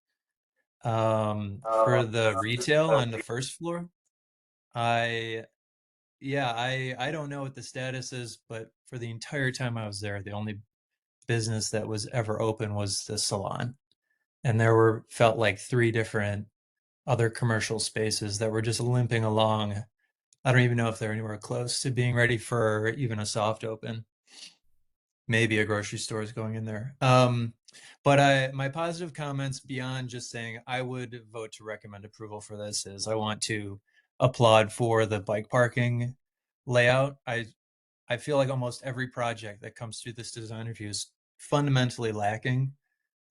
G: For the retail on the 1st floor, I I don't know what the status is, but for the entire time I was there, the only business that was ever open was the salon. And there felt like 3 different other commercial spaces that were just limping along. I don't even know if they're anywhere close to being ready for even a soft open. Maybe a grocery store is going in there. But my positive comments beyond just saying I would vote to recommend approval for this is I want to applaud for the bike parking layout. I feel like almost every project that comes through this design review is fundamentally lacking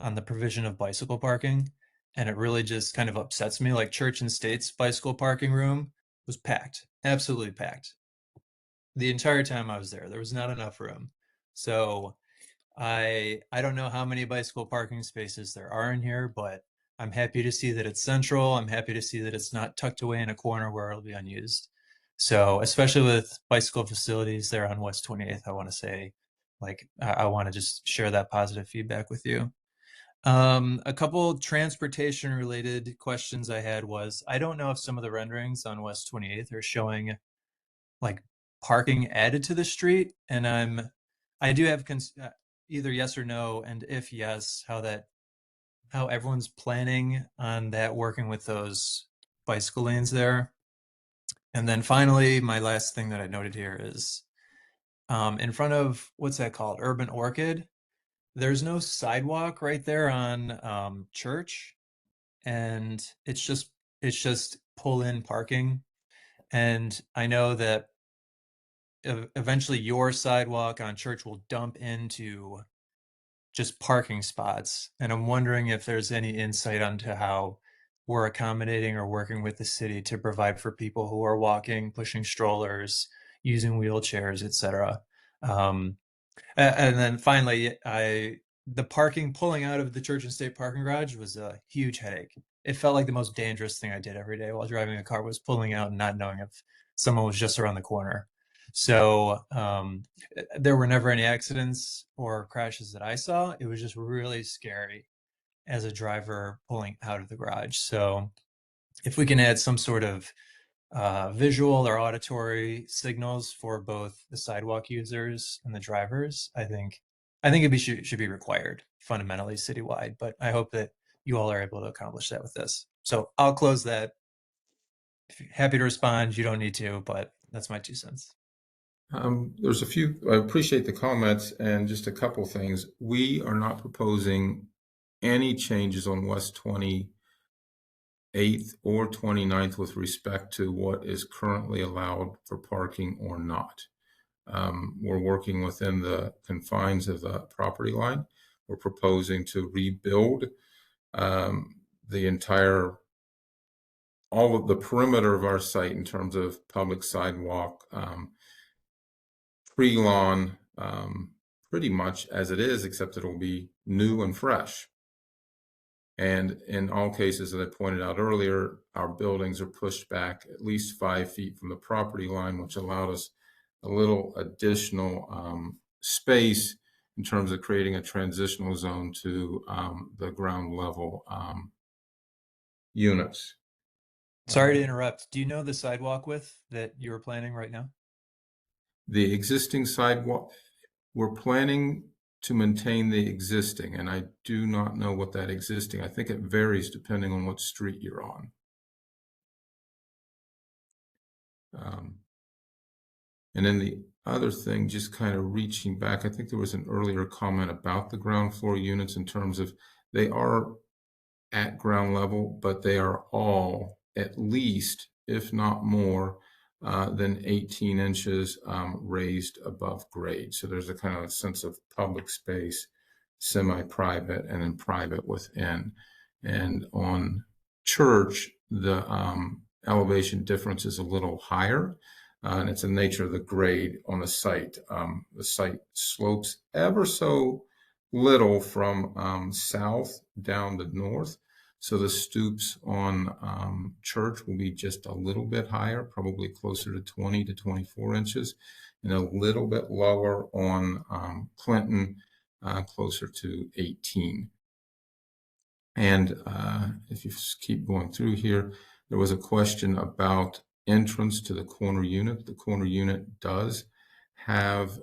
G: on the provision of bicycle parking. And it really just kind of upsets me. Like Church and State's bicycle parking room was packed, absolutely packed. The entire time I was there, there was not enough room. So I don't know how many bicycle parking spaces there are in here, but I'm happy to see that it's central. I'm happy to see that it's not tucked away in a corner where it'll be unused. So especially with bicycle facilities there on West 28th, I want to say, like, I want to just share that positive feedback with you. A couple transportation related questions I had was, I don't know if some of the renderings on West 28th are showing like parking added to the street. And I do have either yes or no. And if yes, how everyone's planning on that working with those bicycle lanes there. And then finally, my last thing that I noted here is in front of, what's that called? Urban Orchid. There's no sidewalk right there on Church, and it's just pull-in parking. And I know that eventually your sidewalk on Church will dump into just parking spots. And I'm wondering if there's any insight onto how we're accommodating or working with the city to provide for people who are walking, pushing strollers, using wheelchairs, etc. And then finally, the parking pulling out of the Church and State parking garage was a huge headache. It felt like the most dangerous thing I did every day while driving a car was pulling out and not knowing if someone was just around the corner. So there were never any accidents or crashes that I saw. It was just really scary as a driver pulling out of the garage. So if we can add some sort of visual or auditory signals for both the sidewalk users and the drivers, I think it should be required fundamentally citywide. But I hope that you all are able to accomplish that with this. So I'll close that. If you're happy to respond, you don't need to, but that's my 2 cents.
L: There's a few, I appreciate the comments, and just a couple things. We are not proposing any changes on West 28th or 29th with respect to what is currently allowed for parking or not. We're working within the confines of the property line. We're proposing to rebuild the entire, all of the perimeter of our site in terms of public sidewalk, tree lawn, pretty much as it is, except it'll be new and fresh. And in all cases, as I pointed out earlier, our buildings are pushed back at least 5 feet from the property line, which allowed us a little additional space in terms of creating a transitional zone to the ground level units.
G: Sorry to interrupt. Do you know the sidewalk width that you're planning right now?
L: The existing sidewalk, we're planning to maintain the existing, and I do not know what that existing, I think it varies depending on what street you're on. And then the other thing, just kind of reaching back, I think there was an earlier comment about the ground floor units in terms of they are at ground level, but they are all at least, if not more, than 18 inches raised above grade. So there's a kind of a sense of public space, semi-private, and then private within. And on Church, the elevation difference is a little higher. And it's the nature of the grade on the site. The site slopes ever so little from south down to north. So the stoops on Church will be just a little bit higher, probably closer to 20 to 24 inches, and a little bit lower on Clinton, closer to 18. And if you keep going through here, there was a question about entrance to the corner unit. The corner unit does have,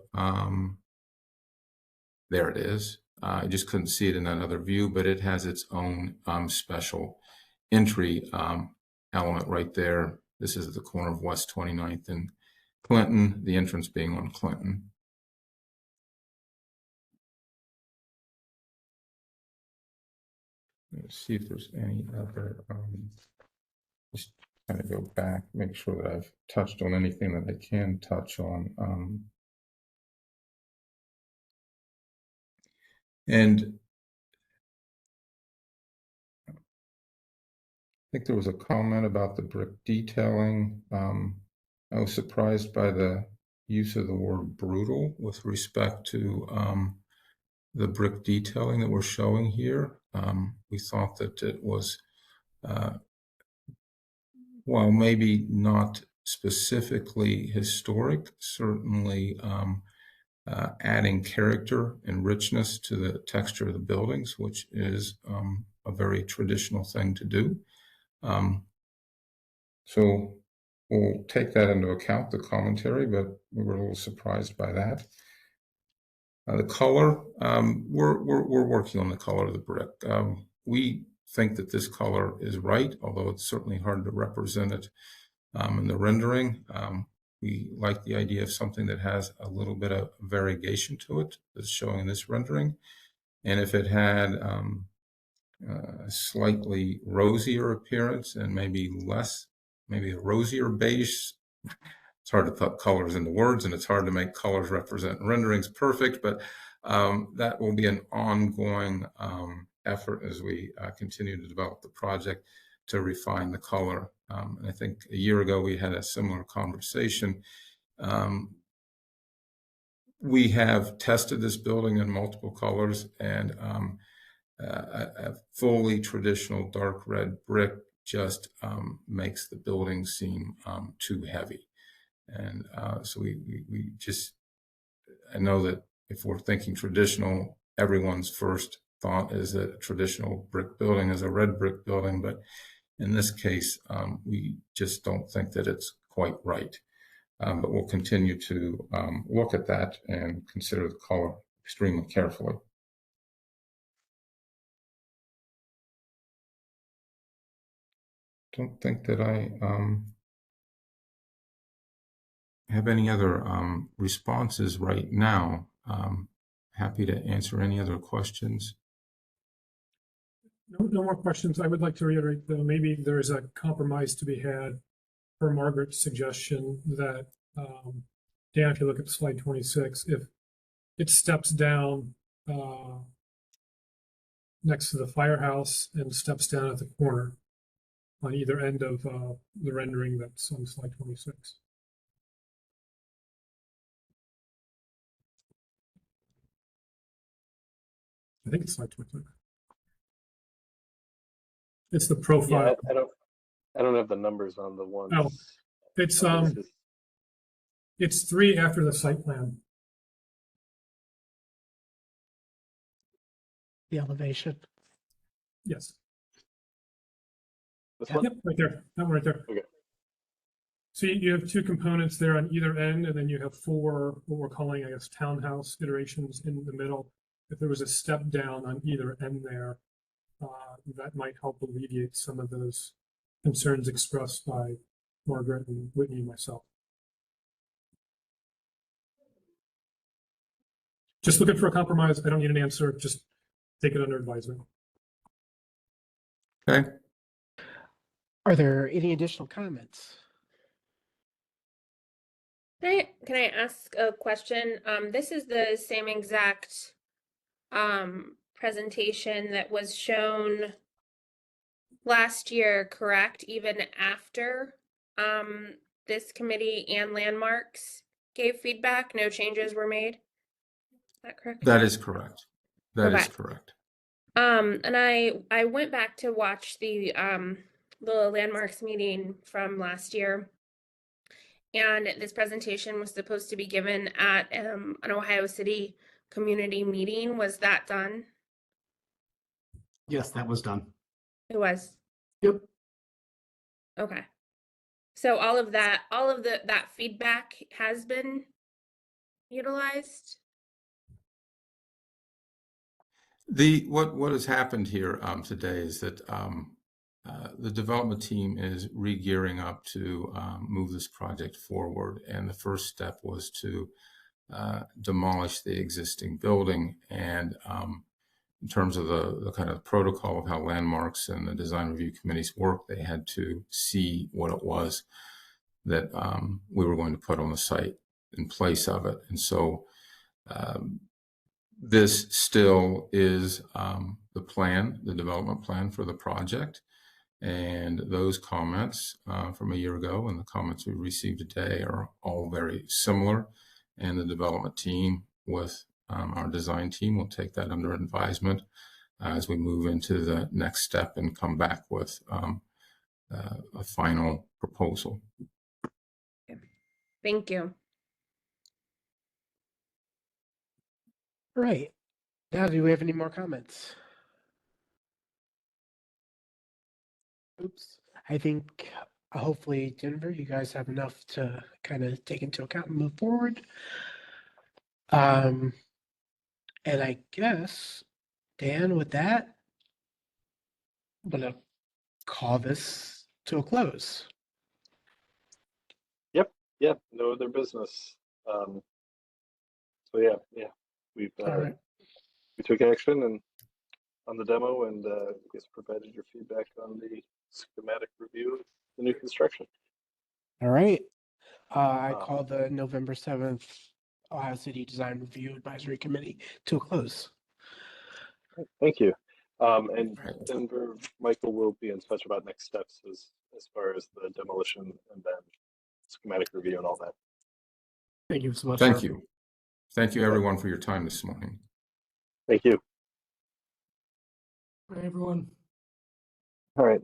L: there it is. I just couldn't see it in that other view, but it has its own special entry element right there. This is at the corner of West 29th and Clinton, the entrance being on Clinton. Let's see if there's any other, just kind of go back, make sure that I've touched on anything that I can touch on. And I think there was a comment about the brick detailing. I was surprised by the use of the word brutal with respect to the brick detailing that we're showing here. We thought that it was, while maybe not specifically historic, certainly adding character and richness to the texture of the buildings, which is a very traditional thing to do. So we'll take that into account, the commentary, but we were a little surprised by that. The color, we're working on the color of the brick. We think that this color is right, although it's certainly hard to represent it in the rendering. We like the idea of something that has a little bit of variegation to it, that's showing in this rendering. And if it had a slightly rosier appearance and maybe a rosier beige. It's hard to put colors into words, and it's hard to make colors represent renderings perfect, but that will be an ongoing effort as we continue to develop the project to refine the color. And I think a year ago we had a similar conversation. We have tested this building in multiple colors, and a fully traditional dark red brick just makes the building seem too heavy. And so we just, I know that if we're thinking traditional, everyone's first thought is that a traditional brick building is a red brick building, but in this case, we just don't think that it's quite right. But we'll continue to look at that and consider the color extremely carefully. Don't think that I have any other responses right now. Happy to answer any other questions.
E: No more questions. I would like to reiterate, though, maybe there is a compromise to be had per Margaret's suggestion that, Dan, if you look at slide 26, if it steps down next to the firehouse and steps down at the corner on either end of the rendering that's on slide 26. I think it's slide 20. It's the profile.
A: Yeah, I don't have the numbers on the ones.
E: Oh, it's 3 after the site plan.
B: The elevation.
E: Yes.
A: This one?
E: Yep, right there. That one right there.
A: Okay.
E: So you have 2 components there on either end, and then you have 4 what we're calling, I guess, townhouse iterations in the middle. If there was a step down on either end there, that might help alleviate some of those concerns expressed by Margaret and Whitney and myself. Just looking for a compromise. I don't need an answer. Just take it under advisement.
L: Okay.
B: Are there any additional comments?
H: Can I ask a question? This is the same exact presentation that was shown last year, correct? Even after this committee and landmarks gave feedback, no changes were made. Is that correct?
L: That is correct. That is
H: Okay.
L: correct.
H: And I went back to watch the landmarks meeting from last year. And this presentation was supposed to be given at an Ohio City community meeting. Was that done?
K: Yes, that was done.
H: It was.
K: Yep.
H: Okay. So all of that feedback has been utilized?
L: What has happened here today is that the development team is re-gearing up to move this project forward, and the first step was to demolish the existing building. And in terms of the kind of protocol of how landmarks and the design review committees work, they had to see what it was that we were going to put on the site in place of it. And so this still is the plan, the development plan for the project. And those comments from a year ago and the comments we received today are all very similar. And the development team with our design team will take that under advisement as we move into the next step and come back with a final proposal.
H: Thank you.
B: All right. Now, do we have any more comments? Oops. I think hopefully, Denver, you guys have enough to kind of take into account and move forward. And I guess, Dan, with that, I'm gonna call this to a close.
A: Yep, no other business. So yeah, we've
B: All right.
A: we took action and on the demo, and I guess provided your feedback on the schematic review of the new construction.
B: All right. I call the November 7th Ohio City Design Review Advisory Committee to a close.
A: Thank you. And Denver, Michael will be in touch about next steps as far as the demolition and then schematic review and all that.
K: Thank you so much.
L: Thank you. Thank you, everyone, for your time this morning.
A: Thank you.
K: Bye, everyone.
A: All right.